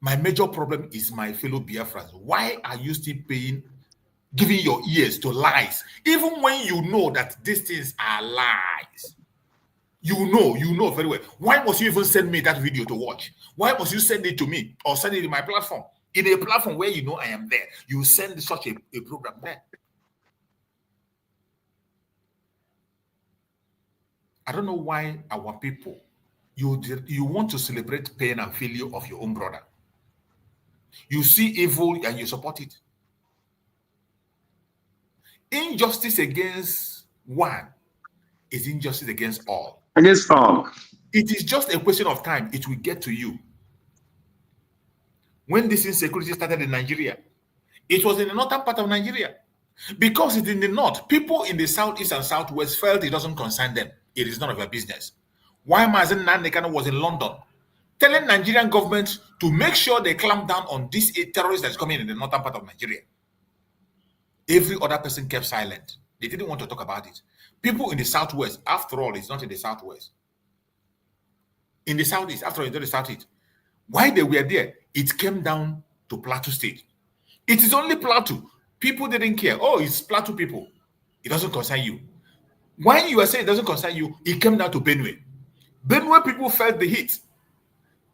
My major problem is my fellow Biafrans. Why are you still giving your ears to lies? Even when you know that these things are lies. You know very well. Why must you even send me that video to watch? Why must you send it to me or send it in my platform? In a platform where you know I am there, you send such a program there. I don't know why our people, you want to celebrate pain and failure of your own brother. You see evil and you support it. Injustice against one is injustice against all. Against all. It is just a question of time. It will get to you. When this insecurity started in Nigeria, it was in the northern part of Nigeria. Because it's in the north, people in the southeast and southwest felt it doesn't concern them. It is none of their business. Why Mazi Nnamdi Kanu was in London, telling Nigerian government to make sure they clamp down on this terrorist that is coming in the northern part of Nigeria. Every other person kept silent. They didn't want to talk about it. People in the southwest, after all, it's not in the southwest. In the southeast, after all, it's not the southeast. While they were there, it came down to Plateau State. It is only Plateau. People didn't care. Oh, it's Plateau people. It doesn't concern you. When you are saying it doesn't concern you, it came down to Benue. Benue people felt the heat.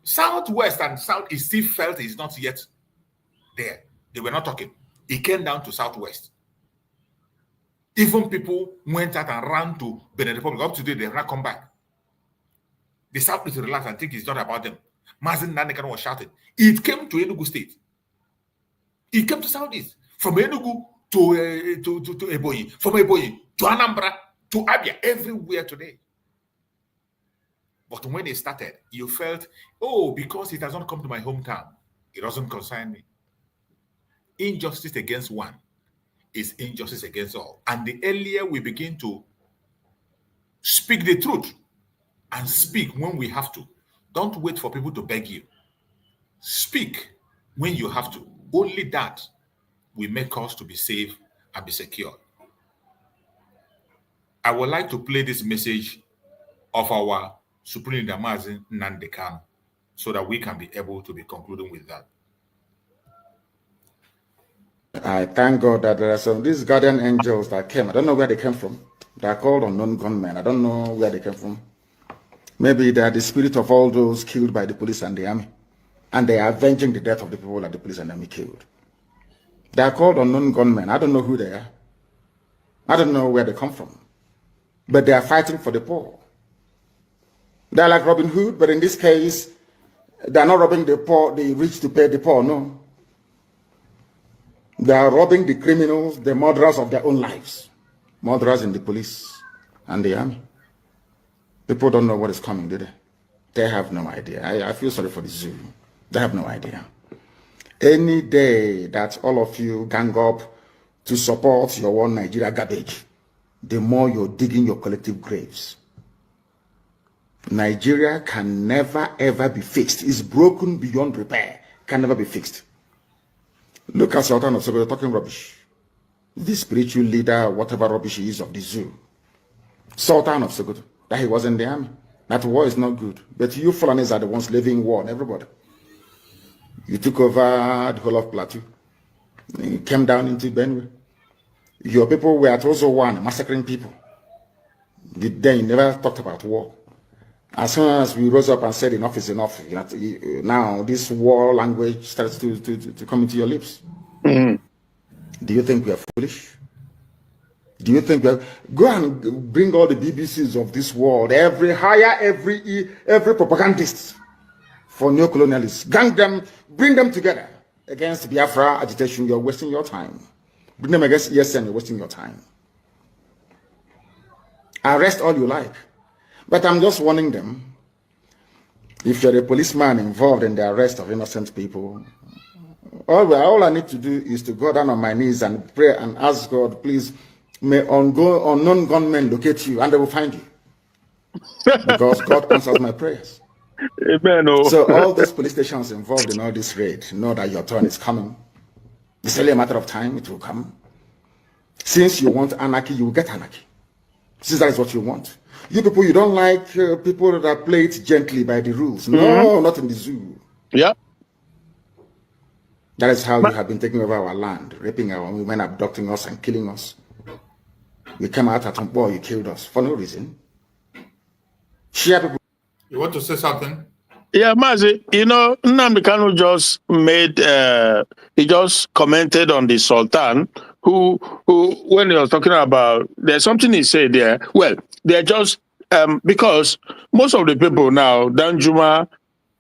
Southwest and southeast still felt it's not yet there. They were not talking. It came down to southwest. Even people went out and ran to Benin Republic. Up to today, they have not come back. The southeast relaxed and think it's not about them. Mazi Nnamdi Kanu was shouting. It came to Enugu State. It came to southeast. From Enugu to Ebonyi. From Ebonyi to Anambra to Abia. Everywhere today. But when it started, you felt, oh, because it has not come to my hometown, it doesn't concern me. Injustice against one is injustice against all. And the earlier we begin to speak the truth and speak when we have to, don't wait for people to beg you. Speak when you have to. Only that will make us to be safe and be secure. I would like to play this message of our Supreme Leader Mazi Nnamdi Kanu so that we can be able to be concluding with that. I thank God that there are some these guardian angels that came. I don't know where they came from. They are called unknown gunmen. I don't know where they came from. Maybe they are the spirit of all those killed by the police and the army. And they are avenging the death of the people that the police and the army killed. They are called unknown gunmen. I don't know who they are. I don't know where they come from. But they are fighting for the poor. They are like Robin Hood, but in this case, they are not robbing the poor, the rich to pay the poor, no. They are robbing the criminals, the murderers of their own lives. Murderers in the police and the army. People don't know what is coming, do they? They have no idea. I feel sorry for the zoo. They have no idea. Any day that all of you gang up to support your one Nigeria garbage, the more you're digging your collective graves. Nigeria can never ever be fixed. It's broken beyond repair. Can never be fixed. Look at Sultan of Sokoto talking rubbish. The spiritual leader, whatever rubbish he is of the zoo. Sultan of Sokoto, that he was in the army. That war is not good. But you Fulanis are the ones living war on everybody. You took over the whole of Plateau. You came down into Benue. Your people were at also one, massacring people. Then you never talked about war. As soon as we rose up and said enough is enough, now this war language starts to come into your lips. Mm-hmm. Do you think we are foolish? Do you think we are... Go and bring all the BBCs of this world, every propagandist for neo-colonialists, gang them, bring them together against Biafra agitation. You're wasting your time. Bring them against ESN, you're wasting your time. Arrest all you like. But I'm just warning them, if you're a policeman involved in the arrest of innocent people, all I need to do is to go down on my knees and pray and ask God, please, may unknown gunmen locate you and they will find you. Because God answers my prayers. Amen. Oh. So all those police stations involved in all this raid know that your turn is coming. It's only a matter of time, it will come. Since you want anarchy, you will get anarchy. Since that is what you want. You people, you don't like people that play it gently by the rules. No, not in the zoo. Yeah. That is how you have been taking over our land, raping our women, abducting us and killing us. You came out at Umpo, you killed us for no reason. People. You want to say something? Yeah, Mazi, Nnamdi Kanu just he just commented on the Sultan, who when he was talking about, there's something he said there. Well, they're just, because most of the people now, Danjuma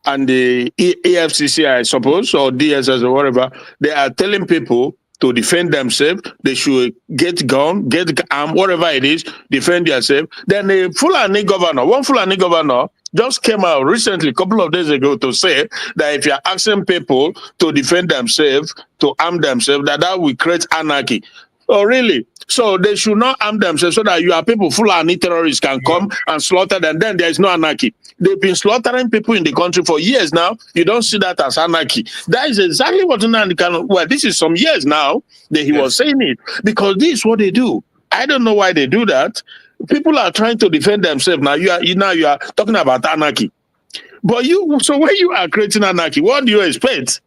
and the EFCC, I suppose, or DSS or whatever, they are telling people to defend themselves. They should get gun, get arm, whatever it is, defend yourself. Then one Fulani governor just came out recently, a couple of days ago, to say that if you're asking people to defend themselves, to arm themselves, that will create anarchy. Oh, really? So they should not arm themselves so that your people, Fulani terrorists, can come and slaughter them. Then there is no anarchy. They've been slaughtering people in the country for years now. You don't see that as anarchy. That is exactly what Nnamdi Kanu, well, this is some years now that he was saying it, because this is what they do. I don't know why they do that. People are trying to defend themselves. Now you are talking about anarchy. But so when you are creating anarchy, what do you expect?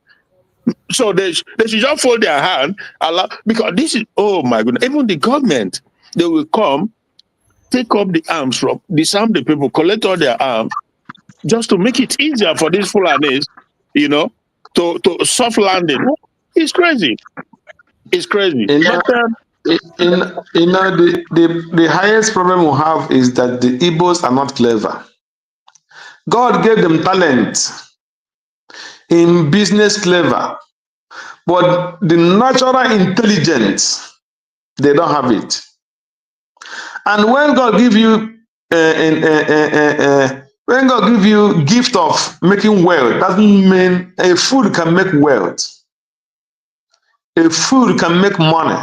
So they should just fold their hand, because this is, oh my goodness, even the government, they will come, take up the arms from, disarm the people, collect all their arms, just to make it easier for these Fulanis, to soft landing. It's crazy. It's crazy. The highest problem we have is that the Igbos are not clever. God gave them talent in business, clever, but the natural intelligence, they don't have it. And when God give you gift of making wealth, doesn't mean a food can make wealth. A food can make money,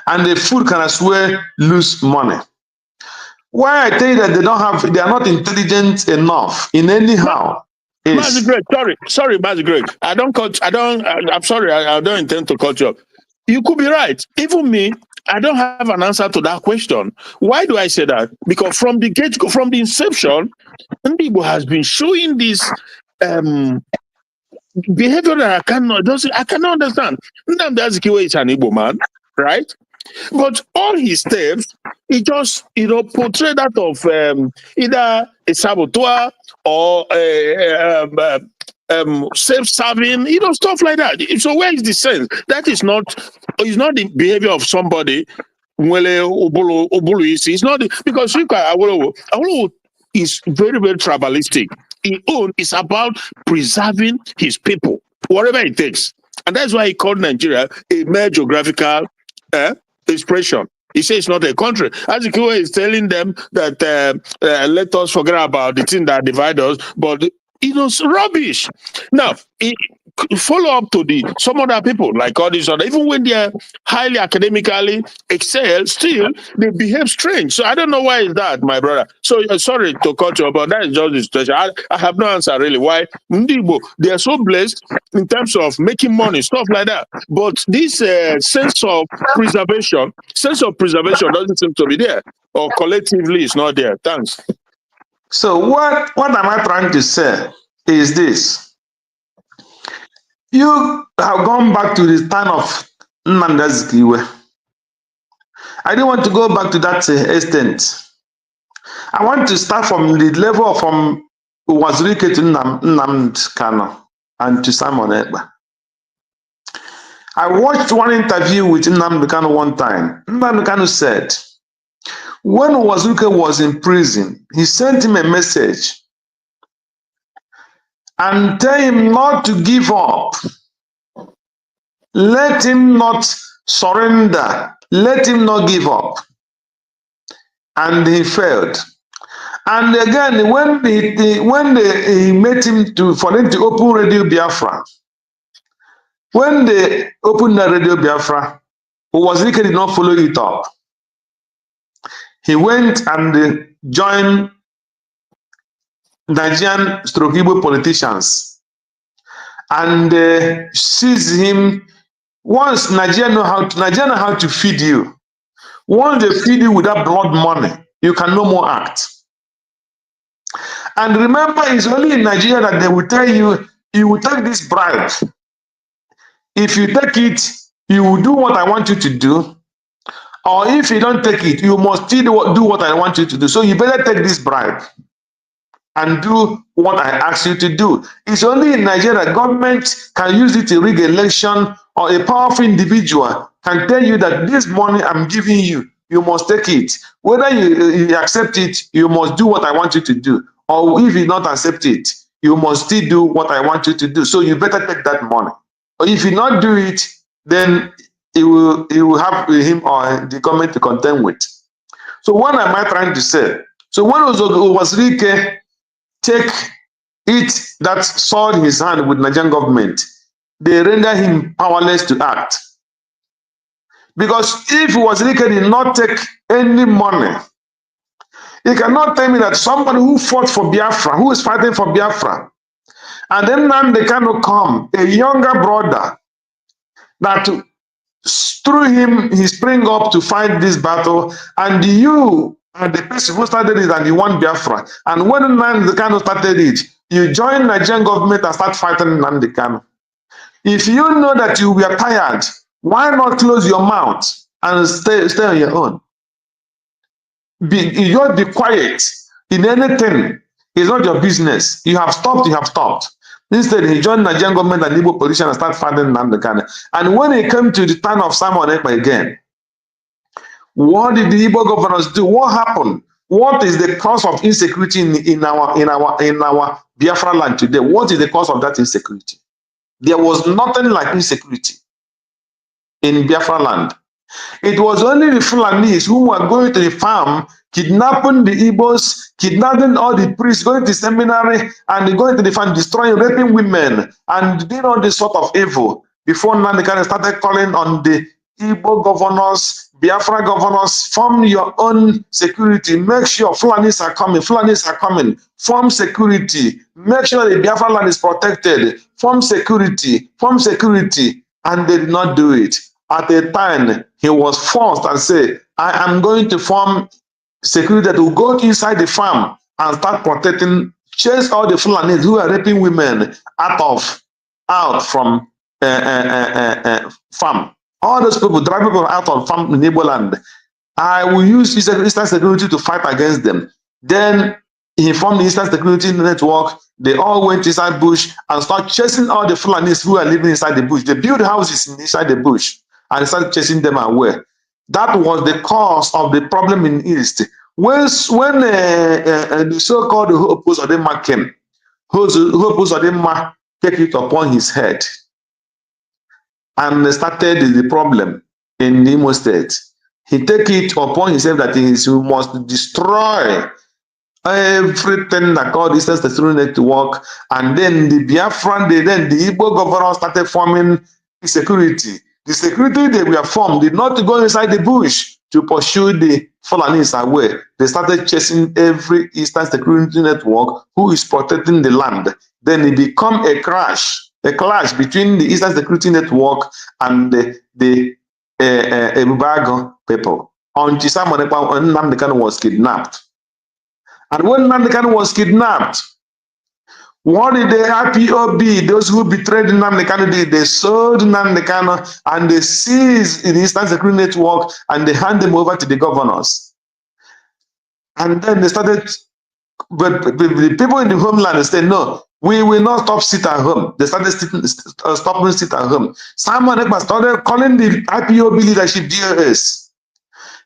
and the food can as well lose money. Why I tell you that they are not intelligent enough in anyhow. Mazi Greg, sorry, Mazi Greg. I'm sorry, I don't intend to cut you off. You could be right. Even me, I don't have an answer to that question. Why do I say that? Because from the inception, Ndibo has been showing this behavior that I cannot understand. Nnamdi Azikiwe is an Igbo man, right? But all his steps, he just, portrayed that of either a saboteur or self-serving, stuff like that. So where is the sense? That is not the behavior of somebody. It's not because Awolowo is very, very tribalistic. It's about preserving his people, whatever it takes. And that's why he called Nigeria a mere geographical expression. He says it's not a country. Azikiwe is telling them that let us forget about the thing that divides us, but it's rubbish. Now, follow up to some other people like all these other, even when they are highly academically excel, still they behave strange. So I don't know why is that, my brother. So sorry to cut you, but that is just the situation. I have no answer really why Ndibo, they are so blessed in terms of making money, stuff like that. But this sense of preservation doesn't seem to be there, or collectively it's not there. Thanks. So what am I trying to say is this? You have gone back to the time of Nnamdi Azikiwe. I didn't want to go back to that extent. I want to start from the level of from Wazirike to Nnamdi Kanu and to Simon Ekpa. I watched one interview with Nnamdi Kanu one time. Nnamdi Kanu said, when Wazirike was in prison, he sent him a message and tell him not to give up. Let him not surrender. Let him not give up. And he failed. And again, when he met him for them to open Radio Biafra, when they opened the Radio Biafra, Wazirike did not follow it up. He went and joined Nigerian Igbo politicians and seized him. Once Nigeria know how to feed you. Once they feed you with that blood money, you can no more act. And remember, it's only in Nigeria that they will tell you, you will take this bribe. If you take it, you will do what I want you to do. Or if you don't take it, you must still do what I want you to do. So you better take this bribe and do what I ask you to do. It's only in Nigeria that government can use it to rig election, or a powerful individual can tell you that this money I'm giving you, you must take it. Whether you accept it, you must do what I want you to do. Or if you don't accept it, you must still do what I want you to do. So you better take that money. Or if you not do it, then it will have him or the government to contend with. So what am I trying to say? So when Wazirike take it that sword in his hand with Nigerian government, they render him powerless to act. Because if Wazirike did not take any money, he cannot tell me that somebody who fought for Biafra, who is fighting for Biafra, and then now they cannot come, a younger brother, that through him he spring up to fight this battle, and you and the person who started it and you won Biafra. And when Nnamdi Kanu started it, you join Nigerian government and start fighting Nnamdi Kanu. If you know that you were tired, why not close your mouth and stay on your own? You just be quiet in anything. It's not your business. You have stopped, you have stopped. Instead, he joined Nigerian government and Igbo politician and started fighting Nnamdi Kanu. And when he came to the time of Simon Ekpa again, what did the Igbo governors do? What happened? What is the cause of insecurity in our Biafra land today? What is the cause of that insecurity? There was nothing like insecurity in Biafra land. It was only the Fulanis who were going to the farm, kidnapping the Igbos, kidnapping all the priests, going to seminary, and going to the farm, destroying, raping women, and doing all this sort of evil. Before Nnamdi Kanu started calling on the Igbo governors, Biafra governors, form your own security. Make sure Fulanis are coming. Form security. Make sure the Biafra land is protected. Form security. And they did not do it. At a time, he was forced and said, I am going to form security that will go inside the farm and start protecting, chase all the Fulanis who are raping women out from farm. All those people, drive people out of farm in Igbo land. I will use Eastern Security to fight against them. Then he formed the Eastern Security Network. They all went inside bush and started chasing all the Fulanis who are living inside the bush. They built houses inside the bush and started chasing them away. That was the cause of the problem in East. When the so-called Hope Uzodinma came, Hope Uzodinma took it upon his head and started the problem in Imo State. He take it upon himself that he must destroy everything that called Eastern Security Network, and then the Biafran, then the Igbo governor started forming the security. The security they were formed did not go inside the bush to pursue the Fulanis away. They started chasing every Eastern Security Network who is protecting the land. Then it became a clash between the Eastern Security Network and the Ebubago people. Until Simon Ekpa and Nnamdi Kanu was kidnapped. And when Nnamdi Kanu was kidnapped, What did the IPOB, those who betrayed Nnamdi Kanu, they sold Nnamdi Kanu and they seized the Eastern Security Network and they hand them over to the governors. And then they started, but the people in the homeland said, no, we will not stop sit at home. They started stopping sit at home. Simon Ekpa started calling the IPOB leadership DOS.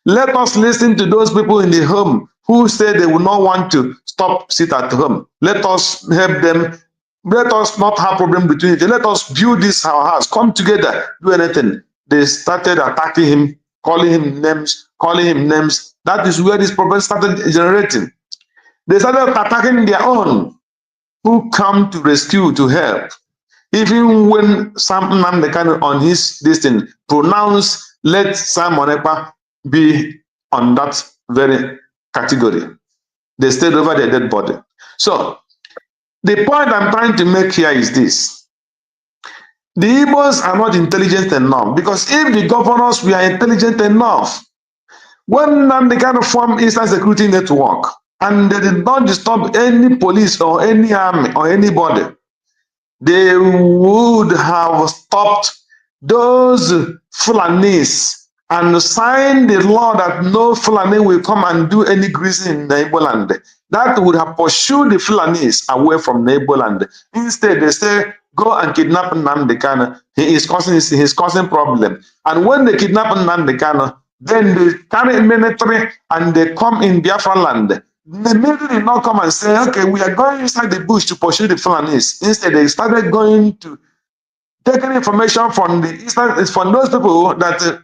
Let us listen to those people in the home who say they will not want to stop sit at home. Let us help them. Let us not have problem between it. Let us build this our house. Come together, do anything. They started attacking him, calling him names. That is where this problem started generating. They started attacking their own who come to rescue, to help. Even when Sam Nnamdi Kanu on his destiny pronounced, let Simon Ekpa be on that very category. They stayed over their dead body. So the point I'm trying to make here is this. The Igbos are not intelligent enough, because if the governors were intelligent enough, when Nnamdi Kanu formed Eastern Security Network and they did not disturb any police or any army or anybody, they would have stopped those Fulanis and signed the law that no Fulani will come and do any grazing in the Igbo land. That would have pursued the Fulanis away from the Igbo land. Instead, they say, go and kidnap Nnamdi Kanu. He is causing problem. And when they kidnap Nnamdi Kanu, then they carry military and they come in Biafra land. They immediately not come and say, okay, we are going inside the bush to pursue the Fulanis. Instead, they started going to taking information from the Eastern, from those people that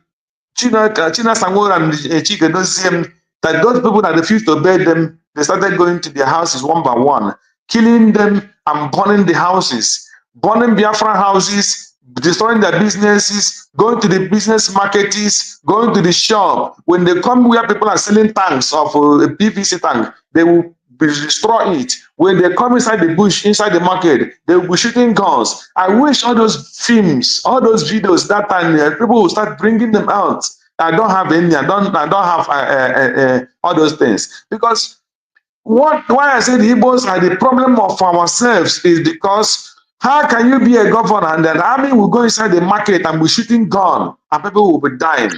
China Sangor and Chike, that those people that refused to obey them, they started going to their houses one by one, killing them and burning the houses, burning Biafra houses, destroying their businesses, going to the business markets, going to the shop. When they come where people are selling tanks of a PVC tank, they will destroy it. When they come inside the bush, inside the market, they will be shooting guns. I wish all those films, all those videos that time, people will start bringing them out. I don't have any. I don't have all those things, because why I say the Igbos are the problem of ourselves is because how can you be a governor and the army will go inside the market and be shooting gun and people will be dying,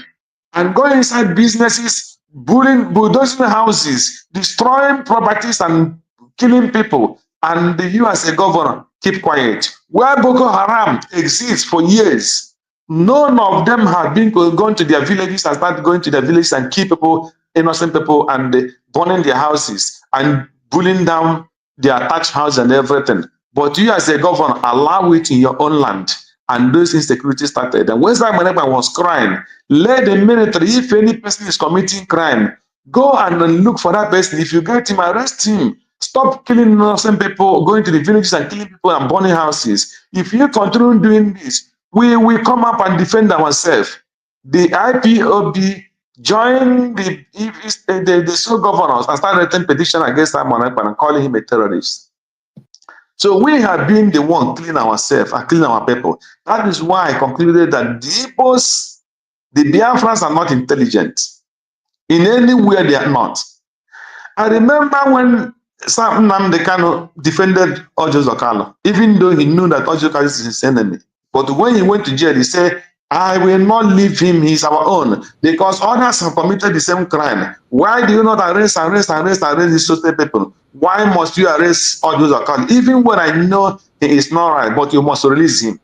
and go inside businesses, bulldozing houses, destroying properties and killing people, and you as a governor keep quiet? Where Boko Haram exists for years, none of them have been gone to their villages and started going to their villages and kill people, innocent people, and burning their houses and pulling down their attached house and everything. But you as a governor allow it in your own land, and those insecurity started. And when Simon Ekpa was crying, let the military, if any person is committing crime, go and look for that person. If you get him, arrest him. Stop killing innocent people, going to the villages and killing people and burning houses. If you continue doing this, we will come up and defend ourselves. The IPOB joined the sole governors and started writing petition against Simon Ekpa and calling him a terrorist. So we have been the one cleaning ourselves and cleaning our people. That is why I concluded that the Igbos, the Biafrans are not intelligent. In any way, they are not. I remember when Sam Nnamdi Kanu defended Ojo Zokalo, even though he knew that Ojo Zokalo is his enemy. But when he went to jail, he said, I will not leave him, he's our own, because others have committed the same crime. Why do you not arrest these social people? Why must you arrest Ojo Zokalo? Even when I know he is not right, but you must release him.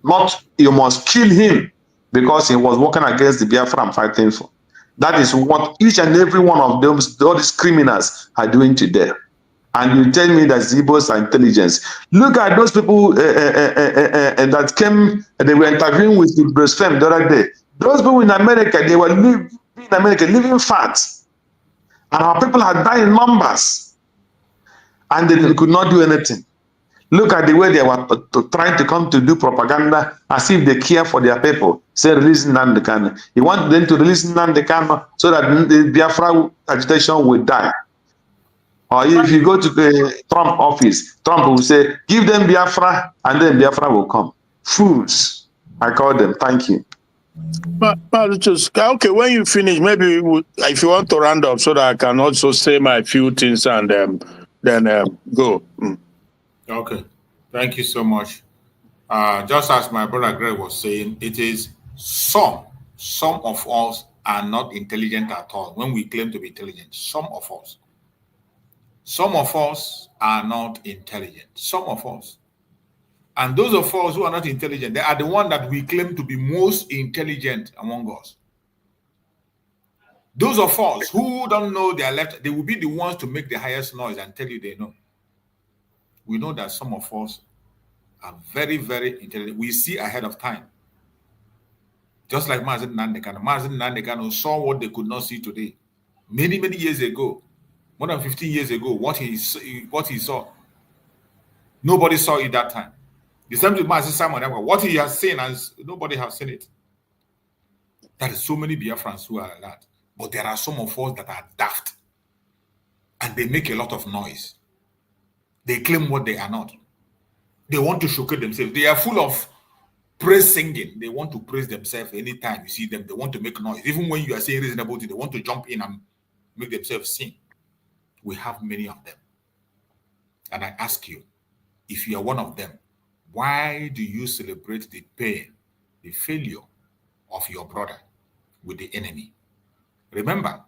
Not you must kill him because he was working against the Biafra I'm fighting for. That is what each and every one of those, all these criminals are doing today. And you tell me that Igbos are intelligence. Look at those people that came, they were interviewing with the blasphemy the other day. Those people in America, they were living in America, living fat. And our people had died in numbers. And they could not do anything. Look at the way they were trying to come to do propaganda as if they care for their people. Say, release Nnamdi Kanu. You want them to release Nnamdi Kanu so that the Biafra agitation will die. Or if you go to the Trump office, Trump will say, give them Biafra, and then Biafra will come. Fools, I call them. Thank you. But just, okay, when you finish, maybe if you want to round up so that I can also say my few things and then go. Okay. Thank you so much. Just as my brother Greg was saying, it is some of us are not intelligent at all. When we claim to be intelligent, some of us are not intelligent. Some of us. And those of us who are not intelligent, they are the one that we claim to be most intelligent among us. Those of us who don't know their left, they will be the ones to make the highest noise and tell you they know. We know that some of us are very, very intelligent. We see ahead of time. Just like Mazi Nnamdi saw what they could not see today. Many, many years ago, more than 15 years ago, what he saw, nobody saw it that time. The same with Mazi Simon, what he has seen, as nobody has seen it. There are so many Biafrans who are like that. But there are some of us that are daft. And they make a lot of noise. They claim what they are not. They want to showcase themselves. They are full of praise singing. They want to praise themselves anytime you see them. They want to make noise. Even when you are saying reasonable things, they want to jump in and make themselves sing. We have many of them. And I ask you, if you are one of them, why do you celebrate the pain, the failure of your brother with the enemy? Remember,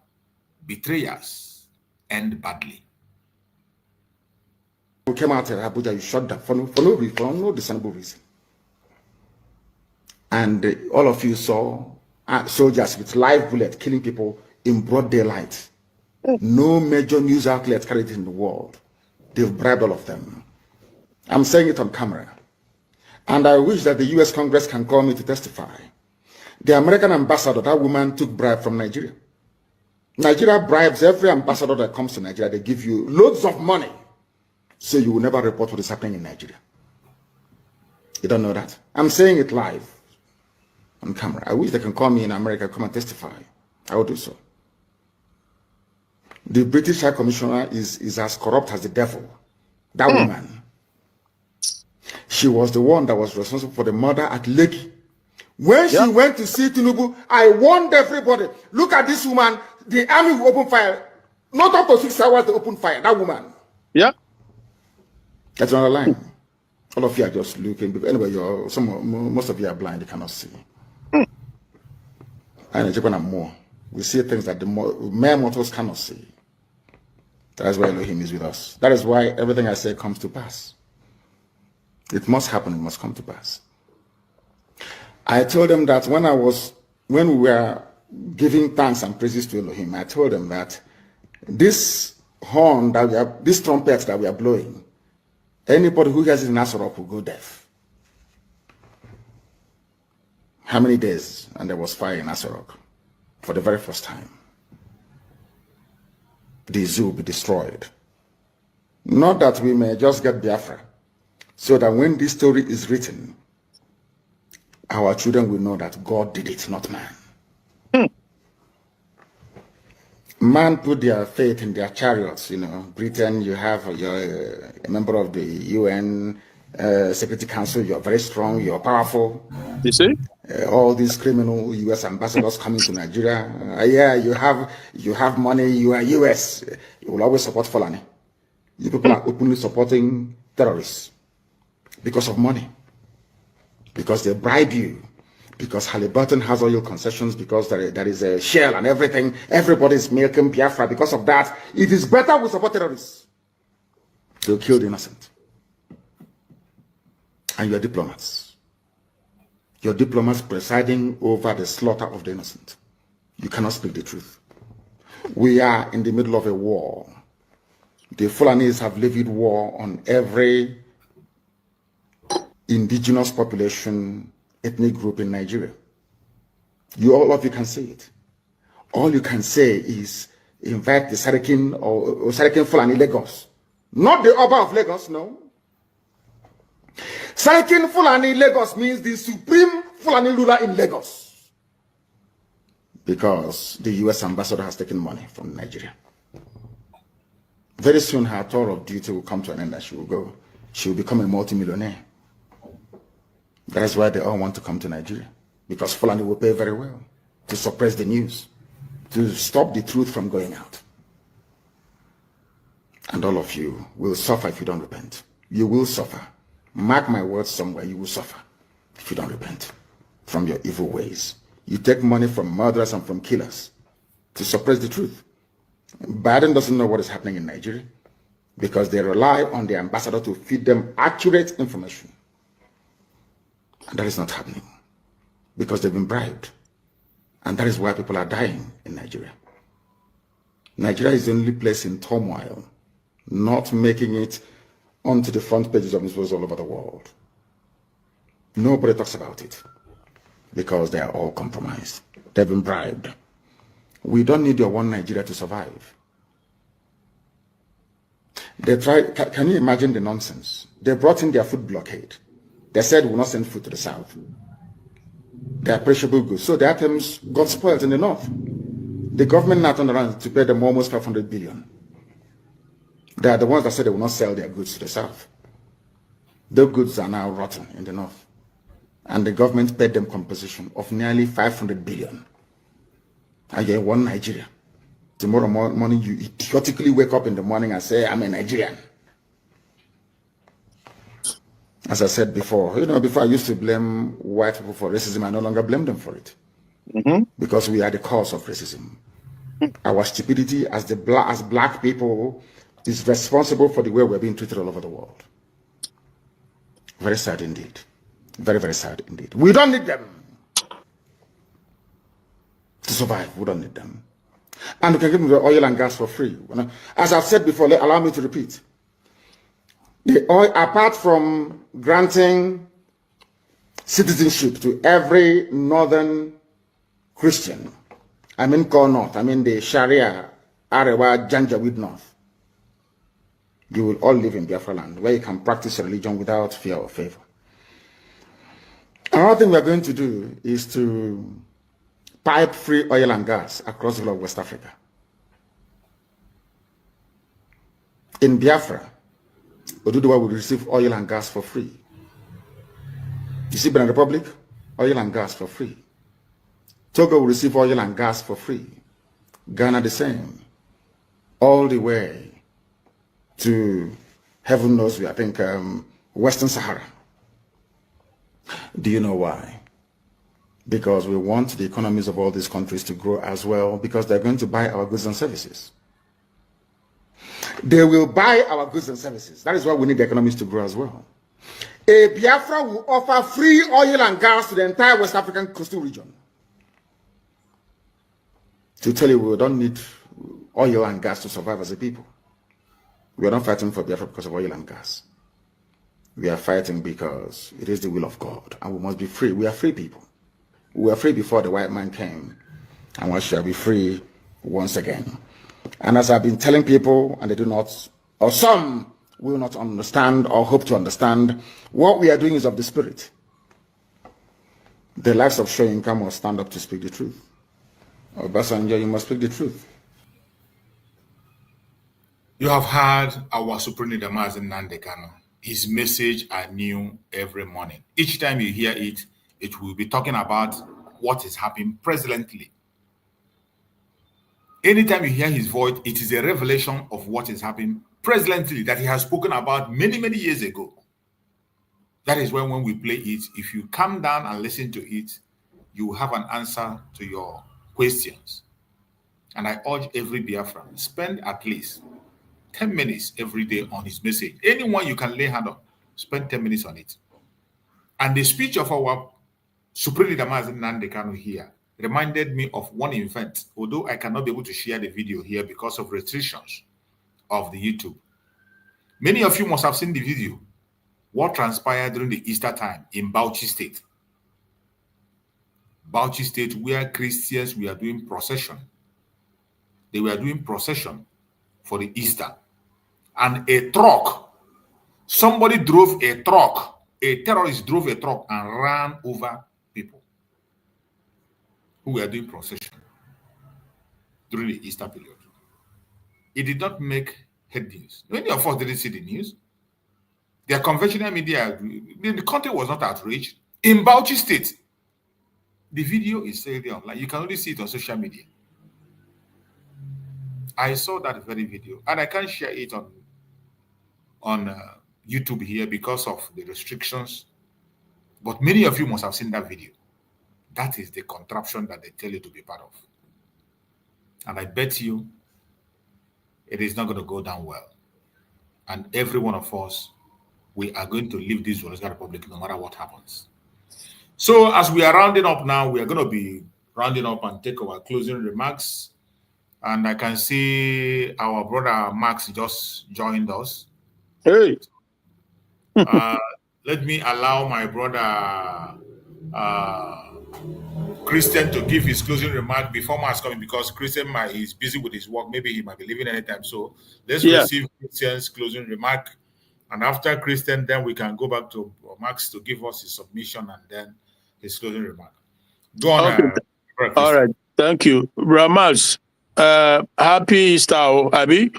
betrayers end badly. We came out of Abuja, you shot them for no discernible reason. And all of you saw soldiers with live bullets killing people in broad daylight. No major news outlet carried it in the world. They've bribed all of them. I'm saying it on camera. And I wish that the US Congress can call me to testify. The American ambassador, that woman took bribe from Nigeria. Nigeria bribes every ambassador that comes to Nigeria. They give you loads of money, so you will never report what is happening in Nigeria. You don't know that? I'm saying it live on camera. I wish they can call me in America, come and testify. I will do so. The British High Commissioner is as corrupt as the devil. That woman. She was the one that was responsible for the murder at Lekki. When she went to see Tinubu, I warned everybody, look at this woman, the army will open fire. Not up to 6 hours, they open fire. That woman. Yeah. That's another line. All of you are just looking. Anyway, most of you are blind, you cannot see. And Japan and more. We see things that the mere mortals cannot see. That is why Elohim is with us. That is why everything I say comes to pass. It must happen, it must come to pass. I told them that when we were giving thanks and praises to Elohim, I told them that this horn this trumpet that we are blowing, anybody who has it in Asorok will go deaf. How many days? And there was fire in Asorok for the very first time. The zoo will be destroyed. Not that we may just get Biafra, so that when this story is written, our children will know that God did it, not man. Man put their faith in their chariots. You know, Britain, you have a member of the UN Security Council. You're very strong. You're powerful. You see, all these criminal US ambassadors coming to Nigeria. Yeah, you have money. You are US. You will always support Fulani. You people are openly supporting terrorists because of money. Because they bribe you, because Halliburton has oil concessions, because there is a shell and everything. Everybody's milking Biafra. Because of that, it is better we support terrorists. They'll kill the innocent. And you're diplomats. You're diplomats presiding over the slaughter of the innocent. You cannot speak the truth. We are in the middle of a war. The Fulanis have levied war on every indigenous population, ethnic group in Nigeria. All of you can say it. All you can say is invite the Sarikin or Sarikin Fulani Lagos. Not the Oba of Lagos, no. Sarikin Fulani Lagos means the supreme Fulani ruler in Lagos. Because the US ambassador has taken money from Nigeria. Very soon her tour of duty will come to an end and she will become a multimillionaire. That is why they all want to come to Nigeria. Because Fulani will pay very well to suppress the news, to stop the truth from going out. And all of you will suffer if you don't repent. You will suffer. Mark my words somewhere, you will suffer if you don't repent from your evil ways. You take money from murderers and from killers to suppress the truth. Biden doesn't know what is happening in Nigeria because they rely on the ambassador to feed them accurate information. And that is not happening because they've been bribed. And that is why people are dying in Nigeria. Nigeria is the only place in turmoil, not making it onto the front pages of newspapers all over the world. Nobody talks about it because they are all compromised. They've been bribed. We don't need your one Nigeria to survive. They tried, can you imagine the nonsense? They brought in their food blockade. They said we will not send food to the south. They are perishable goods. So the items got spoiled in the north. The government now turned around to pay them almost 500 billion. They are the ones that said they will not sell their goods to the south. Their goods are now rotten in the north. And the government paid them compensation of nearly 500 billion. And you're one Nigeria. Tomorrow morning, you idiotically wake up in the morning and say, I'm a Nigerian. As I said before, before I used to blame white people for racism, I no longer blame them for it. Because we are the cause of racism. Our stupidity as black people is responsible for the way we're being treated all over the world. Very sad indeed. Very, very sad indeed. We don't need them to survive. We don't need them. And we can give them the oil and gas for free. As I've said before, allow me to repeat. The oil, apart from granting citizenship to every northern Christian, I mean Core North, I mean the Sharia, Arewa, Janjaweed North, you will all live in Biafra land where you can practice religion without fear or favor. Another thing we are going to do is to pipe free oil and gas across the whole of West Africa. In Biafra, Oduduwa will receive oil and gas for free. You see, Benin Republic, oil and gas for free. Togo will receive oil and gas for free. Ghana the same. All the way to, heaven knows, I think, Western Sahara. Do you know why? Because we want the economies of all these countries to grow as well, because they're going to buy our goods and services. They will buy our goods and services. That is why we need the economies to grow as well. A Biafra will offer free oil and gas to the entire West African coastal region. To tell you, we don't need oil and gas to survive as a people. We are not fighting for Biafra because of oil and gas. We are fighting because it is the will of God, and we must be free. We are free people. We were free before the white man came, and we shall be free once again. And as I've been telling people, and they do not, or some will not understand or hope to understand, what we are doing is of the spirit. The likes of Shoyinka must stand up to speak the truth. Obasanjo, you must speak the truth. You have heard our Supreme Leader Mazi Nnamdi Kanu. His message are new every morning. Each time you hear it, it will be talking about what is happening presently. Anytime you hear his voice, it is a revelation of what is happening presently that he has spoken about many, many years ago. That is when we play it, if you come down and listen to it, you will have an answer to your questions. And I urge every Biafran, spend at least 10 minutes every day on his message. Anyone you can lay hand on, spend 10 minutes on it. And the speech of our Supreme Leader Mazi Nnamdi Kanu here reminded me of one event, although I cannot be able to share the video here because of restrictions of the YouTube. Many of you must have seen the video. What transpired during the Easter time in Bauchi State. Bauchi State, where Christians were doing procession. They were doing procession for the Easter. And a truck, somebody drove a truck, a terrorist drove a truck and ran over people who were doing procession during the Easter period. It did not make head news. Many of us didn't see the news. Their conventional media, the country was not outraged. In Bauchi State, the video is still there online. You can only see it on social media. I saw that very video, and I can't share it on on YouTube here because of the restrictions. But many of you must have seen that video. That is the contraption that they tell you to be part of. And I bet you it is not going to go down well. And every one of us, we are going to leave this Zoological Republic no matter what happens. So as we are rounding up now, we are going to be rounding up and take our closing remarks. And I can see our brother Max just joined us. Hey. Let me allow my brother Christian to give his closing remark before Max coming, because Christian is busy with his work. Maybe he might be leaving anytime. So let's receive Christian's closing remark. And after Christian, then we can go back to Max to give us his submission and then his closing remark. Go on. Okay. All right. Thank you. Ramas, happy Easter, Abby.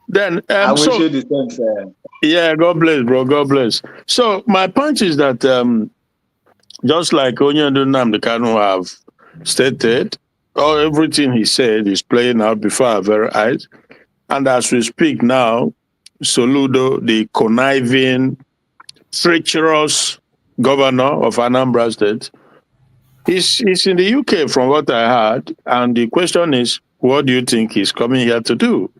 Then I wish you the same, sir. Yeah, God bless, bro. God bless. So my point is that just like Onyendo Nnamdi have stated, everything he said is playing out before our very eyes. And as we speak now, Soludo, the conniving, treacherous governor of Anambra State, he's in the UK from what I heard. And the question is, what do you think he's coming here to do?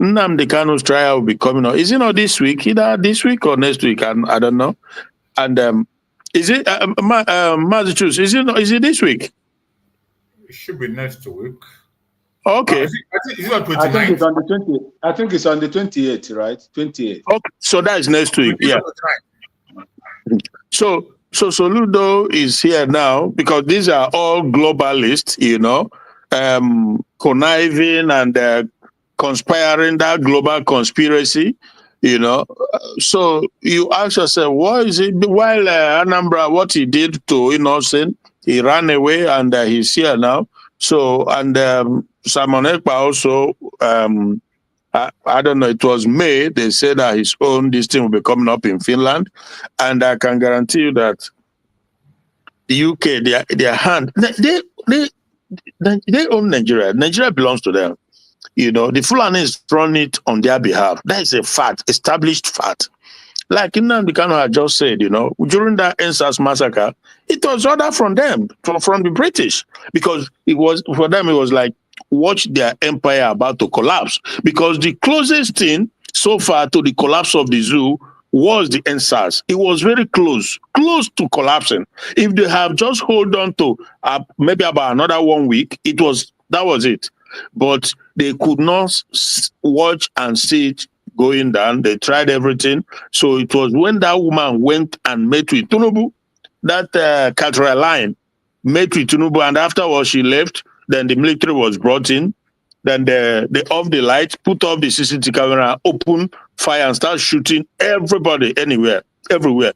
Nnamdi Kanu's trial will be coming up. Is it not this week? Either this week or next week? I don't know. And is it Mazi, is it this week? It should be next week. Okay. I think it's on I think it's on the 20th. I think it's on the 28th, right? 28th. Okay, so that is next week. Yeah. So Soludo is here now because these are all globalists, conniving and conspiring, that global conspiracy, So you ask yourself, what is it? While Anambra, what he did to innocent, he ran away and he's here now. So, and Simon Ekpa also, I don't know, it was May, they said that his own, this thing will be coming up in Finland. And I can guarantee you that the UK, their hand, they own Nigeria. Nigeria belongs to them. The Fulanis run it on their behalf. That is a fact, established fact. Like Nnamdi Kanu had just said, during that NSAS massacre, it was ordered from them, from the British, because for them, it was like, watch their empire about to collapse. Because the closest thing so far to the collapse of the zoo was the NSAS. It was very close to collapsing. If they have just hold on to maybe about another 1 week, that was it. But they could not watch and see it going down. They tried everything. So it was when that woman went and met with Tinubu, that Caroline met with Tinubu, and afterwards she left. Then the military was brought in. Then they off the lights, put off the CCTV camera, open fire and start shooting everybody, everywhere.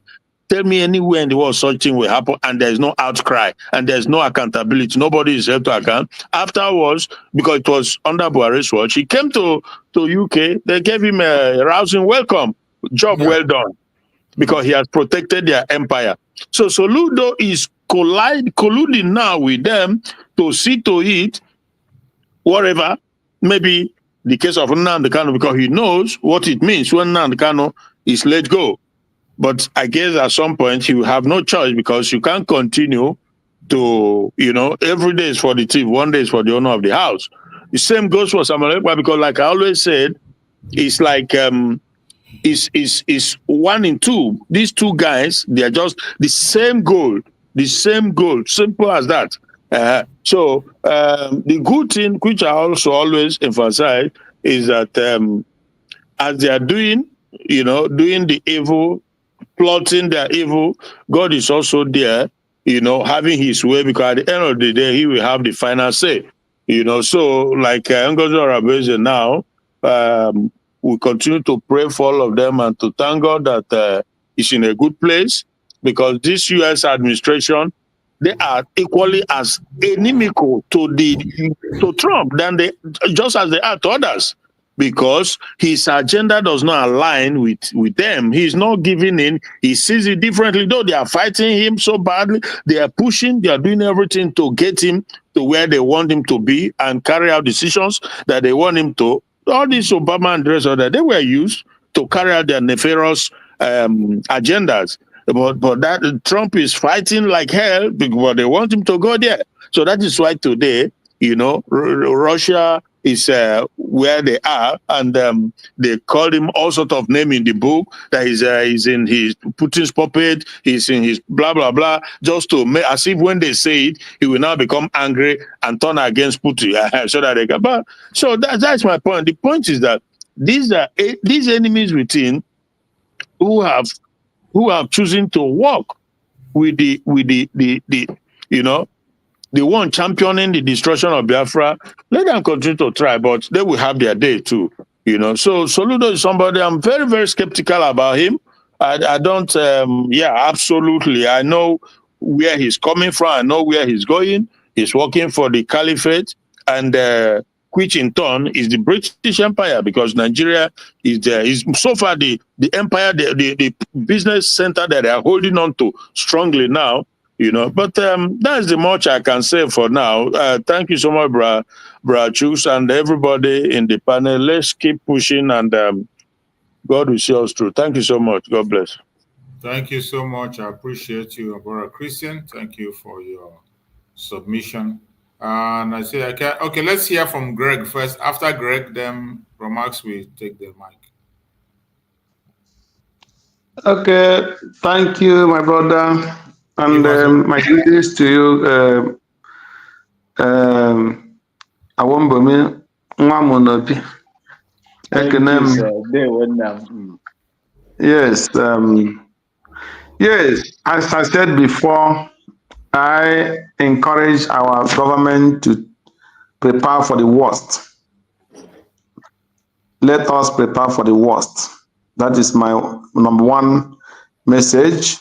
Tell me anywhere in the world such thing will happen and there's no outcry and there's no accountability. Nobody is held to account. Afterwards, because it was under Buhari's watch, he came to UK. They gave him a rousing welcome. Job well done. Because he has protected their empire. So Soludo is colluding now with them to see to it, whatever, maybe the case of Nnamdi Kanu, because he knows what it means when Nnamdi Kanu is let go. But I guess at some point you have no choice because you can't continue to, every day is for the thief, one day is for the owner of the house. The same goes for Samuel Ekpa because, like I always said, it's like it's 1 in 2. These two guys, they are just the same goal, simple as that. So the good thing, which I also always emphasize, is that as they are doing the evil, plotting their evil, God is also there, having his way, because at the end of the day, he will have the final say. So like Ngozi Oraveze now, we continue to pray for all of them and to thank God that it's in a good place, because this U.S. administration, they are equally as inimical to Trump just as they are to others, because his agenda does not align with them. He's not giving in. He sees it differently. Though they are fighting him so badly, they are pushing, they are doing everything to get him to where they want him to be and carry out decisions that they want him to. All these Obama and the rest of that, they were used to carry out their nefarious agendas. But that Trump is fighting like hell because they want him to go there. So that is why today, Russia is where they are, and they called him all sort of name in the book. That he's in his Putin's puppet, he's in his blah blah blah, just to make as if when they say it, he will now become angry and turn against Putin, so that they can. But so that's my point. The point is that these enemies within who have chosen to work with the one championing the destruction of Biafra. Let them continue to try, but they will have their day too. So Soludo is somebody I'm very, very skeptical about him. I don't, absolutely. I know where he's coming from. I know where he's going. He's working for the caliphate, and which in turn is the British Empire, because Nigeria is so far the empire, the business center that they are holding on to strongly now. But that's the much I can say for now. Thank you so much, Bra Chooks, and everybody in the panel. Let's keep pushing, and God will see us through. Thank you so much. God bless. Thank you so much. I appreciate you, Brother Christian. Thank you for your submission. And I say, okay, let's hear from Greg first. After Greg, then Romax will take the mic. Okay, thank you, my brother. And my greetings to you, Awombomi Nwamonopi. Yes, yes, as I said before, I encourage our government to prepare for the worst. Let us prepare for the worst. That is my number one message.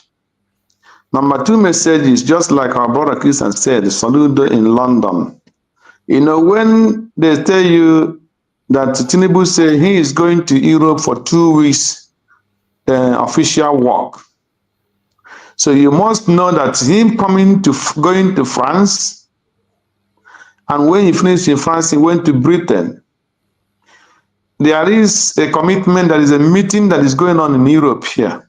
Number two message is just like our brother Christian said, Saludo in London. When they tell you that Tinubu say he is going to Europe for 2 weeks official work. So you must know that him going to France, and when he finished in France, he went to Britain. There is a commitment, there is a meeting that is going on in Europe here.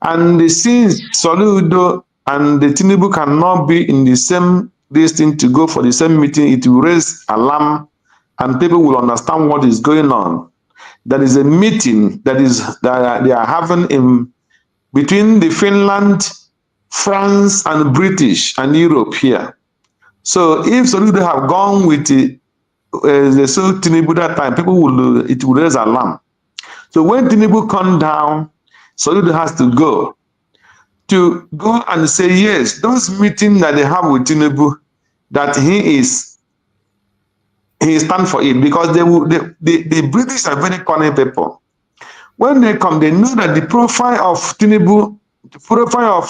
And since Soludo and the Tinubu cannot be in the same distance to go for the same meeting, it will raise alarm and people will understand what is going on. There is a meeting that they are having in between the Finland, France, and British and Europe here. So if Soludo have gone with the Tinubu that time, it will raise alarm. So when Tinubu come down, Soludo has to go and say, yes, those meetings that they have with Tinubu, that he stand for it, because the British are very cunning people. When they come, they know that the profile of Tinubu, the profile of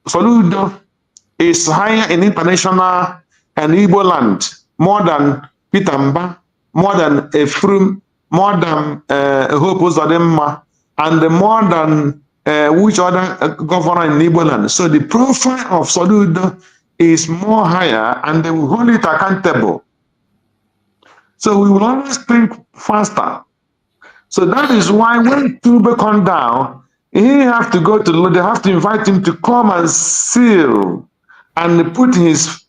Soludo is higher in international and Igbo land, more than Peter Mba, more than Ephraim, more than Hope Uzodimma, and more than which other governor in Igbo land. So the profile of Soludo is more higher, and they will hold it accountable. So we will always think faster. So that is why when Tinubu come down, he have to go to, they have to invite him to come and seal and put his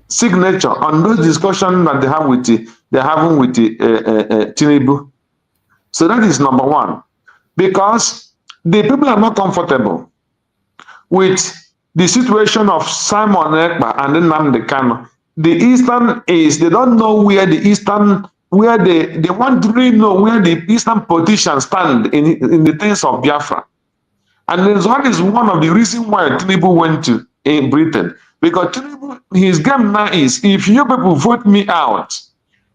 signature on those discussions that they're having with Tinubu. So that is number one, because the people are not comfortable with the situation of Simon Ekpa and then Nnamdi Kanu. The Eastern is, they don't know where the Eastern, where they want to really know where the Eastern politicians stand in the things of Biafra. And that is one of the reasons why Tinubu went to in Britain. Because Tinubu, his game now is, if you people vote me out,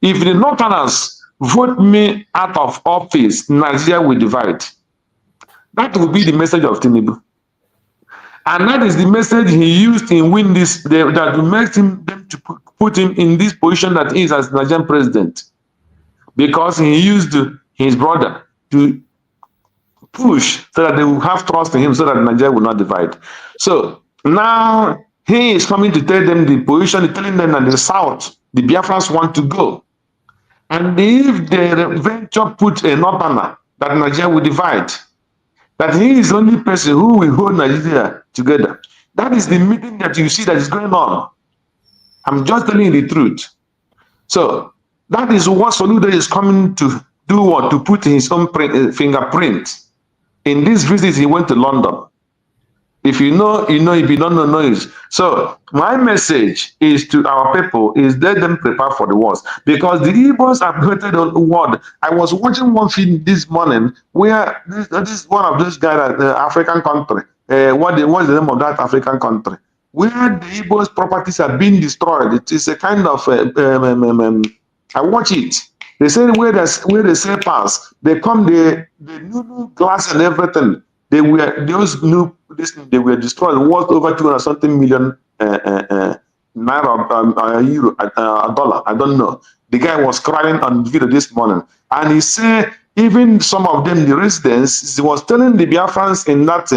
if the Northerners vote me out of office, Nigeria will divide. That will be the message of Tinubu. And that is the message he used in win this, that will make them to put him in this position that he is as Nigerian president. Because he used his brother to push so that they will have trust in him, so that Nigeria will not divide. So now he is coming to tell them the position, telling them that the South, the Biafrans want to go. And if they venture put a northerner, that Nigeria will divide, that he is the only person who will hold Nigeria together. That is the meeting that you see that is going on. I'm just telling you the truth. So that is what Soludo is coming to do, what to put his own fingerprint. In this visit, he went to London. If you know, you know. If you don't know, know it. So my message is to our people: is let them prepare for the worst, because the Igbos have created a world. I was watching one film this morning where this is one of those guys, the African country. What's the name of that African country? Where the Igbos properties are being destroyed. It is a kind of I watch it. They say where they say pass, they come the new glass and everything. They were those new they were destroyed worth over 200 something million naira, euro, a dollar. I don't know. The guy was crying on video this morning, and he said even some of them, the residents, he was telling the Biafrans in that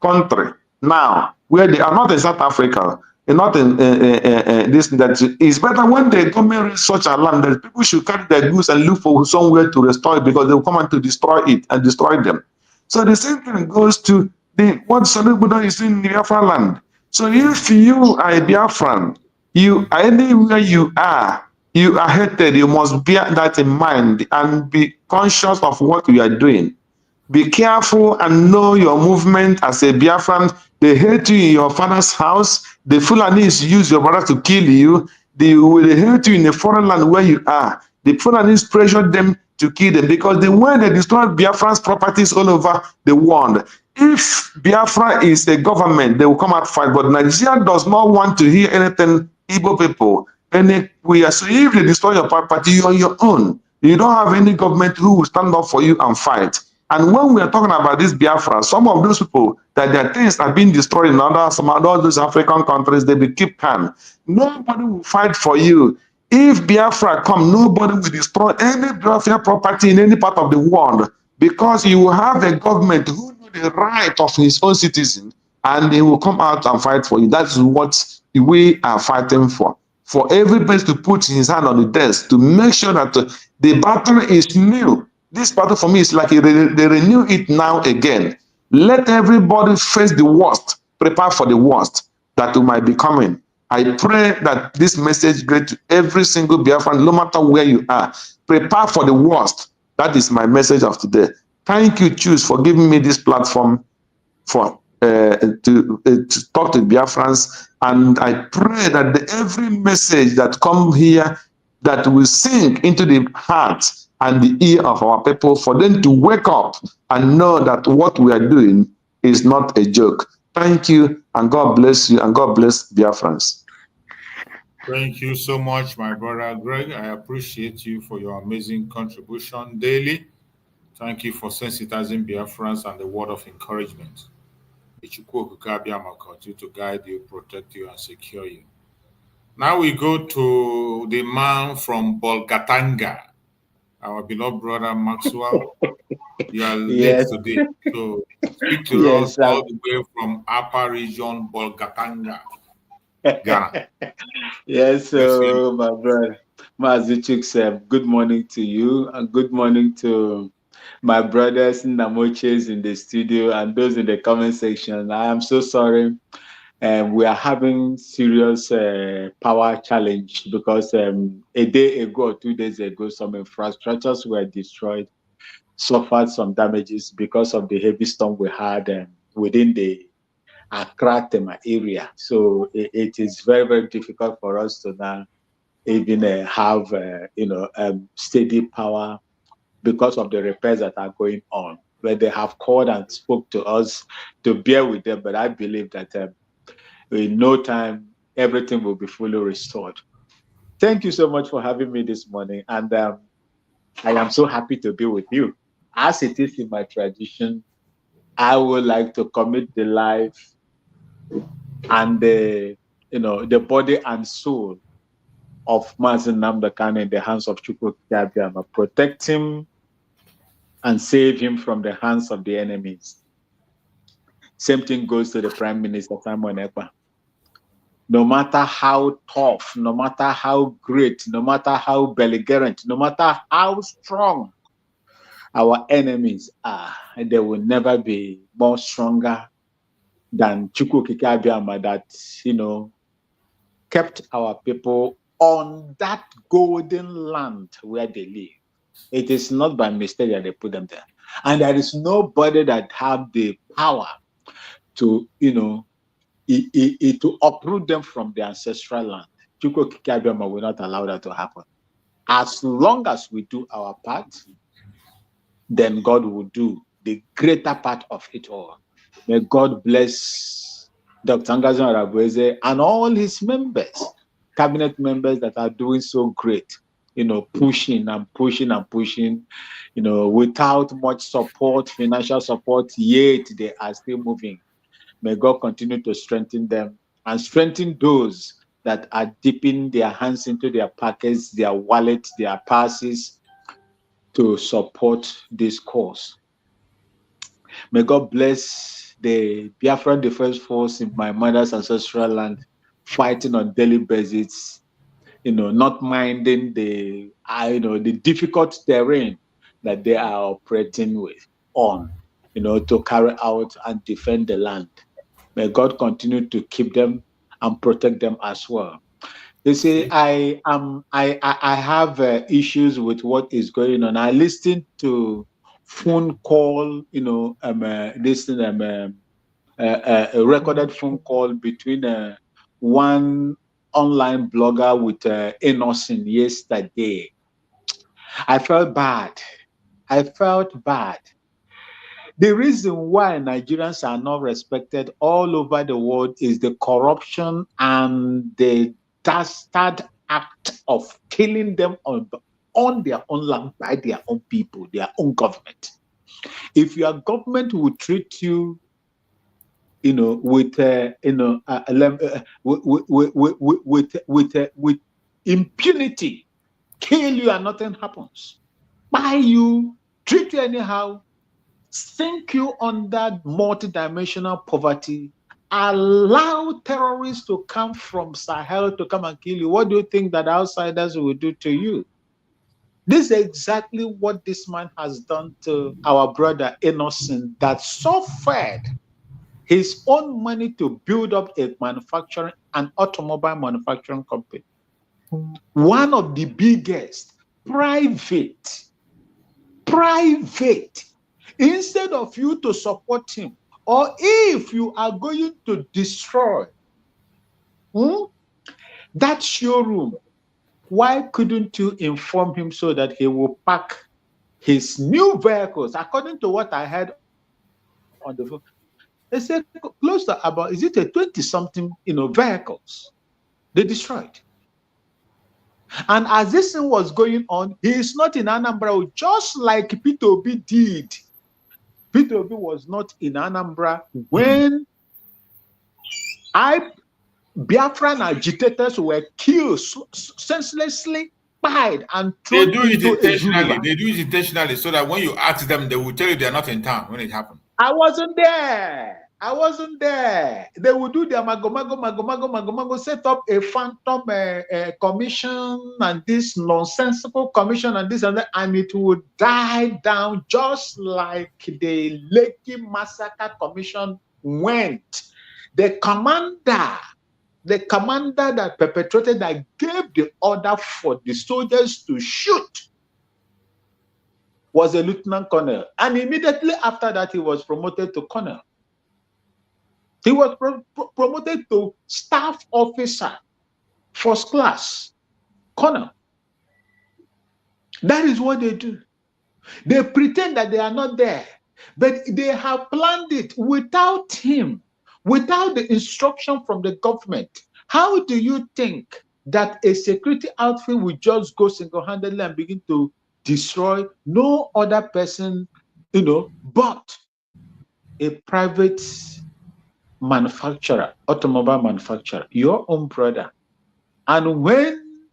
country now where they are not in South Africa. And not in this that is better when the government reach such a land that people should carry their goods and look for somewhere to restore it, because they will come and to destroy it and destroy them. So the same thing goes to the what Soludo is in the Biafra land. So if you are a Biafran, you anywhere you are hated, you must bear that in mind and be conscious of what you are doing. Be careful and know your movement as a Biafran. They hate you in your father's house. The Fulanis use your brother to kill you. They will hate you in a foreign land where you are. The Fulanis pressure them to kill them, because the way they destroy Biafran's properties all over the world. If Biafra is a government, they will come out fight. But Nigeria does not want to hear anything Igbo people. Anywhere. So if they destroy your property, you're on your own. You don't have any government who will stand up for you and fight. And when we are talking about this Biafra, some of those people that their things are being destroyed in some other those African countries, they will keep calm. Nobody will fight for you. If Biafra come, nobody will destroy any Biafra property in any part of the world, because you will have a government who knows the right of his own citizens, and they will come out and fight for you. That's what we are fighting for. For everybody to put his hand on the desk to make sure that the battle is new. This battle for me is like they renew it now again. Let everybody face the worst, prepare for the worst that might be coming. I pray that this message gets to every single Biafran, no matter where you are. Prepare for the worst. That is my message of today. Thank you, Choose, for giving me this platform for to talk to Biafrans, and I pray that every message that come here that will sink into the heart and the ear of our people, for them to wake up and know that what we are doing is not a joke. Thank you, and God bless you, and God bless Biafrans. Thank you so much, my brother Greg. I appreciate you for your amazing contribution daily. Thank you for sensitizing Biafrans and the word of encouragement. Continue to guide you, protect you, and secure you. Now we go to the man from Bolgatanga, our beloved brother Maxwell. You are late today, so speak to us all the way from Upper Region, Bolgatanga, Ghana. Yes, so my brother Mazi, good morning to you, and good morning to my brothers in Namoches in the studio and those in the comment section. I am so sorry. We are having serious power challenge because a day ago or 2 days ago, some infrastructures were destroyed, suffered some damages because of the heavy storm we had within the Accra Tema area. So it is very, very difficult for us to now even have steady power because of the repairs that are going on. But they have called and spoke to us to bear with them. But I believe that in no time, everything will be fully restored. Thank you so much for having me this morning. And I am so happy to be with you. As it is in my tradition, I would like to commit the life and the body and soul of Mazi Nnamdi Kanu in the hands of Chukwu Abiyama. Protect him and save him from the hands of the enemies. Same thing goes to the Prime Minister, Simon Ekpa. no matter how tough, no matter how great, no matter how belligerent, no matter how strong our enemies are, they will never be more stronger than Chukwukike Abiyama that, kept our people on that golden land where they live. It is not by mistake that they put them there. And there is nobody that have the power to, to uproot them from the ancestral land. Chukwukike Abiyama will not allow that to happen. As long as we do our part, then God will do the greater part of it all. May God bless Dr. Ngazon Arabueze and all his members, cabinet members that are doing so great, pushing and pushing and pushing, without much support, financial support, yet they are still moving. May God continue to strengthen them and strengthen those that are dipping their hands into their pockets, their wallets, their purses to support this cause. May God bless the Biafran Defense Force in my mother's ancestral land, fighting on daily basis, not minding the difficult terrain that they are operating to carry out and defend the land. May God continue to keep them and protect them as well. You see, I have issues with what is going on. I listened to phone call, a recorded phone call between one online blogger with Innocent yesterday. I felt bad. The reason why Nigerians are not respected all over the world is the corruption and the dastard act of killing them on their own land by their own people, their own government. If your government will treat you, with impunity, kill you and nothing happens, buy you, treat you anyhow, sink you under multidimensional poverty, allow terrorists to come from Sahel to come and kill you, what do you think that outsiders will do to you? This is exactly what this man has done to our brother Innocent, that suffered his own money to build up an automobile manufacturing company. One of the biggest, private. Instead of you to support him, or if you are going to destroy that showroom, why couldn't you inform him so that he will pack his new vehicles? According to what I heard on the phone, they said close to about, is it a 20-something, vehicles they destroyed. And as this thing was going on, he is not in Anambra, just like Peter Obi did. Peter Obi was not in Anambra when Biafran agitators were killed, senselessly fired, and thrown into a zoo river. They do it intentionally so that when you ask them, they will tell you they are not in town when it happened. I wasn't there. They would do their mago, set up a phantom commission and this nonsensical commission and this and that, and it would die down just like the Lekki Massacre Commission went. The commander that perpetrated, that gave the order for the soldiers to shoot, was a lieutenant colonel. And immediately after that, he was promoted to colonel. He was promoted to staff officer, first class, colonel. That is what they do. They pretend that they are not there, but they have planned it without him, without the instruction from the government. How do you think that a security outfit will just go single-handedly and begin to destroy no other person, but a private manufacturer, automobile manufacturer, your own brother? And when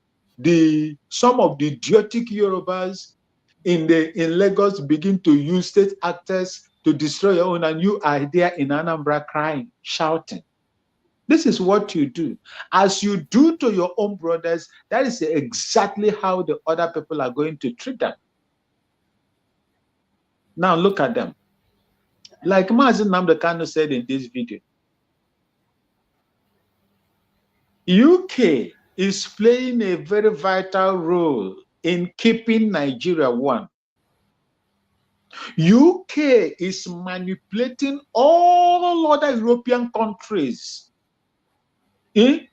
some of the idiotic Yorubas in Lagos begin to use state actors to destroy your own, and you are there in Anambra crying, shouting, This is what you do. As you do to your own brothers, that is exactly how the other people are going to treat them. Now look at them. Like Mazi Nnamdi Kanu said in this video, UK is playing a very vital role in keeping Nigeria one. UK is manipulating all other European countries, including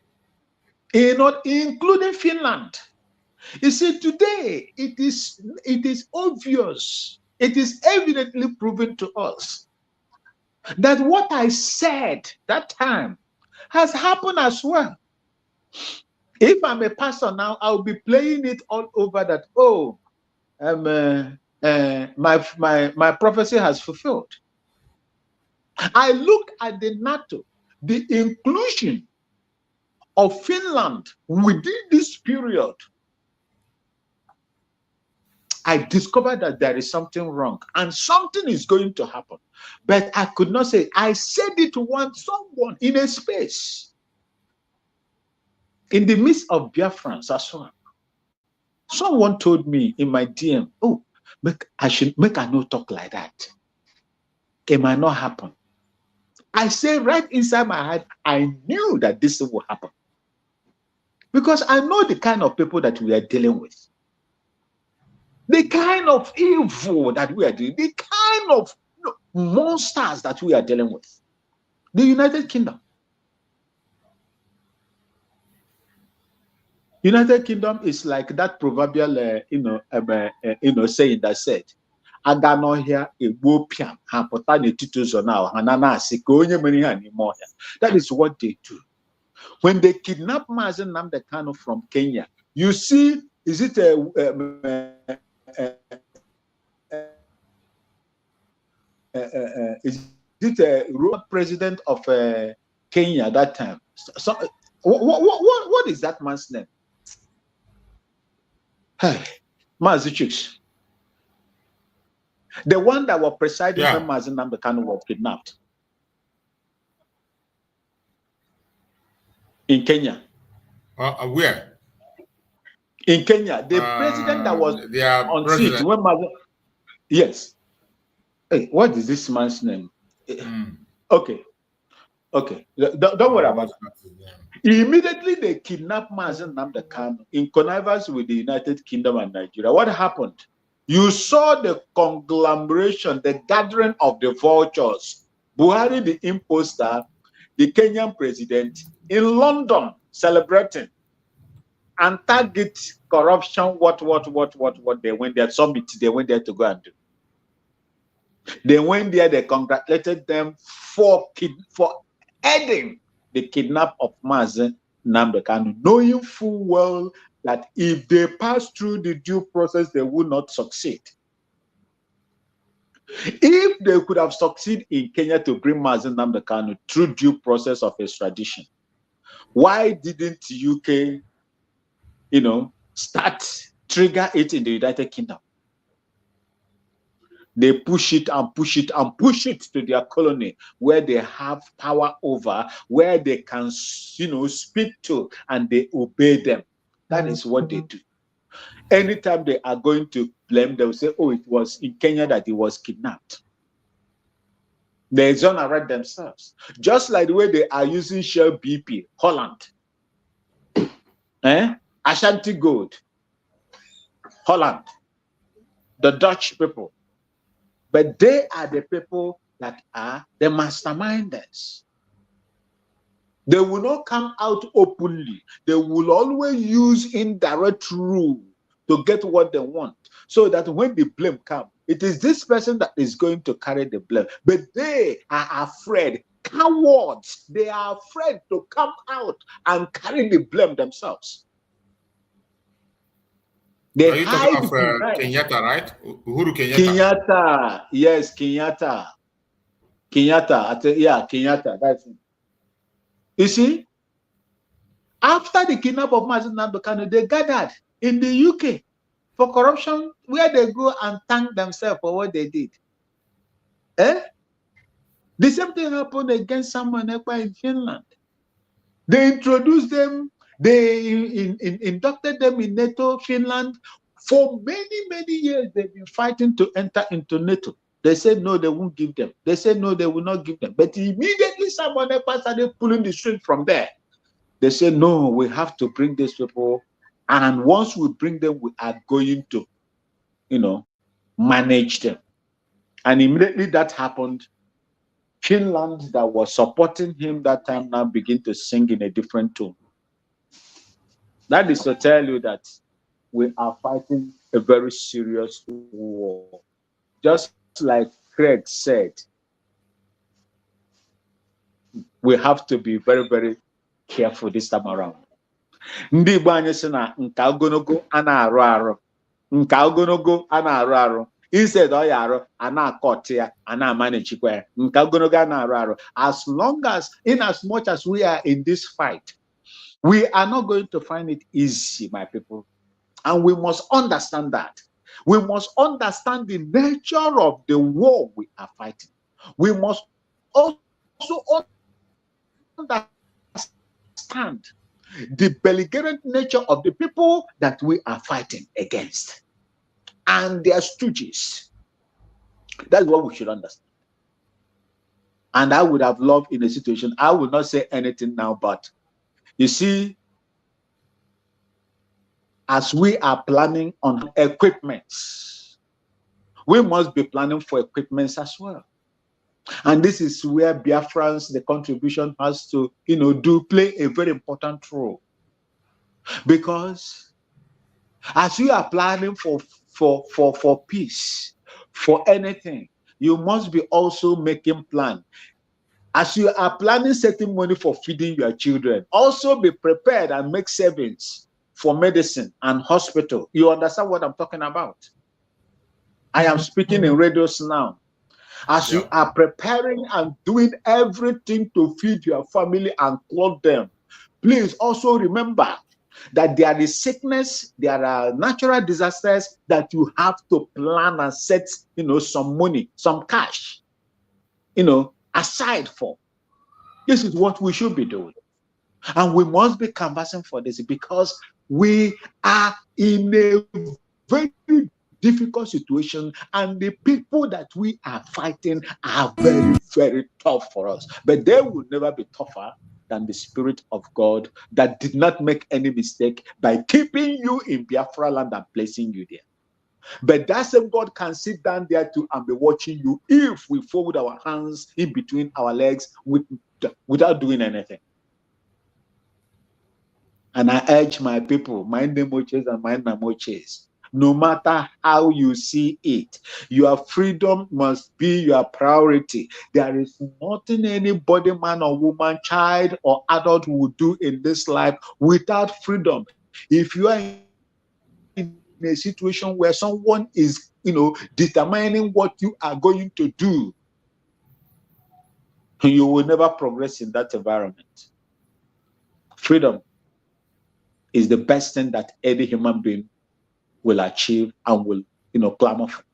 Finland. You see, today it is obvious, it is evidently proven to us that what I said that time has happened as well. If I'm a pastor now, I'll be playing it all over that, oh, my prophecy has fulfilled. I look at the NATO, the inclusion of Finland within this period. I discovered that there is something wrong and something is going to happen. But I could not say, I said it to someone in a space, in the midst of Biafrans as well. Someone told me in my DM, oh, I not talk like that. It might not happen. I say right inside my heart, I knew that this will happen. Because I know the kind of people that we are dealing with. The kind of evil that we are doing, the kind of monsters that we are dealing with. The United Kingdom. United Kingdom is like that proverbial, saying that said, "Agano here Ethiopian That is what they do. When they kidnap Mazi Nnamdi Kanu from Kenya, you see, is it a president of Kenya that time? So, what is that man's name? Hey, Mazi Chicks. The one that was presiding when Mazi Nnamdi Kanu was kidnapped in Kenya. Where? In Kenya, the president that was on seat when Mazi. Yes. Hey, what is this man's name? Okay. Don't worry about it. Immediately they kidnapped Mazi Nnamdi Kanu in connivance with the United Kingdom and Nigeria. What happened? You saw the conglomeration, the gathering of the vultures. Buhari, the imposter, the Kenyan president in London celebrating and target corruption. What they went there, summit, they went there to go and do. They went there, they congratulated them for aiding the kidnap of Mazi Nnamdi Kanu, knowing full well that if they pass through the due process, they will not succeed. If they could have succeeded in Kenya to bring Mazi Nnamdi Kanu through due process of extradition, why didn't UK, trigger it in the United Kingdom? They push it and push it and push it to their colony where they have power over, where they can, speak to and they obey them. That is what they do. Anytime they are going to blame, they will say, oh, it was in Kenya that he was kidnapped. They exonerate themselves. Just like the way they are using Shell BP, Holland. Ashanti Gold, Holland. The Dutch people. But they are the people that are the masterminders. They will not come out openly. They will always use indirect rule to get what they want. So that when the blame comes, it is this person that is going to carry the blame. But they are afraid, cowards. They are afraid to come out and carry the blame themselves. Are you talking of Kenyatta, right? Uhuru Kenyatta. Kenyatta, yes, Kenyatta. Kenyatta, that's it. You see, after the kidnap of Mazi Nnamdi Kanu, they gathered in the UK for corruption, where they go and thank themselves for what they did. The same thing happened against someone in Finland. They introduced them, they inducted them in NATO, Finland. For many, many years, they've been fighting to enter into NATO. They said no, they won't give them. They said no, they will not give them. But immediately someone started pulling the string from there. They said no, we have to bring these people. And once we bring them, we are going to, manage them. And immediately that happened. Finland, that was supporting him that time, now begin to sing in a different tone. That is to tell you that we are fighting a very serious war. Just like Craig said, we have to be very, very careful this time around. Ndị Igbo anyị sị na nka ogologo a na-arụ arụ, nka ogologo a na-arụ arụ, instead ọ ya arụ a na-akọt ya a na-amanechikwa ya, nka ogologo a na-arụ arụ. As long as, in as much as we are in this fight, we are not going to find it easy, my people. And we must understand that. We must understand the nature of the war we are fighting. We must also understand the belligerent nature of the people that we are fighting against and their stooges. That's what we should understand. And I would have loved in a situation, I will not say anything now, but you see, as we are planning on equipments, we must be planning for equipments as well. And this is where Biafrans, the contribution has to, play a very important role. Because as you are planning for peace, for anything, you must be also making plan. As you are planning setting money for feeding your children, also be prepared and make savings for medicine and hospital. You understand what I'm talking about? I am speaking in radios now. As you are preparing and doing everything to feed your family and clothe them, please also remember that there is sickness, there are natural disasters that you have to plan and set, some money, some cash, aside for. This is what we should be doing. And we must be canvassing for this because we are in a very difficult situation, and the people that we are fighting are very, very tough for us. But they will never be tougher than the Spirit of God that did not make any mistake by keeping you in Biafra land and placing you there. But that same God can sit down there too and be watching you if we fold our hands in between our legs without doing anything. And I urge my people, my Nemoches and my Namoches, no matter how you see it, your freedom must be your priority. There is nothing anybody, man or woman, child or adult will do in this life without freedom. If you are in a situation where someone is, determining what you are going to do, you will never progress in that environment. Freedom is the best thing that any human being will achieve and will, clamor for.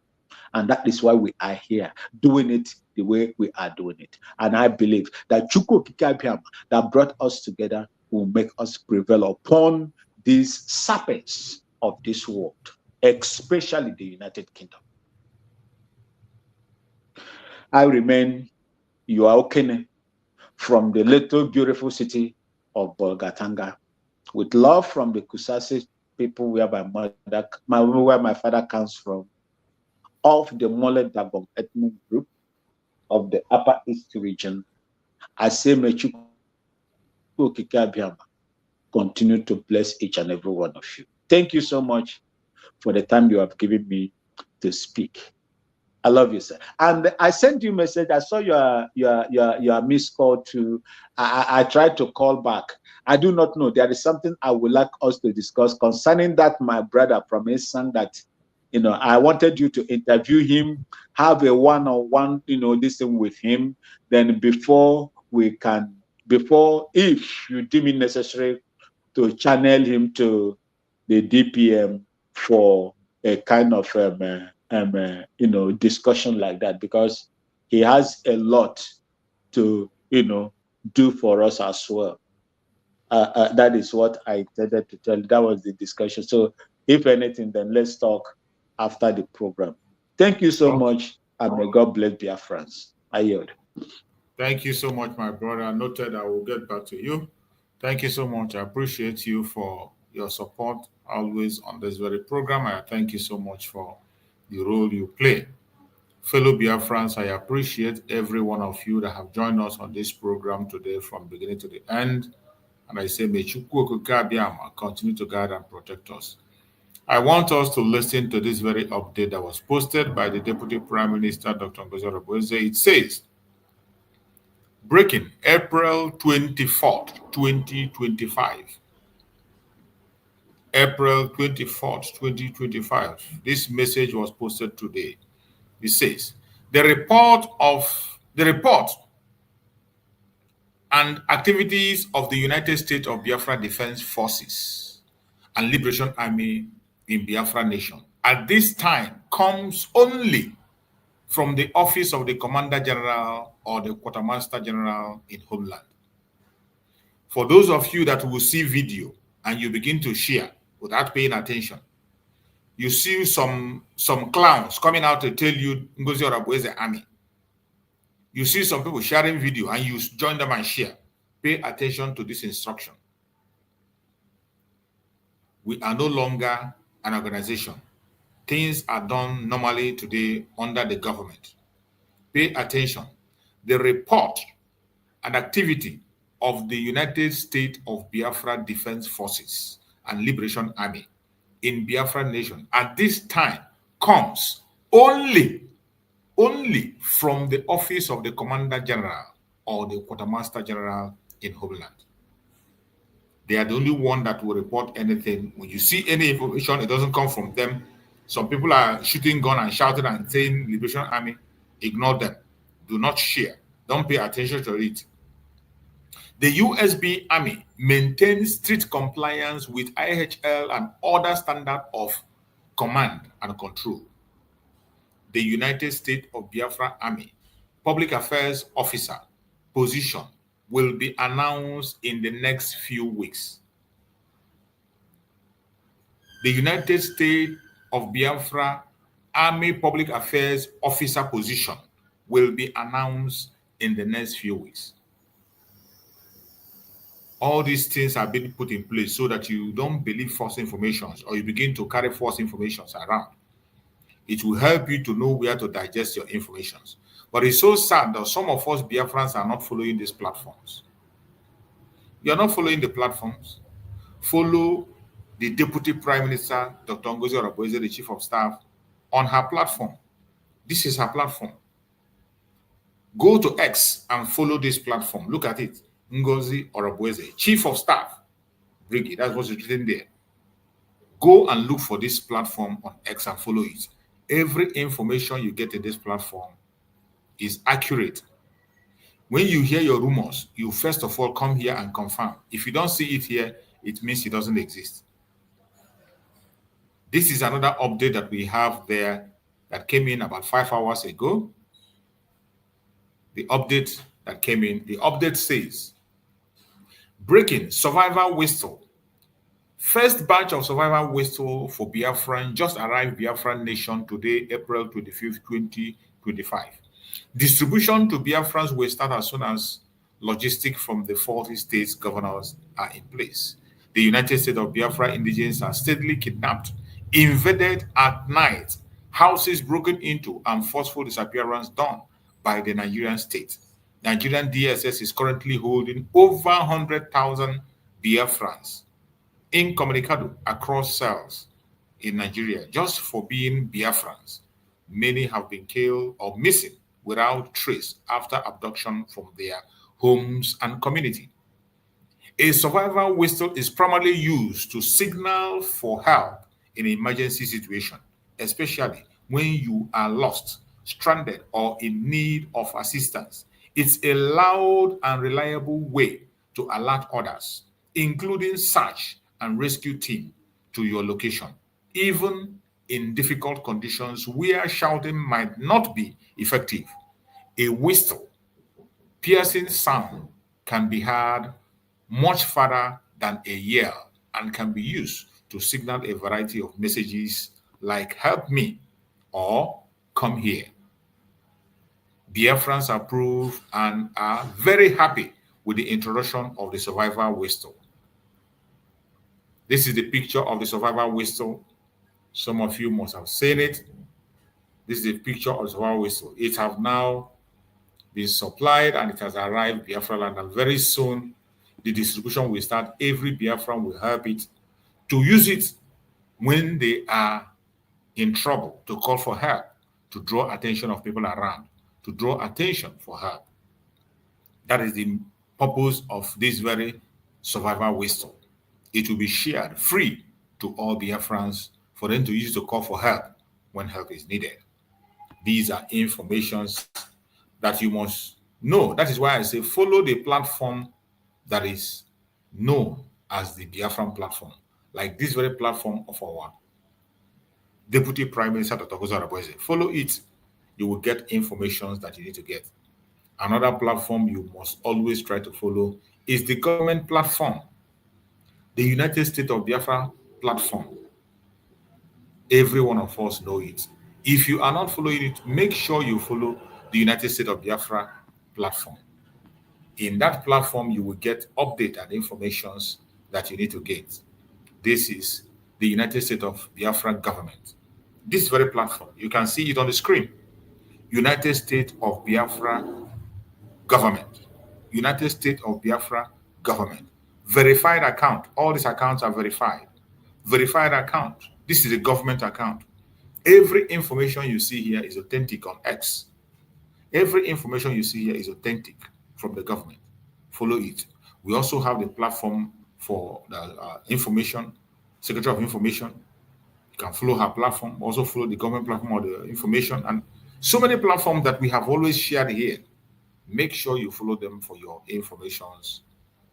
And that is why we are here, doing it the way we are doing it. And I believe that Chukwu Kikabiam that brought us together will make us prevail upon these serpents of this world, especially the United Kingdom. I remain Yuaokene from the little beautiful city of Bolgatanga, with love from the Kusasi people where my father comes from, of the Mole Dagom ethnic group of the Upper East region. I say, may Chukwu Kikabiama continue to bless each and every one of you. Thank you so much for the time you have given me to speak. I love you, sir. And I sent you a message. I saw your missed call too. I tried to call back. I do not know. There is something I would like us to discuss concerning that. My brother from his son that, I wanted you to interview him, have a one-on-one, this thing with him. Then before if you deem it necessary to channel him to the DPM for a kind of discussion like that, because he has a lot to do for us as well. That is what I intended to tell you. That was the discussion. So if anything, then let's talk after the program. Thank you so much, and may God bless Biafrans. I yield. Thank you so much, my brother. Noted, I will get back to you. Thank you so much. I appreciate you for your support always on this very program. I thank you so much for the role you play. Fellow Biafrans, I appreciate every one of you that have joined us on this program today from beginning to the end. And I say, may Chukwu Okike Abiyama continue to guide and protect us. I want us to listen to this very update that was posted by the Deputy Prime Minister, Dr. Ngozi Oreboweze. It says, breaking April 24th, 2025. April 24th, 2025. This message was posted today. It says, the report and activities of the United States of Biafra Defense Forces and Liberation Army in Biafra Nation at this time comes only from the office of the Commander General or the Quartermaster General in Homeland. For those of you that will see video and you begin to share without paying attention, you see some clowns coming out to tell you Ngozi Oreboweze Army. You see some people sharing video and you join them and share. Pay attention to this instruction. We are no longer an organization. Things are done normally today under the government. Pay attention. The report and activity of the United States of Biafra Defense Forces and Liberation Army in Biafra Nation at this time comes only from the office of the Commander General or the Quartermaster General in Homeland. They are the only one that will report anything. When you see any information, it doesn't come from them. Some people are shooting gun and shouting and saying Liberation Army. Ignore them. Do not share. Don't pay attention to it. The USB Army maintains strict compliance with IHL and other standards of command and control. The United States of Biafra Army Public Affairs Officer position will be announced in the next few weeks. The United States of Biafra Army Public Affairs Officer position will be announced in the next few weeks. All these things are being put in place so that you don't believe false information or you begin to carry false information around. It will help you to know where to digest your information. But it's so sad that some of us Biafrans are not following these platforms. You are not following the platforms. Follow the Deputy Prime Minister, Dr. Ngozi Oreboweze, the Chief of Staff, on her platform. This is her platform. Go to X and follow this platform. Look at it. Ngozi Oreboweze, Chief of Staff, Brigade. That's what's written there. Go and look for this platform on X and follow it. Every information you get in this platform is accurate. When you hear your rumors, you first of all come here and confirm. If you don't see it here, it means it doesn't exist. This is another update that we have there that came in about 5 hours ago. The update that came in, the update says, breaking survivor whistle. First batch of survivor whistle for Biafran just arrived Biafran Nation today, April 25th, 2025. Distribution to Biafrans will start as soon as logistics from the 40 states governors are in place. The United States of Biafra indigents are steadily kidnapped, invaded at night, houses broken into, and forceful disappearance done by the Nigerian state. Nigerian DSS is currently holding over 100,000 Biafrans incommunicado across cells in Nigeria just for being Biafrans. Many have been killed or missing without trace after abduction from their homes and community. A survival whistle is primarily used to signal for help in an emergency situation, especially when you are lost, stranded, or in need of assistance. It's a loud and reliable way to alert others, including search and rescue team, to your location, even in difficult conditions where shouting might not be effective. A whistle, piercing sound, can be heard much farther than a yell and can be used to signal a variety of messages like help me or come here. Biafrans approve and are very happy with the introduction of the survival whistle. This is the picture of the survival whistle. Some of you must have seen it. This is a picture of the survival whistle. It has now been supplied and it has arrived Biafra land, and very soon the distribution will start. Every Biafran will help it to use it when they are in trouble, to call for help, to draw attention of people around, to draw attention for help. That is the purpose of this very survival whistle. It will be shared free to all Biafrans for them to use to call for help when help is needed. These are informations that you must know. That is why I say follow the platform that is known as the Biafran platform, like this very platform of our Deputy Prime Minister Dr. Gozo. Follow it, you will get information that you need to get. Another platform you must always try to follow is the government platform, the United States of Biafra platform. Every one of us know it. If you are not following it, make sure you follow the United States of Biafra platform. In that platform, you will get update and informations that you need to get. This is the United States of Biafra government. This very platform, you can see it on the screen. United States of Biafra government. United States of Biafra government. Verified account. All these accounts are verified. Verified account. This is a government account. Every information you see here is authentic on X. Every information you see here is authentic from the government. Follow it. We also have the platform for the information, Secretary of Information. You can follow her platform, also follow the government platform or the information, and so many platforms that we have always shared here. Make sure you follow them for your informations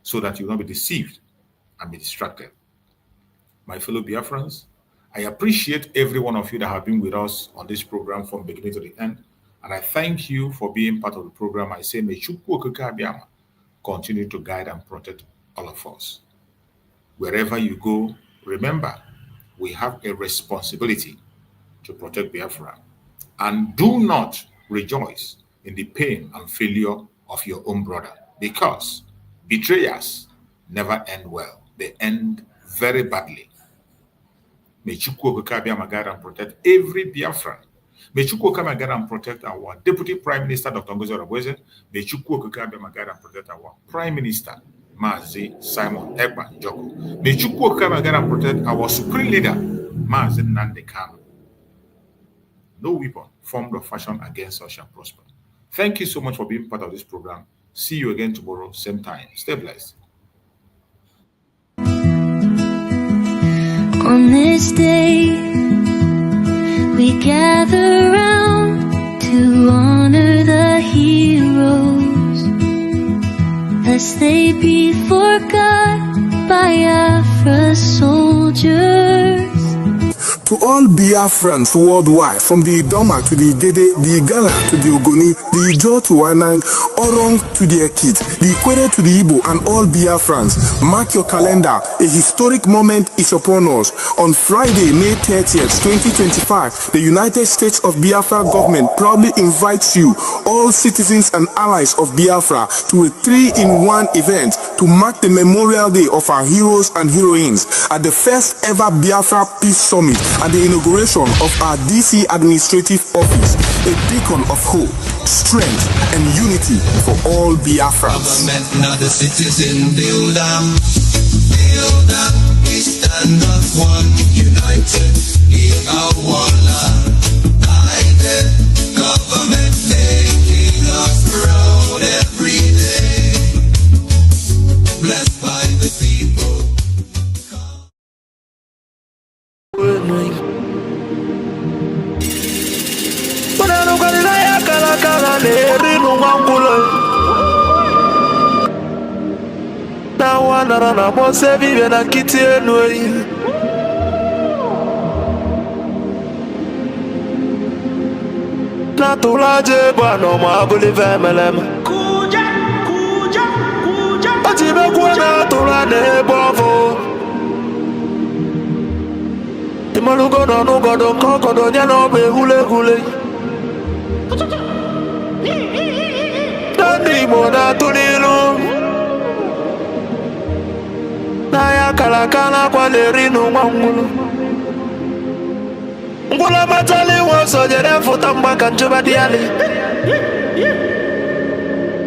so that you will not be deceived and be distracted. My fellow Biafrans, I appreciate every one of you that have been with us on this program from beginning to the end. And I thank you for being part of the program. I say, may Chukwu Okike Abiama continue to guide and protect all of us. Wherever you go, remember, we have a responsibility to protect Biafra. And do not rejoice in the pain and failure of your own brother, because betrayers never end well. They end very badly. May Chukwu Okike Abiama guide and protect every Biafran. May Chukwu Okike guide and protect our Deputy Prime Minister, Dr. Gozo. May Chukwu Okike guide and protect our Prime Minister, Mazi Simon Ekpa Njoko. May Chukwu Okike guide and protect our Supreme Leader, Mazi Nnamdi Kanu. No weapon formed or fashioned against us shall prosper. Thank you so much for being part of this program. See you again tomorrow, same time. Stay blessed. On this day, we gather round to honor the heroes, lest they be forgot by Biafra soldiers. To all Biafrans worldwide, from the Idoma to the Gede, the Igala to the Ogoni, the Ijo to Wanang, Orong to the Ekit, the Ikwere to the Igbo, and all Biafrans, mark your calendar. A historic moment is upon us. On Friday, May 30th, 2025, the United States of Biafra government proudly invites you, all citizens and allies of Biafra, to a 3-in-1 event to mark the Memorial Day of our heroes and heroines at the first ever Biafra Peace Summit and the inauguration of our DC administrative office, a beacon of hope, strength, and unity for all Biafrans. Government, not the citizen, build up, we stand up one, united, in our one united, government making us proud every day, blessed by the people. Na wana na mose vive na kiti enoi. Na tulaje bwana mabuli vemelem. Kuja. Chibekwe na tura ne bovo. Imalugo no no godo koko do nyano be hule hule. Dani mona tunilu. Naya kalakala kwa lerinu mwangulu. Ngula matali wanso jere futa mbaka njuba diali.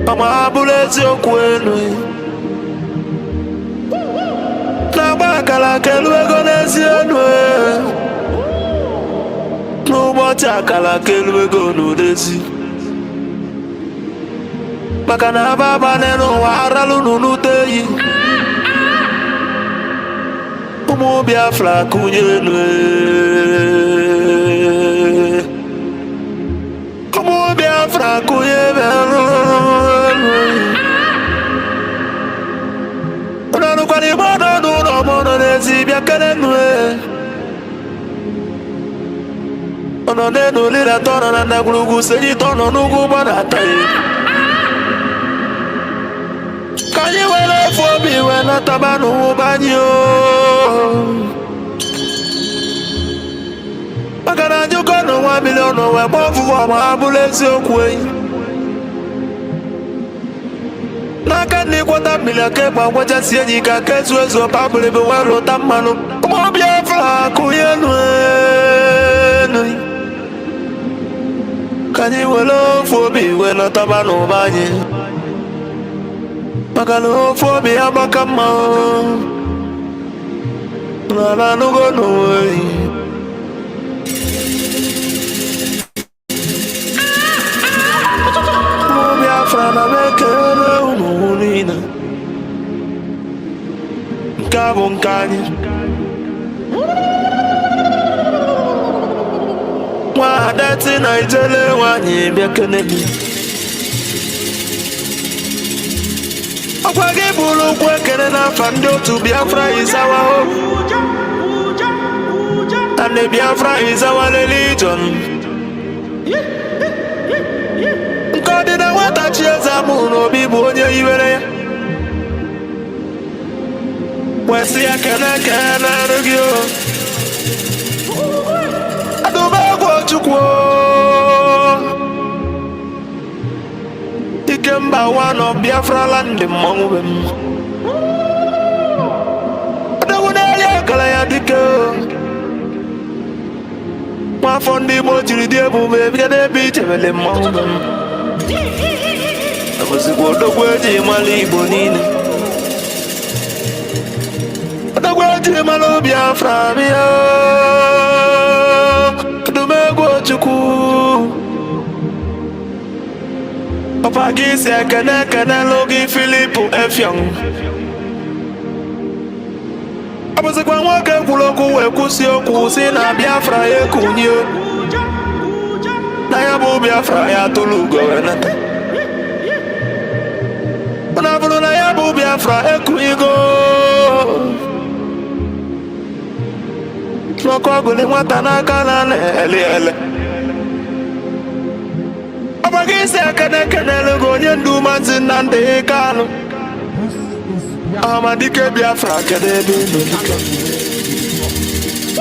Mama abulezi okwenu. Nabakala kelwego nesienwe. N'ụbọchị akala kelwego n'odezi. Maka na ababa n'ụwa aralu n'unuteyi. Ụmụ Biafra kụnyenwe. Ụmụ Biafra kụnyenwe. Kwani bono no mono nezi biakenenwe. Ono nenu lila tono na nagulugu seji tono nugu banatai. Kanyi wele fobi wena tabanu banyo. Makana juko no 1 million we bofu wa mabulezi okwe. Naka ni kwata milia Ekpa waja sienyi ka kezu ezo pabule be wero tamano. Mo Biafra kuyenu. Kanyi welo fobi wena tabano banye. Makalo fobi abakama. Nala nugo noe. Mo Biafra na mekele. Nkabo nkani Mwa dati na ijele wanyi biakeneli Okwage bulu kwekene na fandi otu Biafra is our hope And the Biafra is our religion Nkodi na wata chieza muno bibu onye iwere ya Wesi ya kene rugyo Adubagwo chukwo Ikemba wano Biafra land mongwem Adawune ya kala ya dike Mwafondi mojiri diebu mebide biche mele mongwem Akosikwo dogweji mali ibo nini Dogweji malo Biafra biya Dumegwo chukwu Papa gisi kene logi Filipu Efyong Akosikwa nwoke kwuloku wekusi okwu si na Biafra ekunye Na ya bụ Biafra ya tolugo wenata Unabulu na ya bụ Biafra ekuigo Noko gule nwata n'aka na ele Abagisi kene logo onye ndu Mazi Nnamdi Kanu Amadike Biafra kedebe n'olike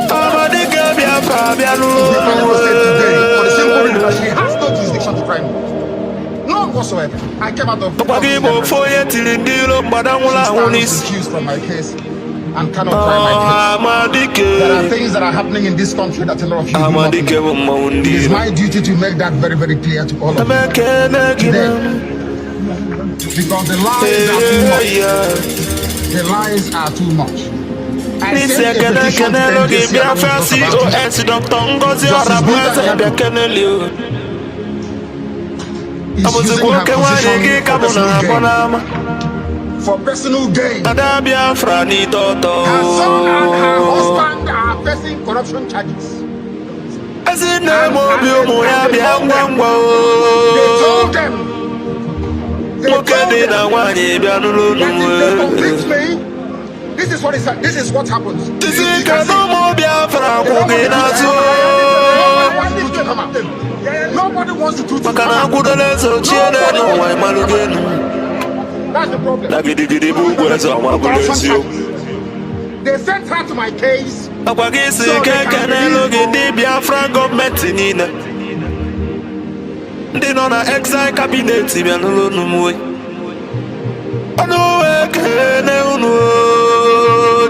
Amadike Biafra bianu She has no jurisdiction to try me. None whatsoever. I came out of There accused from my case and cannot try my case. There are things that are happening in this country that a lot of you do not know. It is my duty to make that very, very clear to all of you today. Because the lies are too much. The lies are too much. I sent a petition to the NDC for personal gain. Her son and her husband are facing corruption charges. They told them that if they convict me, this is what happens. Nobody wants to do That's the problem. They sent her to my case. Biafra government nina. They know na exile cabinet bianolo numwe. Ano ekene unu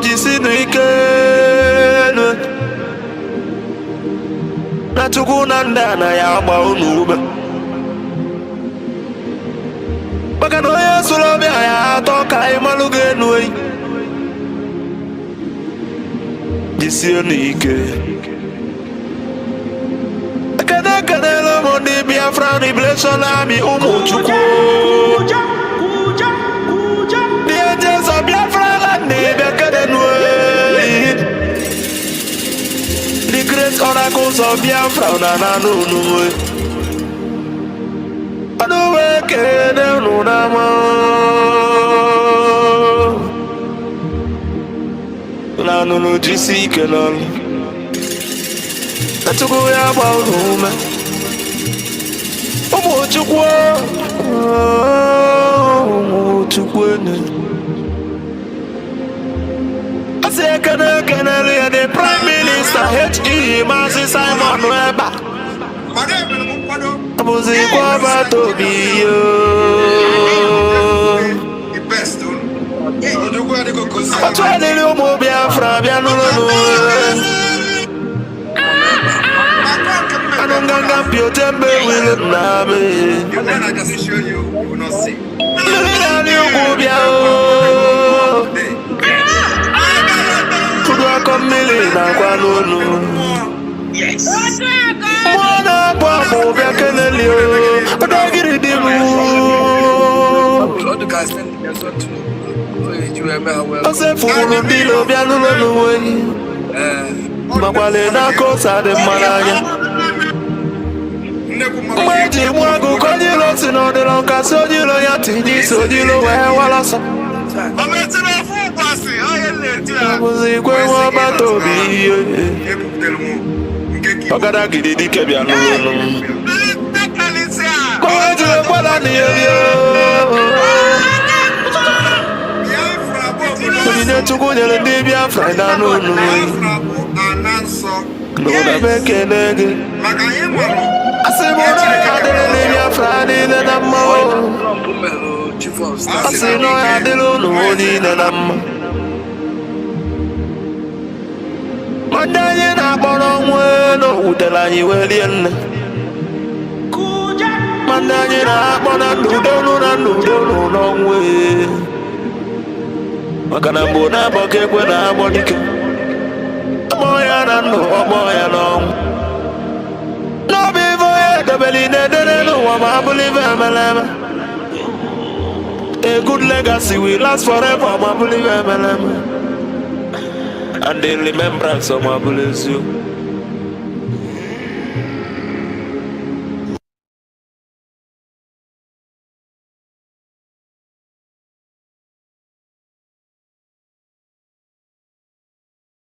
jisinu ikene. Na chukuna ndana ya agba unu ube. Baka no ya sulobe ya toka imaluge nuwe. Jisinu ikene. Kanelo moni Biafra Revelation Army Umuchukwu. The angels of Biafra land the great oracles of Biafra Nananunu. Anuwe kene nunama. Nanunu jisi kenon. Natugu ya baunume. Umuchukwu I say can the Prime Minister H.E. Mazi Simon Weba Abuzi kwa bato biyo Atwele li umu Biafra bianulunu Anonganga pio tembe wile name. And then I can show you, you will not see. Yes. All the guys send me to you remember Makwale na kosa de maranya. Mweji mwagu konyilo sino de lonka sojilo ya tiji sojilo we walasa. Muzi kwe wabato biye. Ogada gidi dike bia nulu. Mweji wala niyo. Kwenye chukunyele ndi Biafra na nunu. No da beke nege. Asimona ya dele Biafra ni na namma. Asino ya dele no ni na namma. Mandanye na bono mweno utela ni welienne. Mandanye na bono nudono no mwe. Makana mbona boke kwena bonike. Moya na no moya no. No be voye the belly no wa believe emeleme. A good legacy will last forever, ma believe emeleme. And the remembrance of my beliefs you.